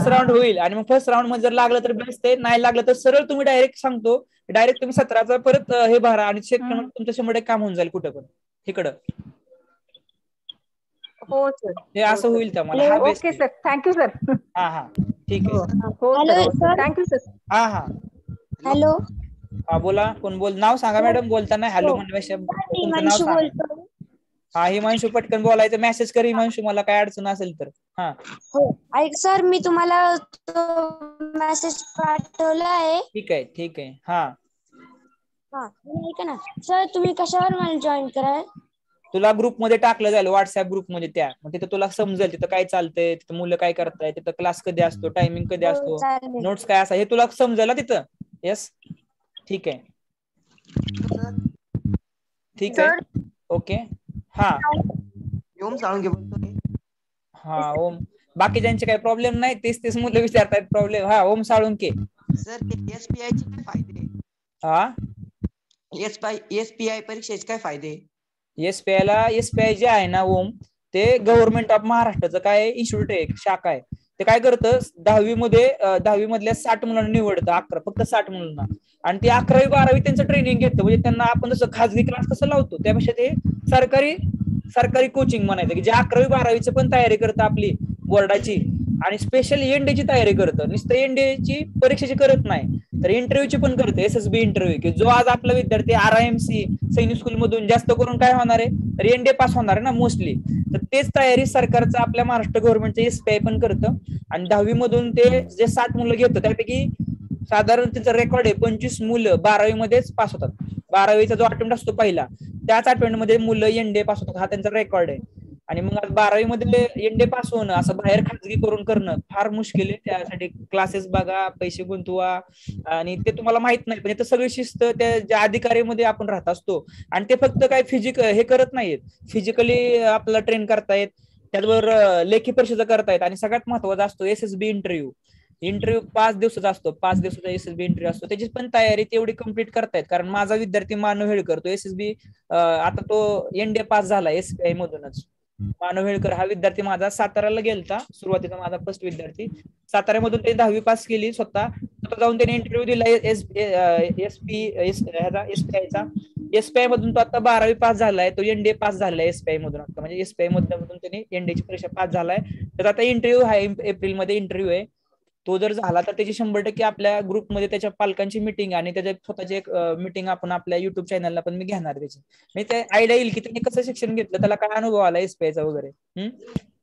राऊंड होईल. आणि मग फर्स्ट राऊंड मध्ये जर लागलं तर बेस्ट आहे, नाही लागलं तर सरळ तुम्ही डायरेक्ट सांगतो, डायरेक्ट तुम्ही 17चा परत हे भरा, आणि तुमचं 100% काम होऊन जाईल कुठं पण इकडं.
हो सर
हे असं होईल तर मला.
Okay sir, thank you sir.
हा ठीक आहे.
Thank you sir.
हा
हॅलो
हा बोला. कोण नाव सांगा मॅडम बोलताना. हॅलो म्हणण्यापेक्षा तुमचं नाव सांगा. हा हिमांशू पटकन बोलायचं, मेसेज कर हिमांशू मला काय अडचण असेल तर. हा
हो ऐक सर, मी तुम्हाला मेसेज पाठवला आहे.
ठीक आहे ठीक आहे. हा
ऐका ना सर, तुम्ही कशावर मला जॉईन कराल?
तुला ग्रुपमध्ये टाकलं जाईल, व्हॉट्सअप ग्रुपमध्ये त्या, मग तिथं तुला समजेल तिथं काय चालतंय, तिथं मुलं काय करताय, तिथं क्लास कधी असतो, टायमिंग कधी असतो, नोट्स काय असं, हे तुला समजेल तिथं. येस ठीक आहे ठीक आहे ओके. हा
ओम साळुंके बोलतोय.
हा ओम, बाकीच्यांचे काही प्रॉब्लेम नाही, तेच मुलं विचारतात प्रॉब्लेम. हा ओम साळुंके
सर एसपीआय चे काय फायदे?
हा
एसपीआय परीक्षेचे काय फायदे?
एसपीआय जे आहे ना ओम, ते गव्हर्नमेंट ऑफ महाराष्ट्राचं काय इन्स्टिट्यूट आहे, शाखा आहे. ते काय करतं, 10वी मधल्या 60 मुलांना निवडतं, फक्त 60 मुलांना, आणि ते 11वी 12वी त्यांचं ट्रेनिंग घेतं. म्हणजे त्यांना आपण जसं खाजगी क्लास कसं लावतो त्यापेक्षा ते सरकारी कोचिंग म्हणायचं, की जे 11वी 12वीची पण तयारी करतं आपली बोर्डाची, आणि स्पेशल एनडीची तयारी करतं. नुसतं एनडीची परीक्षेची करत नाही, तर इंटरव्ह्यूची पण करते, एसएसबी इंटरव्ह्यू, की जो आज आपला विद्यार्थी RIMC सैनिक स्कूल मधून जास्त करून काय होणार आहे, तर एनडीए पास होणार आहे ना मोस्टली. तर तेच तयारी सरकारचं आपल्या महाराष्ट्र गव्हर्नमेंटचं एसपीआय पण करतं. आणि 10वी मधून ते जे 60 मुलं घेतं त्यापैकी साधारण त्याचं रेकॉर्ड आहे 25 मुलं 12वी मध्येच पास होतात. 12वीचा जो अटेम्प्ट असतो पहिला, त्याच अटेम्प्ट मध्ये मुलं एनडीए पास होतात, हा त्यांचा रेकॉर्ड आहे. आणि मग 12वी मध्ये एनडीए पास होणं, असं बाहेर खाजगी करून करणं फार मुश्किल आहे. त्यासाठी क्लासेस बघा, पैसे गुंतवा, आणि ते तुम्हाला माहित नाही, पण इथं सगळी शिस्त त्या ज्या अधिकारीमध्ये आपण राहत असतो. आणि ते फक्त काय हे करत नाहीत, फिजिकली आपल्याला ट्रेन करतायत, त्याचबरोबर लेखी परीक्षेचा करतायत, आणि सगळ्यात महत्वाचा असतो एसएसबी इंटरव्ह्यू 5 दिवसाचा असतो, 5 दिवसाचा एसएसबी इंटरव्ह्यू असतो. त्याची पण तयारी तेवढी कम्प्लीट करतायत. कारण माझा विद्यार्थी मानव हेळकर, तो एसएसबी आता तो एनडीए पास झाला एसबीआय मधूनच. मानव हेळकर हा विद्यार्थी माझा साताऱ्याला गेलता, सुरुवातीचा माझा फर्स्ट विद्यार्थी साताऱ्यामधून ते 10वी पास केली, स्वतः जाऊन त्याने इंटरव्ह्यू दिला एसपीआय मधून. तो आता 12वी पास झालाय, तो एनडीए पास झालाय एसपीआय मधून, आता म्हणजे एसपीआय मधून त्याने एनडीएची परीक्षा पास झालाय. तर आता इंटरव्ह्यू आहे, एप्रिलमध्ये इंटरव्ह्यू आहे. तो जर झाला तर त्याची 100% आपल्या ग्रुपमध्ये त्याच्या पालकांची मिटिंग आणि त्याच्या स्वतःची एक मिटिंग आपण आपल्या युट्यूब चॅनलला पण मी घेणार त्याची. म्हणजे ते आयडिया येईल की त्यांनी कसं शिक्षण घेतलं, त्याला काय अनुभव आला एसपीआयचा वगैरे.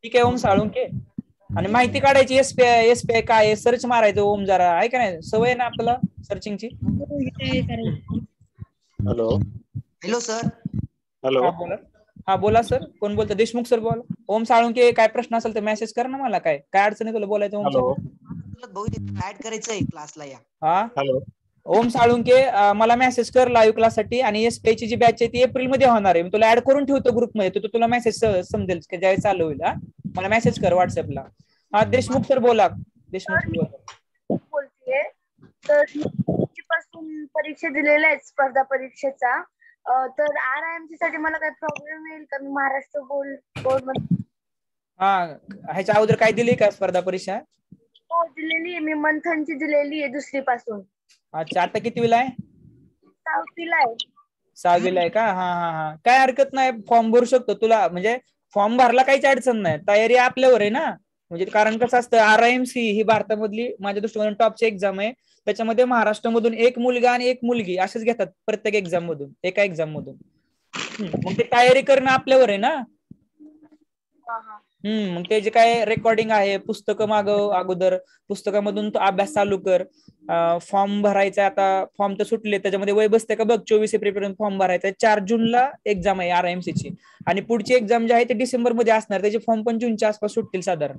ठीक आहे ओम साळुंके. आणि माहिती काढायची एसपीआय काय आहे, सर्च मारायचं ओम जरा, आहे का नाही, सवय ना आपल्याला सर्चिंगची.
Hello sir.
हॅलो हा बोला सर, कोण बोलतं? देशमुख सर बोला. ओम साळुंके, काय प्रश्न असेल तर मेसेज कर ना मला, काय अडचण आहे तुला बोलायचं ओम?
ऍड करायचंय क्लासला या.
हा हॅलो ओम साळुंके, मला मेसेज कर लाईव्ह क्लाससाठी, आणि एसपीआयची जी बॅच आहे ती एप्रिलमध्ये होणार आहे. मी तुला ऍड करून ठेवतो ग्रुपमध्ये, तर तुला मेसेज समजेल की ज्यावेळी चालू होईल. मला मेसेज कर व्हॉट्सअपला. हा देशमुख सर बोला. देशमुख सर
बोलतीये. तर पासून परीक्षा दिलेल्या आहेत स्पर्धा परीक्षेचा, तर RIMC साठी मला काही प्रॉब्लेम येईल का? महाराष्ट्र बोर्ड मध्ये
ह्याच्या अगोदर काय दिली का स्पर्धा परीक्षा?
हो दिलेली आहे, मी मंथनची दिलेली आहे 2री पासून.
अच्छा, आता कितवीला आहे?
6वीला आहे.
6वीला आहे का? हा काय हरकत नाही, फॉर्म भरू शकतो तुला, म्हणजे फॉर्म भरला काहीच अडचण नाही, तयारी आपल्यावर आहे ना. म्हणजे कारण कसं असतं, RIMC ही भारतामधली माझ्या दृष्टीने टॉपची एक्झाम आहे. त्याच्यामध्ये महाराष्ट्रामधून एक मुलगा आणि एक मुलगी असेच घेतात प्रत्येक एक्झाम मधून, एका एक्झाम मधून. मग ते तयारी करणं आपल्यावर आहे ना. मग ते जे काय रेकॉर्डिंग आहे, पुस्तकं मागव अगोदर, पुस्तकामधून तो अभ्यास चालू कर. फॉर्म भरायचा, आता फॉर्म तर सुटले, त्याच्यामध्ये वय बसते का बघ. 24 एप्रिलपर्यंत फॉर्म भरायचा. 4 जूनला एक्झाम आहे RIMC ची, आणि पुढची एक्झाम जी आहे ते डिसेंबर मध्ये असणार. त्याचे फॉर्म पण जूनच्या आसपास सुटतील साधारण.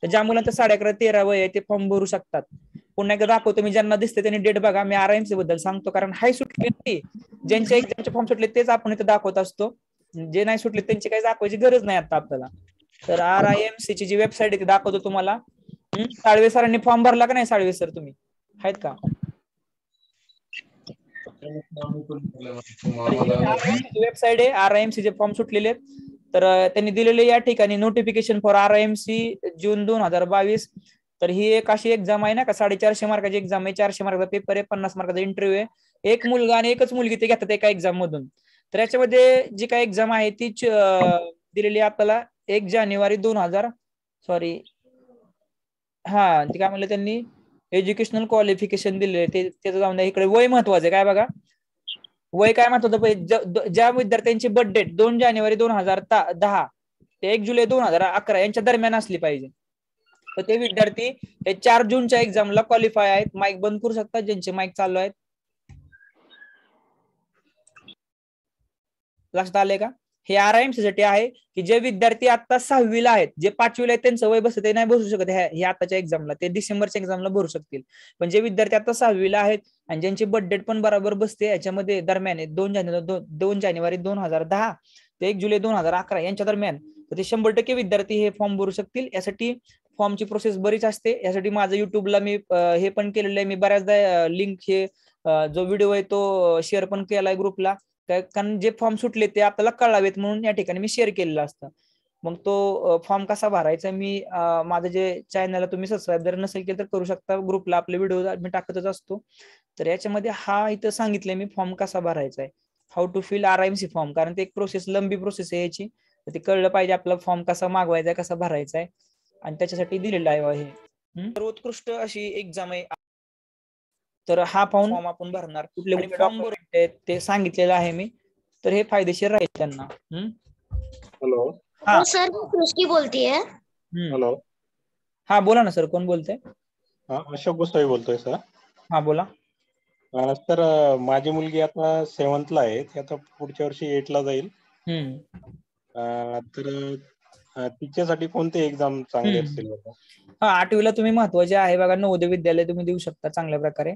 तर ज्या मुलांचं 11.5-13 वय आहे ते फॉर्म भरू शकतात. पुन्हा एकदा दाखवतो मी, ज्यांना दिसते त्यांनी डेट बघा. मी RIMC बद्दल सांगतो कारण हाय सुटले नाही, ज्यांच्या एक्झामचे फॉर्म सुटले तेच आपण इथे दाखवत असतो. जे नाही सुटले त्यांची काही दाखवायची गरज नाही आता आपल्याला. तर RIMC ची जी वेबसाईट आहे ती दाखवतो तुम्हाला. साळवे सरांनी फॉर्म भरला का नाही? साळवे सर तुम्ही आहेत का? वेबसाईट आहे, RIMC चे फॉर्म सुटलेले आहेत. तर त्यांनी दिलेले या ठिकाणी नोटिफिकेशन फॉर RIMC जून 2022. तर ही एक अशी एक्झाम आहे ना का 450 मार्काची एक्झाम आहे. 400 मार्काचा पेपर आहे, 50 मार्काचा इंटरव्ह्यू आहे. एक मुलगा आणि एकच मुलगी ते घेतात एका एक्झाम मधून. तर याच्यामध्ये जी काही एक्झाम आहे ती दिलेली आपल्याला 1 जानेवारी 2000 ती काय म्हणलं त्यांनी, एज्युकेशनल क्वालिफिकेशन दिले ते, त्याचं जाऊन द्या. इकडे वय महत्वाचं आहे काय बघा, वय काय म्हणत होतं, ज्या विद्यार्थ्यांची बर्थ डेट 2 जानेवारी 2010 ते 1 जुलै 2011 यांच्या दरम्यान असली पाहिजे, तर ते विद्यार्थी हे 4 जूनच्या एक्झामला क्वालिफाय आहेत. माईक बंद करू शकतात ज्यांचे माईक चालू आहेत. लक्षात आले का? हे RIMC साठी आहे की जे विद्यार्थी आता 6वीला आहेत, जे 5वीला आहेत त्यांचं वय बसत, ते नाही बसू शकत हे आताच्या एक्झामला, ते डिसेंबरच्या एक्झामला भरू शकतील. पण जे विद्यार्थी आता 6वीला आहेत आणि ज्यांची बर्थ डेट पण बरोबर बसते याच्यामध्ये दरम्यान 2 जानेवारी 2010 ते 1 जुलै 2011 यांच्या दरम्यान, तर ते 100% विद्यार्थी हे फॉर्म भरू शकतील. यासाठी फॉर्मची प्रोसेस बरीच असते. यासाठी माझं युट्यूबला मी हे पण केलेलं आहे. मी बऱ्याचदा लिंक हे जो व्हिडिओ आहे तो शेअर पण केलाय ग्रुपला, कारण जे फॉर्म सुटले ते आपल्याला कळावेत म्हणून या ठिकाणी मी शेअर केलेलं असतं. मग तो फॉर्म कसा भरायचा, मी माझं जे चॅनलला तुम्ही सबस्क्राईब जर नसेल केलं तर करू शकता. ग्रुपला आपले व्हिडिओ मी टाकतच असतो. तर याच्यामध्ये इथं सांगितलंय मी फॉर्म कसा भरायचा आहे, how to fill RIMC form, कारण ते एक प्रोसेस, लंबी प्रोसेस आहे याची. तर ते कळलं पाहिजे आपला फॉर्म कसा मागवायचा आहे, कसा भरायचा आहे, आणि त्याच्यासाठी दिलेलं आहे हे. सर्वोत्कृष्ट अशी एक्झाम आहे. तर हा फॉर्म आपण भरणार, कुठले फॉर्म भरायचे ते सांगितलेलं आहे मी. तर हे फायदेशीर राहील त्यांना.
हॅलो
सर, सृष्टी बोलतीये.
हॅलो,
हा बोला ना सर, कोण बोलतंय?
अशोक गोसावी बोलतोय सर.
हा बोला.
तर माझी मुलगी आता 7th ला आहे, ती आता पुढच्या वर्षी 8th ला जाईल. तर तिच्यासाठी कोणते एक्झाम चांगले असतील?
8वीला तुम्ही महत्वाचे आहे बघा, नवोदय विद्यालय तुम्ही देऊ शकता चांगल्या प्रकारे.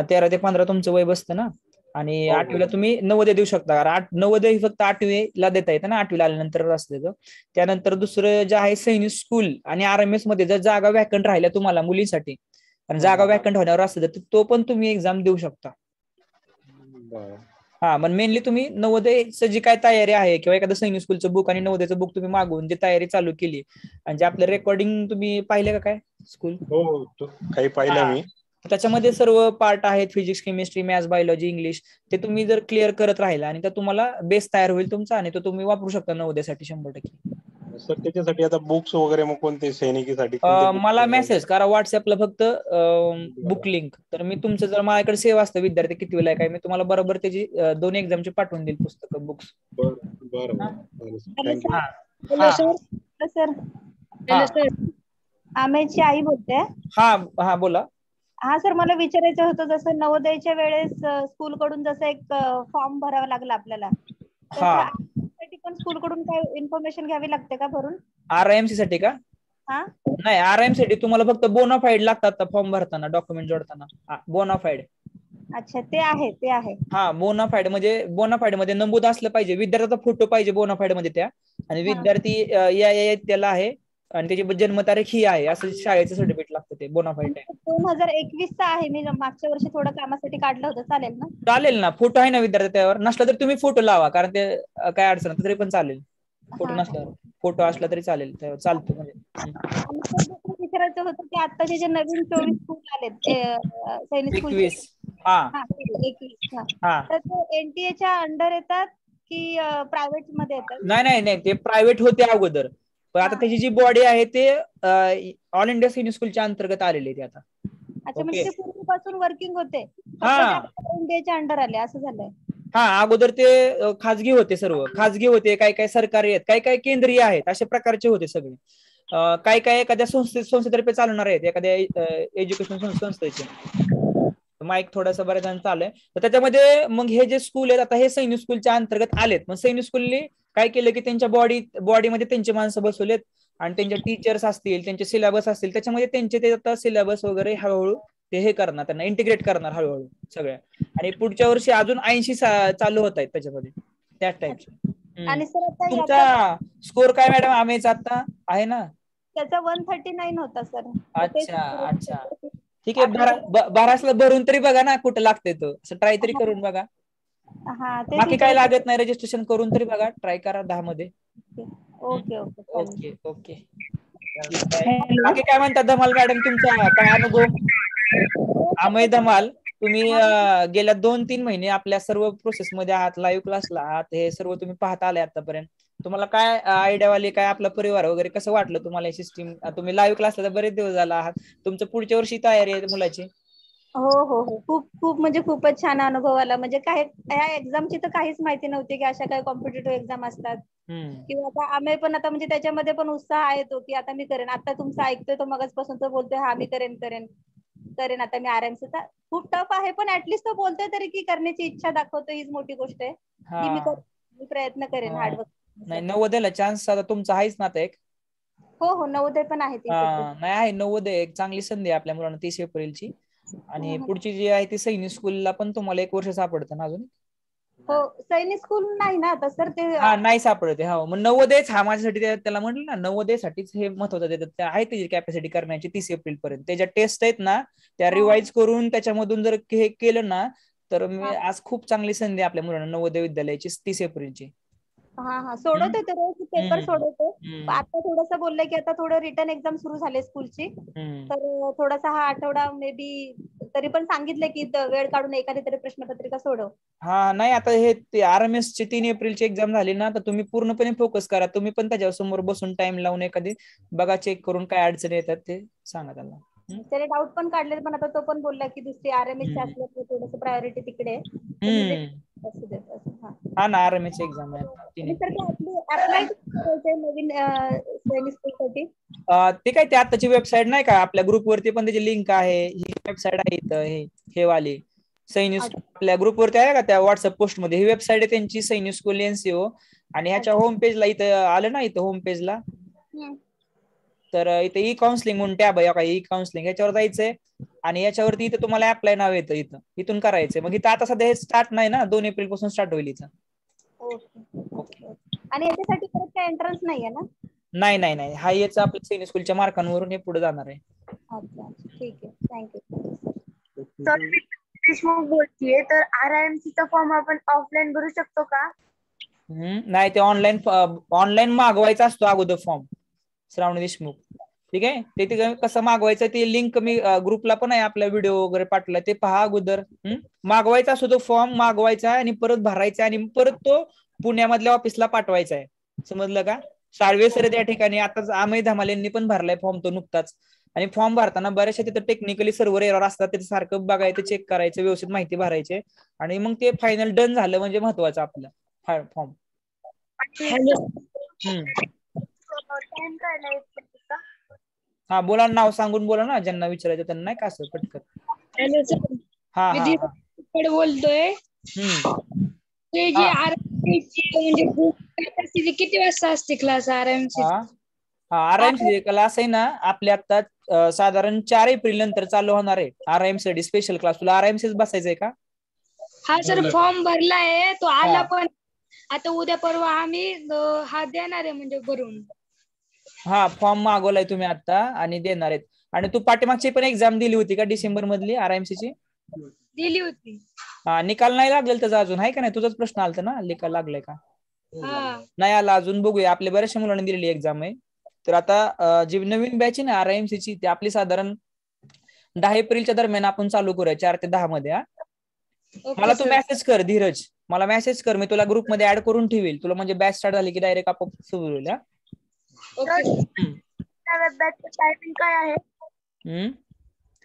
13 ते 15 तुमचं वय बसतं ना, आणि 8वीला तुम्ही नवोदय देऊ शकता. नवोदय फक्त 8वीला देता येतं ना, 8वीला आल्यानंतर असतं. त्यानंतर दुसरं जे आहे सैनिक स्कूल आणि RMS मध्ये जर जागा वॅकंट राहिल्या तुम्हाला मुलींसाठी, आणि जागा वॅकंट होण्यावर असतं, तर तो पण तुम्ही एक्झाम देऊ शकता. पण मेनली तुम्ही नवोदयचं जी काय तयारी आहे किंवा एखादं सैनिक स्कूलचं बुक आणि नवोदयचं बुक तुम्ही मागवून जी तयारी चालू केली, आणि जे आपलं रेकॉर्डिंग तुम्ही पाहिले का काय स्कूल?
हो, काही पाहिलं मी.
त्याच्यामध्ये सर्व पार्ट आहेत, physics, chemistry, maths, biology, English. ते तुम्ही जर क्लिअर करत राहिला आणि तर तुम्हाला बेस तयार होईल तुमचा, आणि तो तुम्ही वापरू शकता नवोदयसाठी 100%.
सर त्याच्यासाठी आता बुक्स वगैरे मग कोणते सैनिकीसाठी?
मला मेसेज करा व्हॉट्सअपला फक्त बुक लिंक. तर मी तुमचं जर माझ्याकडे सेव्ह असतं विद्यार्थी कितवीला आहे काय, मी तुम्हाला बरोबर त्याची 2 एक्झामची पाठवून देईल पुस्तकं, बुक्स.
सर, आमेची आई बोलते.
हा बोला.
हा सर, मला विचारायचं होतं, जसं नवोदयच्या वेळेस स्कूल कडून जसं एक फॉर्म भरावा लागला आपल्याला, त्यासाठी पण स्कूल कडून काय इन्फॉर्मेशन घ्यावी लागते का भरून?
RIMC साठी का? नाही, RIMC साठी तुम्हाला फक्त बोनाफाईड लागतात फॉर्म भरताना, डॉक्युमेंट जोडताना. बोनाफाईड.
अच्छा, ते आहे.
बोनाफाईड मध्ये नमूद असलं पाहिजे, विद्यार्थ्याचा फोटो पाहिजे बोनाफाईड मध्ये त्या, आणि विद्यार्थी त्याला आहे, आणि त्याची जन्मतारीख ही आहे, असं शाळेचं सर्टिफिकेट लागतं, ते बोनाफाईड आहे.
2021 आहे. मी मागच्या वर्षी थोडं कामासाठी काढलं होतं, चालेल ना?
चालेल ना, फोटो आहे ना विद्यार्थी त्यावर. नसला तर तुम्ही फोटो लावा, कारण ते काय अडचण तरी पण चालेल. फोटो नसल्यावर फोटो असला तरी चालेल, चालतो. म्हणजे
विचारायचं होतं की आताचे जे नवीन 24 स्कूल आलेत, सैनिक स्कूल
21,
तर ते NTA च्या अंडर येतात की प्रायव्हेट मध्ये येतात?
नाही, ते प्रायव्हेट होते अगोदर, पण आता त्याची जी बॉडी आहे ते ऑल इंडिया सैनिक स्कूलच्या अंतर्गत आलेली आहे आता.
अच्छा, म्हणजे ते पूर्वीपासून वर्किंग होते, NTA अंडर आले, असं झालंय?
अगोदर ते खाजगी होते, सर्व खाजगी होते, काय सरकारी आहेत, काय केंद्रीय आहेत, अशा प्रकारचे होते सगळे. काय एखाद्या संस्थेतर्फे चालणार आहेत, एखाद्या एज्युकेशन संस्थेचे. माईक थोडासा बऱ्याच जण चालू आहे. तर त्याच्यामध्ये मग हे जे स्कूल आहेत आता हे सैनिक स्कूलच्या अंतर्गत आलेत. मग सैनिक स्कूलने काय केलं की त्यांच्या बॉडीमध्ये त्यांचे माणसं बसवलेत, आणि त्यांचे टीचर्स असतील, त्यांचे सिलेबस असतील, त्याच्यामध्ये त्यांचे ते आता सिलेबस वगैरे हळूहळू ते हे करणार, त्यांना इंटिग्रेट करणार हळूहळू सगळ्या. आणि पुढच्या वर्षी अजून 80 चालू होत आहेत त्याच्यामध्ये, त्याच टाईपचे.
आणि सर,
तुमचा स्कोर काय मॅडम आमेचा आता आहे ना?
त्याचा 139 होता सर.
अच्छा, ठीक आहे. बारासला भरून तरी बघा ना कुठं लागते, तो असं ट्राय तरी करून बघा. बाकी काय लागत नाही, रजिस्ट्रेशन करून तरी बघा, ट्राय करा 10 मध्ये. ओके. बाकी काय म्हणतात धमाल मॅडम, तुमचा काय अनुभव? अमय धमाल, तुम्ही गेल्या 2-3 महिने आपल्या सर्व प्रोसेस मध्ये आहात, लाईव्ह क्लासला आहात, हे सर्व तुम्ही पाहता आले आतापर्यंत. तुम्हाला काय आयडिया वाली, काय आपला परिवार वगैरे कसं वाटलं तुम्हाला सिस्टीम? तुम्ही लाईव्ह क्लासला तर बरेच दिवस झाला आहात. तुमचं पुढच्या वर्षी तयारी आहे मुलाची?
हो हो हो, खूप खूप म्हणजे खूपच छान अनुभव आला. म्हणजे काय या एक्झामची तर काहीच माहिती नव्हती की अशा काही कॉम्पिटेटिव्ह एक्झाम असतात किंवा आता आम्ही पण आता म्हणजे त्याच्यामध्ये पण उत्साह आहे तो की आता मी करेन. आता तुमचं ऐकतोय तो मगाचपासून तो बोलतोय हा मी करेन करेन करेन आता मी आरएमसी. खूप टफ आहे पण ऍटलीस्ट तो बोलतोय तरी की करण्याची इच्छा दाखवतो, हीच मोठी गोष्ट आहे की मी प्रयत्न करेन हार्डवर्क.
नाही नवोदयला चान्स आता तुमचा आहेच ना आता एक.
हो हो, नवोदय पण आहे 30 एप्रिल.
नाही आहे नवोदय एक चांगली संधी आहे आपल्या मुलांना 30 एप्रिलची. आणि पुढची जी आहे ती सैनिक स्कूलला पण तुम्हाला 1 वर्ष सापडतं ना अजून.
हो, सैनिक स्कूल नाही ना आता सर ते.
नाही सापडते. हो मग नवोदयच हा माझ्यासाठी त्याला म्हटलं ना नवोदयसाठीच हे महत्वाचं देतात. आहे त्याची कॅपॅसिटी करण्याची 30 एप्रिल पर्यंत. त्याच्या टेस्ट आहेत ना त्या रिवाइज करून त्याच्यामधून जर हे केलं ना तर मी आज खूप चांगली संधी आपल्या मुलांना नवोदय विद्यालयाची 30 एप्रिलची.
हा सोडवतोय तर रोज पेपर सोडवतोय. आता थोडंसं बोललंय की आता थोडं रिटर्न एक्झाम सुरू झाले स्कूलची, तर थोडासा हा आठवडा मे बी तरी पण सांगितलंय की वेळ काढून एखादी तरी प्रश्नपत्रिका सोडव.
नाही आता हे आरएमएस ची 3 एप्रिलची एक्झाम झाली ना तर तुम्ही पूर्णपणे फोकस करा. तुम्ही पण त्याच्या समोर बसून टाइम लावून एखादी बघा चेक करून काय अडचणी येतात ते सांगा त्याला.
त्याने डाऊट पण काढले पण आता तो पण बोलला की दुसरी आरएमएस ची असल्यामुळे थोडंसं प्रायोरिटी तिकडे
हा ना आरएमएस एक्झाम आहे.
नवीन सैनिक स्कूलसाठी
ते काय ते आताची वेबसाईट नाही का आपल्या ग्रुपवरती पण त्याची लिंक आहे. ही वेबसाईट आहे इथं हे वाली सैनिक आपल्या ग्रुपवरती आहे का त्या व्हॉट्सअप पोस्ट मध्ये. ही वेबसाईट आहे त्यांची सैनिक स्कूल एनसीओ. आणि ह्याच्या होम पेजला इथं आलं ना इथं होम पेजला तर इथे ई काउन्सिलिंग म्हणून टॅब आहे. ई काउन्सिलिंग याच्यावर जायचंय आणि याच्यावरती इथं तुम्हाला अप्लाय नाव येतं. इथून करायचंय. मग इथं आता सध्या हे स्टार्ट नाही ना 2 एप्रिल पासून स्टार्ट होईल इथं.
ओके. आणि याच्यासाठी परत काय एंट्रन्स नाहीये ना?
नाही हा याचं आपल्या सैनिक स्कूलच्या मार्कांवरून हे पुढे जाणार आहे.
अच्छा ठीक आहे, थँक्यू.
सर देशमुख बोलतीये तर आरआयएमसी चा फॉर्म आपण ऑफलाईन भरू शकतो का?
नाही ते ऑनलाईन मागवायचा असतो अगोदर फॉर्म. श्रावणी देशमुख ठीक आहे. ते कसं मागवायचं ते लिंक मी ग्रुपला पण आहे आपला व्हिडिओ वगैरे पाठवला ते पहा अगोदर. मागवायचा असतो तो फॉर्म मागवायचा आणि परत भरायचा आणि परत तो पुण्यामधल्या ऑफिसला पाठवायचा आहे. समजलं का? साळवे सर त्या ठिकाणी आता अमय धमाल यांनी पण भरलाय फॉर्म तो नुकताच. आणि फॉर्म भरताना बऱ्याचशा तिथं टेक्निकली सर्व्हर एरर असतात त्याचं सारखं बघायचं चेक करायचं व्यवस्थित माहिती भरायचे आणि मग ते फायनल डन झालं म्हणजे महत्वाचं आपलं फॉर्म. हा बोला नाव सांगून बोला ना ज्यांना विचारायचं त्यांना नाही का असं पटकन.
हॅलो सर मी बोलतोय. ते जे आरएमसी म्हणजे किती वाजता असते क्लास आरएमसी?
आरएमसी क्लास आहे ना आपल्या आता साधारण 4 एप्रिल नंतर चालू होणार आहे. RMC special class. तुला आरएमसी बसायचंय का?
हा सर फॉर्म भरलाय तो आला पण आता उद्या परवा आम्ही हा देणार आहे म्हणजे भरून.
फॉर्म मागवलाय तुम्ही आता आणि देणार आहेत. आणि तू पाठीमागची पण एक्झाम दिली होती का डिसेंबर मधली आरएमसी ची?
दिली होती.
निकाल नाही लागलेला त्याचा अजून आहे का नाही? तुझाच प्रश्न आलता ना निकाल लागलाय का? नाही आला अजून. बघूया आपल्या बऱ्याचशा मुलांनी दिलेली एक्झाम आहे. तर आता जी नवीन बॅच आहे ना आरएमसी ची ती आपली साधारण 10 एप्रिलच्या दरम्यान आपण चालू करूया 4 ते 10 मध्ये. मला तू मेसेज कर धीरज. मला मेसेज कर मी तुला ग्रुपमध्ये ऍड करून ठेवेल. तुला म्हणजे बॅच स्टार्ट झाली की डायरेक्ट आपोआप सुरू होईल.
नव्या बॅचचं टायमिंग काय आहे?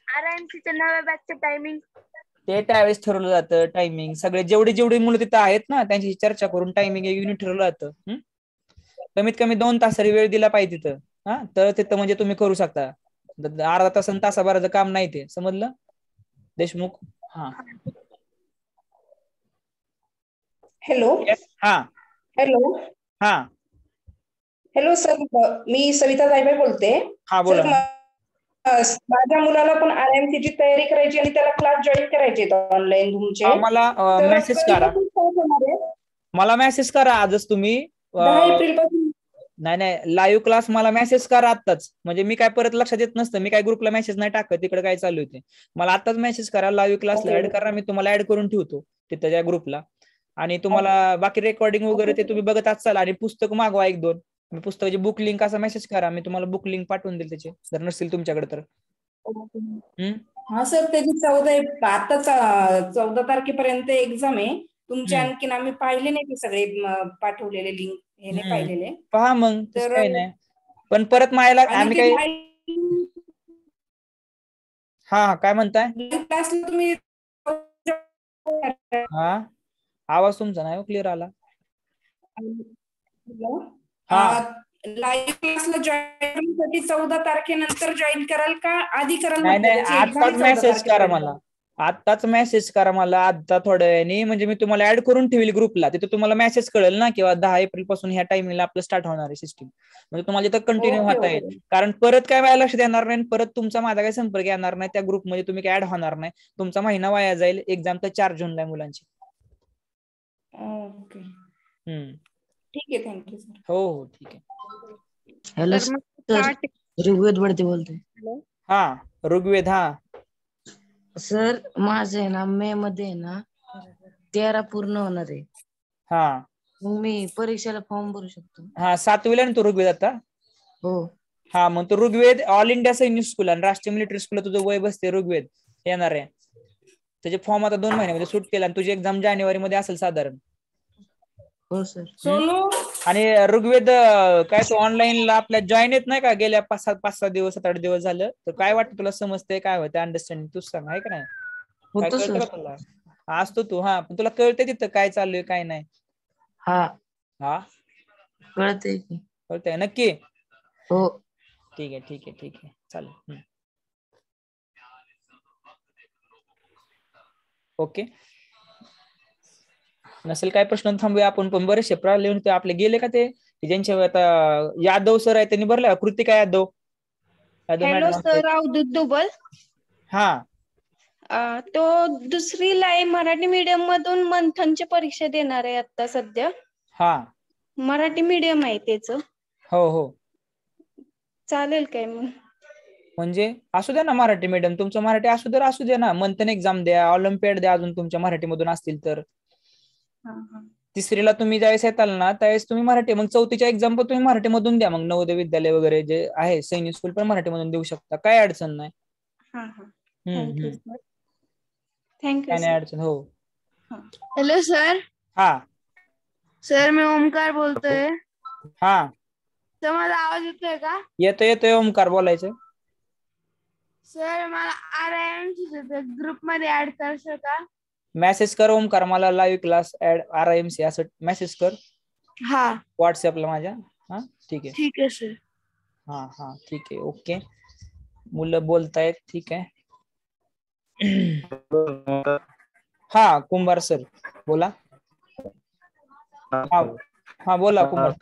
आरएमसीच्या नव्या बॅचचं टायमिंग
ते त्यावेळेस ठरवलं जातं टायमिंग. सगळे जेवढी मुलं तिथं आहेत ना त्यांची चर्चा करून टायमिंग युनिट ठरवलं जातं. कमीत कमी 2 तास तरी वेळ दिला पाहिजे तिथं. तर तिथं म्हणजे तुम्ही करू शकता. अर्धा तास आणि तासाभराचं काम नाही ते. समजलं देशमुख?
हॅलो. हॅलो सर मी सविता जायबाई बोलते.
बोला.
माझ्या मुलाला पण आरएमसी ची तयारी करायची आणि त्याला क्लास जॉईन करायचे ऑनलाईन तुमचे.
मला मेसेज करा आजच तुम्ही.
10 एप्रिल पासून.
नाही लाईव्ह क्लास मला मेसेज करा आताच. म्हणजे मी काय परत लक्षात येत नसतं. मी काय ग्रुपला मेसेज नाही टाकत तिकडे काय चालू होते. मला आताच मेसेज करा लाईव्ह क्लासला ऍड करा. मी तुम्हाला ऍड करून ठेवतो तिथं त्या ग्रुपला. आणि तुम्हाला बाकी रेकॉर्डिंग वगैरे ते तुम्ही बघत असाल. आणि पुस्तक मागवा 1-2. मी पुस्तकाची बुक लिंक असा मेसेज करा. मी तुम्हाला बुक लिंक पाठवून देईल त्याचे जर नसतील तुमच्याकडे तर.
हा सर त्याची 14 तारखेपर्यंत एक्झाम आहे तुमची. आणखीन आम्ही पाहिले नाही ते सगळे पाठवलेले लिंक हे नाही पाहिलेले.
पहा मग तर काही नाही. पण परत मायला आम्ही काही हा काय म्हणताय?
क्लासला तुम्ही
हा आवाज तुमचा नाही क्लिअर आला.
लाईव्ह क्लासला जॉईन साठी 14 तारखेनंतर जॉईन कराल का आधी कराल?
नाही आत्ताच मेसेज करा मला, आत्ताच मेसेज करा मला आता थोड्या वेळाने, म्हणजे मी तुम्हाला ऍड करून ठेवील ग्रुपला. तिथे तुम्हाला मेसेज कळेल ना किंवा 10 एप्रिल पासून ह्या टाइमिंगला आपलं स्टार्ट होणार आहे सिस्टीम. म्हणजे तुम्हाला तिथं कंटिन्यू होता येईल. कारण परत काय वेळा लक्ष देणार नाही, परत तुमचा माझा काही संपर्क येणार नाही त्या ग्रुपमध्ये, तुम्ही काय ऍड होणार नाही, तुमचा महिना वाया जाईल. एक्झाम तर 4 जूनला आहे मुलांची.
ओके ठीक आहे, थँक्यू सर.
हो ठीक आहे.
हॅलो सर, ऋग्वेद वरती बोलतोय.
हा ऋग्वेद. हा
सर माझं आहे ना मे मध्ये आहे ना 13 पूर्ण होणार आहे.
हा
मग मी परीक्षेला फॉर्म भरू शकतो?
हा 7वीला ना तू ऋग्वेद आता?
हो.
हा मग तो ऋग्वेद ऑल इंडिया सैनिक स्कूल आणि राष्ट्रीय मिलिटरी स्कूल तुझं वय बसते ऋग्वेद येणार आहे. त्याचे फॉर्म आता 2 महिन्यामध्ये सूट केला आणि तुझी एक्झाम जानेवारी मध्ये असेल साधारण.
हो सर.
आणि ऋग्वेद काय तू ऑनलाईनला आपल्या जॉईन येत नाही का गेल्या 5-6 दिवस 7-8 दिवस झालं, तर काय वाटतं तुला? समजतंय काय होतं अंडरस्टँडिंग? तूच सांग आहे का नाही? काय कळतं का तुला? असतो तू. हा पण तुला कळतंय तिथं काय चालू आहे काय नाही?
हा
हा
कळतंय
कळतंय नक्की?
हो
ठीक आहे ठीक आहे ठीक आहे चालेल. ओके नसेल काय प्रश्न थांबूया आपण. पण बरेचसे प्रॉब्लेम होते आपले गेले का ते ज्यांचे आता यादव सर आहे त्यांनी भरला. कृतिका यादव.
Hello sir, Avdhoot Dubal.
हा
तो 2रीला आहे, मराठी मीडियम मधून मंथनची परीक्षा देणार आहे आता सध्या.
हा
मराठी मीडियम आहे त्याच.
हो हो
चालेल काय मग?
म्हणजे असू द्या ना मराठी मीडियम, तुमचं मराठी असू द्या ना. मंथन एक्झाम द्या, ऑलिम्पियाड द्या अजून तुमच्या मराठीमधून असतील तर. 3रीला तुम्ही ज्यावेळेस येताल ना त्यावेळेस तुम्ही मराठी, मग 4थीच्या एक्झाम पण तुम्ही मराठीमधून द्या. मग नवोदय विद्यालय वगैरे जे आहे सैनिक स्कूल पण मराठीमधून देऊ शकता, काय अडचण नाही.
थँक्यू
काय अडचण. हो
हॅलो सर.
हा
सर मी ओमकार बोलतोय.
हा
तर माझा आवाज येतोय का?
येतोय ओमकार, बोलायचं.
सर मला RIMC ग्रुप मध्ये ऍड करशो का?
मेसेज कर ओमकार मला, लाईव्ह क्लास ऍड RIMC असं मेसेज कर.
हा
व्हॉट्सअपला माझ्या. हा ठीक आहे.
ठीक आहे सर.
हा हा ठीक आहे. ओके मुलं बोलतायत. ठीक आहे. हा कुंभार सर बोला. हा बोला कुंभार.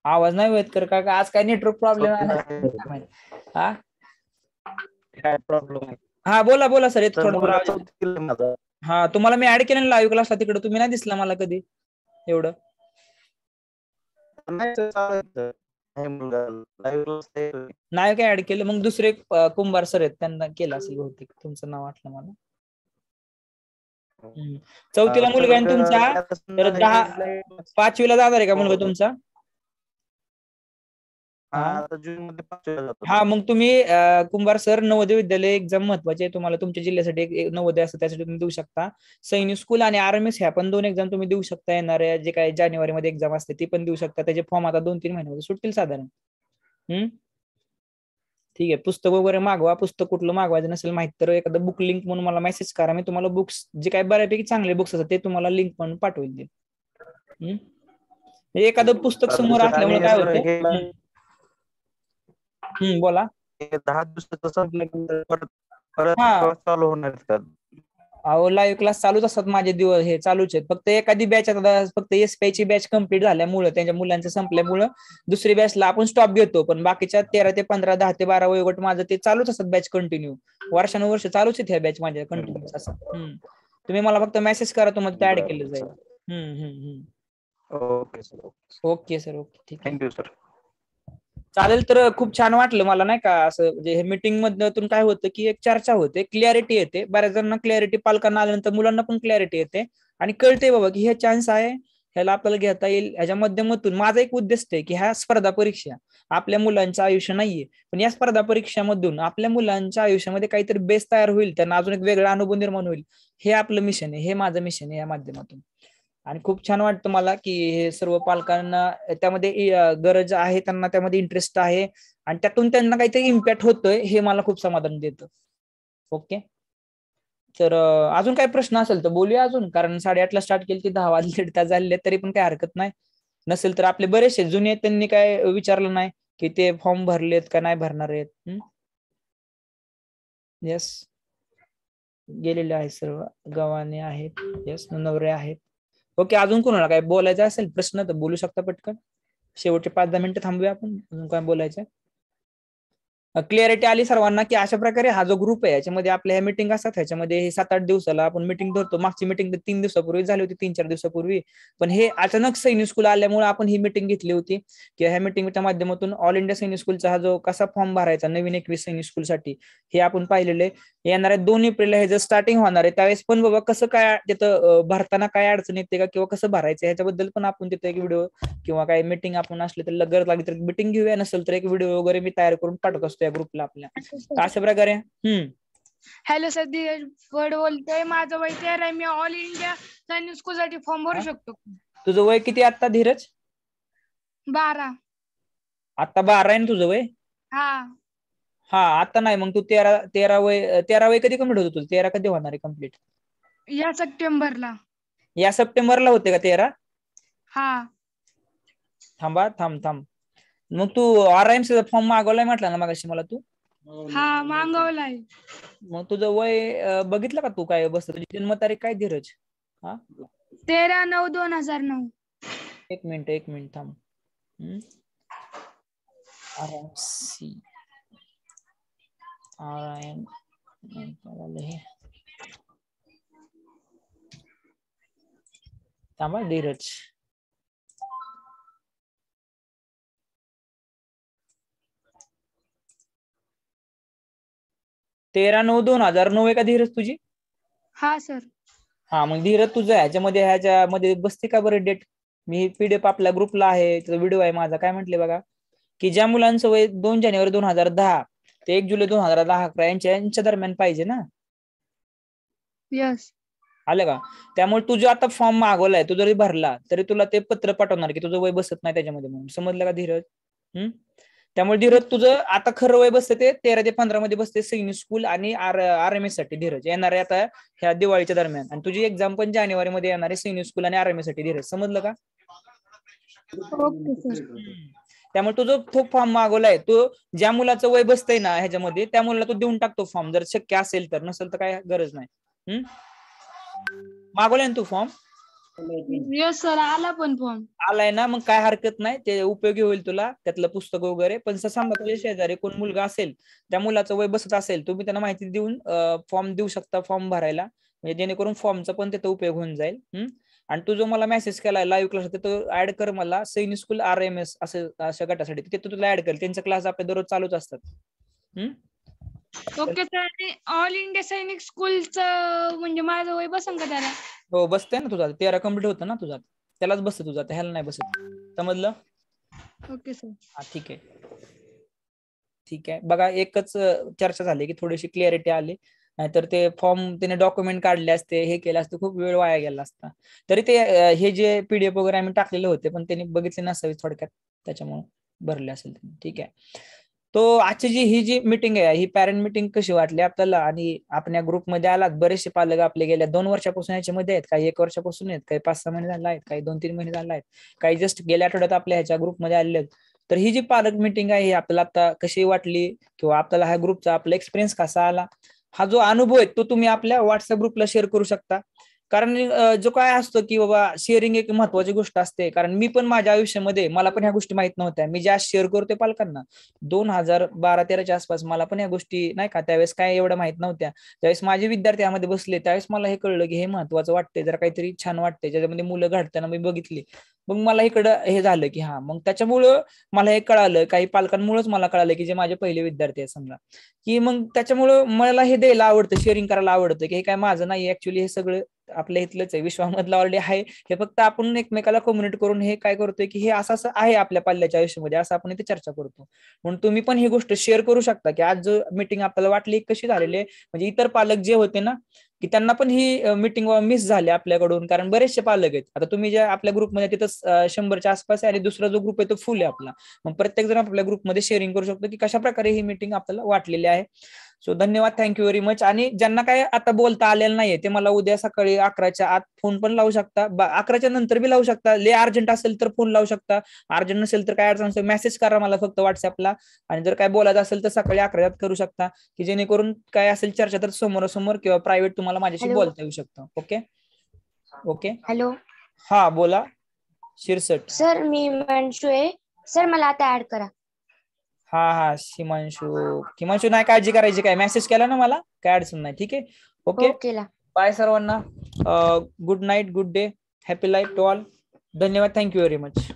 आवाज नाही येत कर का? आज काय नेटवर्क प्रॉब्लेम आहे? हा बोला सर. येत थोडं. हा तुम्हाला मी ऍड केलं लाईव्ह क्लासला तिकडे, तुम्ही नाही दिसला मला कधी एवढं. नाही काय ऍड केलं? मग दुसरे कुंभार सर आहेत त्यांना केलं असेल बहुतेक, तुमचं नाव वाटलं मला. 4थीला मुलगा आहे तुमचा, तर 5वीला जाणार आहे का मुलगा तुमचा? हा मग तुम्ही कुंभार सर नवोदय विद्यालय एक्झाम महत्वाची आहे तुम्हाला, तुमच्या जिल्ह्यासाठी एक नवोदय असतं त्यासाठी तुम्ही देऊ शकता. सैनिक स्कूल आणि RMS ह्या पण 2 एक्झाम तुम्ही देऊ शकता. येणाऱ्या जे काही जानेवारी मध्ये एक्झाम असते ती पण देऊ शकता. त्याचे फॉर्म आता 2-3 महिन्यामध्ये सुटतील साधारण. ठीक आहे. पुस्तक वगैरे मागवा. पुस्तक कुठलं मागवायचं नसेल माहित तर एखादं बुक लिंक म्हणून मला मेसेज करा. मी तुम्हाला बुक्स जे काही बऱ्यापैकी चांगले बुक्स असतात ते तुम्हाला लिंक म्हणून पाठवून देईल. एखादं पुस्तक समोर असल्यामुळे काय होतं. बोला.
10 दिवसाचं संपलं परत चालू होणार का?
अहो लाईव्ह क्लास चालूच असतात माझे दिवस, हे चालूच आहेत. फक्त एखादी बॅच आता फक्त SPI ची बॅच कम्प्लीट झाल्यामुळे त्यांच्या मुलांचं संपल्यामुळं दुसरी बॅचला आपण स्टॉप घेतो. पण बाकीच्या 13 ते 15, 10 ते 12 वयोगट माझं ते चालूच असतात बॅच कंटिन्यू. वर्षानुवर्ष चालूच आहेत ह्या बॅच माझ्या कंटिन्यू असं. तुम्ही मला फक्त मेसेज करा, तुम्हाला ऍड केलं जाईल.
Okay sir.
Okay sir. Okay ठीक आहे.
Thank you sir.
चालेल. तर खूप छान वाटलं मला नाही का असं, म्हणजे हे मीटिंग मधून काय होतं की एक चर्चा होते, क्लॅरिटी येते. बऱ्याच जणांना क्लॅरिटी, पालकांना आल्यानंतर मुलांना पण क्लॅरिटी येते आणि कळते बाबा की हे चान्स आहे, ह्याला आपल्याला घेता येईल. ह्याच्या माध्यमातून माझा एक उद्देश आहे की ह्या स्पर्धा परीक्षा आपल्या मुलांचं आयुष्य नाहीये, पण या स्पर्धा परीक्षामधून आपल्या मुलांच्या आयुष्यामध्ये काहीतरी बेस तयार होईल, त्यांना अजून एक वेगळा अनुभव निर्माण होईल. हे आपलं मिशन आहे, हे माझं मिशन आहे या माध्यमातून. आणि खूप छान वाटतं मला की हे सर्व पालकांना त्यामध्ये गरज आहे, त्यांना त्यामध्ये इंटरेस्ट आहे आणि त्यातून त्यांना काहीतरी इम्पॅक्ट होतोय, हे मला खूप समाधान देतं. ओके, तर अजून काही प्रश्न असेल तर बोलूया अजून, कारण 8:30ला स्टार्ट केली ती 10 वाजले, 1.5 तास झाले तरी पण काही हरकत नाही. नसेल तर आपले बरेचसे जुने त्यांनी काय विचारलं नाही की ते फॉर्म भरलेत का नाही भरणार आहेत. यस, गेलेले आहेत सर्व, गव्हाणे आहेत, यस, नवरे आहेत. ओके, अजून कोणाला काय बोलायचं असेल प्रश्न तर बोलू शकता पटकन. शेवटचे 5-10 मिनिटं थांबूया आपण, अजून काय बोलायचं. क्लिअरिटी आली सर्वांना की अशा प्रकारे हा जो ग्रुप आहे याच्यामध्ये आपल्या ह्या मिटिंग असतात, ह्याच्यामध्ये 7-8 दिवसाला आपण मिटिंग धरतो. मागची मिटिंग 3 दिवसापूर्वी झाली होती, 3-4 दिवसापूर्वी, पण हे अचानक सैनिक स्कूल आल्यामुळे आपण ही मिटिंग घेतली होती की ह्या मिटिंगच्या माध्यमातून ऑल इंडिया सैनिक स्कूलचा हा जो कसा फॉर्म भरायचा नवीन 21 सैनिक स्कूलसाठी हे आपण पाहिलेले. येणाऱ्या 2 एप्रिलला हे जर स्टार्टिंग होणार आहे त्यावेळेस पण बाबा कसं काय तिथं भरताना काय अडचण येते का किंवा कसं भरायचं ह्याच्याबद्दल पण आपण तिथे एक व्हिडिओ किंवा काही मिटिंग आपण असले तर गरज लागली तर मिटिंग घेऊया, नसेल तर एक व्हिडिओ वगैरे मी तयार करून पाठवत असतो या ग्रुपला आपल्या. अशा प्रकारे.
हॅलो सर, धीरज फड बोलतोय. माझं वय 13 आहे. मी ऑल इंडिया सैनिक स्कूल साठी फॉर्म भरू शकतो?
तुझं वय किती आता धीरज?
12.
आता 12 आहे ना तुझं वय? हा, आता नाही मग तू 13 वय कधी कम्प्लीट होतं तुझं? 13 कधी होणार आहे कम्प्लीट?
या सप्टेंबरला.
या सप्टेंबरला होते का 13?
हा.
थांब. मग तू RIMC फॉर्म मागवलाय म्हटलं ना मगाशी मला तू?
हा, मागवलाय.
मग तुझं वय बघितलं का तू काय बसत? तुझी जन्मतारीख काय धीरज?
13/9/2009.
एक मिनिट थांब. RIMC थांबा धीरज. तेरा 9/2009 आहे का धीरज तुझी?
हा सर.
हा, मग धीरज तुझं ह्याच्यामध्ये बसते का बरं डेट? मी PDF आपल्या ग्रुपला आहे, त्याचा व्हिडिओ आहे माझा. काय म्हटले बघा की ज्या मुलांचं वय 2 जानेवारी 2010 ते 1 जुलै 2011 यांच्या दरम्यान पाहिजे ना.
यस.
आलं का? त्यामुळे तुझा आता फॉर्म मागवलाय, तू जरी भरला तरी तुला ते पत्र पाठवणार की तुझं वय बसत नाही त्याच्यामध्ये म्हणून. समजलं का धीरज? त्यामुळे धीरज तुझं आता खरं वय बसते ते 13 ते 15 मध्ये बसते सैनिक स्कूल आणि RMS साठी धीरज येणार आहे आता ह्या दिवाळीच्या दरम्यान. आणि तुझी एक्झाम पण जानेवारी मध्ये येणार आहे सैनिक स्कूल आणि RMS साठी धीरज. समजलं का?
Okay sir.
त्यामुळे तुझं तो फॉर्म मागवलाय, तो ज्या मुलाचं वय बसतंय ना ह्याच्यामध्ये त्या मुलाला तू देऊन टाकतो फॉर्म, जर शक्य असेल तर. नसेल तर काय गरज नाही. मागवलाय ना तू फॉर्म?
यस सर, आला पण फॉर्म.
आलाय ना, मग काय हरकत नाही, ते उपयोगी होईल तुला त्यातलं पुस्तक वगैरे. पण समजा तुझ्या शेजारी कोण मुलगा असेल, त्या मुलाचं वय बसत असेल, तुम्ही त्यांना माहिती देऊन फॉर्म देऊ शकता फॉर्म भरायला, म्हणजे जेणेकरून फॉर्मचा पण तिथं उपयोग होऊन जाईल. आणि तू जो मला मेसेज केलाय लाईव्ह क्लास तो ऍड कर मला सैनिक स्कूल RMS अशा गटासाठी, तिथे तुला ऍड कर. त्यांचे क्लास आपले दररोज चालूच असतात.
Okay sir. आणि ऑल इंडिया सैनिक स्कूलचं म्हणजे माझं वय बसन का त्याला?
हो, बसतंय ना तुझा. 13 कम्प्लीट होतं ना तुझा, त्यालाच बसत तुझा, ह्याला नाही बसत. समजलं?
Okay sir.
हा, ठीक आहे. बघा, एकच चर्चा झाली की थोडीशी क्लिअरिटी आली, नाहीतर ते फॉर्म त्याने डॉक्युमेंट काढले असते, हे केलं असतं, खूप वेळ वाया गेला असता. तरी ते हे जे PDF वगैरे आम्ही टाकलेले होते पण त्यांनी बघितले नसावे थोडक्यात, त्याच्यामुळे भरले असेल. ठीक आहे. तो आजची ही जी मीटिंग आहे, ही पॅरेंट मीटिंग कशी वाटली आपल्याला? आणि आपण या ग्रुपमध्ये आलात, बरेचसे पालक आपले गेल्या 2 वर्षापासून याच्यामध्ये आहेत, काही 1 वर्षापासून आहेत, काही 5-6 महिने झाले आहेत, काही 2-3 महिने झाले आहेत, काही जस्ट गेल्या आठवड्यात आपल्या ह्याच्या ग्रुपमध्ये आलेले आहेत. तर ही जी पालक मीटिंग आहे ही आपल्याला आता कशी वाटली, किंवा आपल्याला ह्या ग्रुपचा आपला एक्सपिरियन्स कसा आला, हा जो अनुभव आहे तो तुम्ही आपल्या व्हॉट्सअप ग्रुपला शेअर करू शकता. कारण जो काय असतो की बाबा शेअरिंग एक महत्वाची गोष्ट असते. कारण मी पण माझ्या आयुष्यामध्ये, मला पण ह्या गोष्टी माहित नव्हत्या. मी ज्या शेअर करतोय पालकांना 2012-13च्या आसपास, मला पण या गोष्टी नाही का त्यावेळेस काय एवढं माहित नव्हत्या. त्यावेळेस माझे विद्यार्थी यामध्ये बसले, त्यावेळेस मला हे कळलं की हे महत्वाचं वाटतंय, जरा काहीतरी छान वाटतंय, ज्याच्यामध्ये मुलं घडताना मी बघितली. मग मला इकडं हे झालं की हा, मग त्याच्यामुळं मला हे कळालं, काही पालकांमुळेच मला कळालं की जे माझे पहिले विद्यार्थी आहेत समजा, की मग त्याच्यामुळं मला हे द्यायला आवडतं, शेअरिंग करायला आवडतं, की हे काय माझं नाही, ऍक्च्युली हे सगळं आपल्या इथलंच आहे, विश्वामधलं ऑलरेडी आहे. हे फक्त आपण एकमेकाला कम्युनिकेट करून हे काय करतोय की हे असं असं आहे आपल्या पाल्याच्या आयुष्यामध्ये, असं आपण इथे चर्चा करतो. म्हणून तुम्ही पण ही गोष्ट शेअर करू शकता की आज जो मीटिंग आपल्याला वाटली कशी झालेली आहे. म्हणजे इतर पालक जे होते ना की त्यांना पण ही मीटिंग मिस झाली आपल्याकडून, कारण बरेचसे पालक आहेत. आता तुम्ही ज्या आपल्या ग्रुपमध्ये तिथं 100च्या आसपास आहे आणि दुसरा जो ग्रुप आहे तो फुल आहे आपला. मग प्रत्येक जण आपल्या ग्रुपमध्ये शेअरिंग करू शकतो की कशा प्रकारे ही मीटिंग आपल्याला वाटलेली आहे. सो धन्यवाद, थँक्यू व्हेरी मच. आणि ज्यांना काय आता बोलता आलेलं नाहीये ते मला उद्या सकाळी 11च्या आत फोन पण लावू शकता, 11च्या नंतर बी लावू शकता. ले अर्जंट असेल तर फोन लावू शकता, अर्जंट नसेल तर काय अडचण असेल मेसेज करा मला फक्त व्हॉट्सअपला. आणि जर काय बोलायचं असेल तर सकाळी 11च्या आत करू शकता, की जेणेकरून काय असेल चर्चा तर समोरासमोर किंवा प्रायव्हेट तुम्हाला माझ्याशी बोलता येऊ शकतं. Okay okay.
हॅलो,
हा बोला शिरसट.
सर मी हिमांशू आहे सर, मला आता ऍड करा.
हा हिमांशू नाही काळजी करायची, काय मेसेज केला ना मला, काय अडचण नाही. ठीक आहे, ओके. बाय सर्वांना. Good night, good day, happy life to all. धन्यवाद, थँक्यू व्हेरी मच.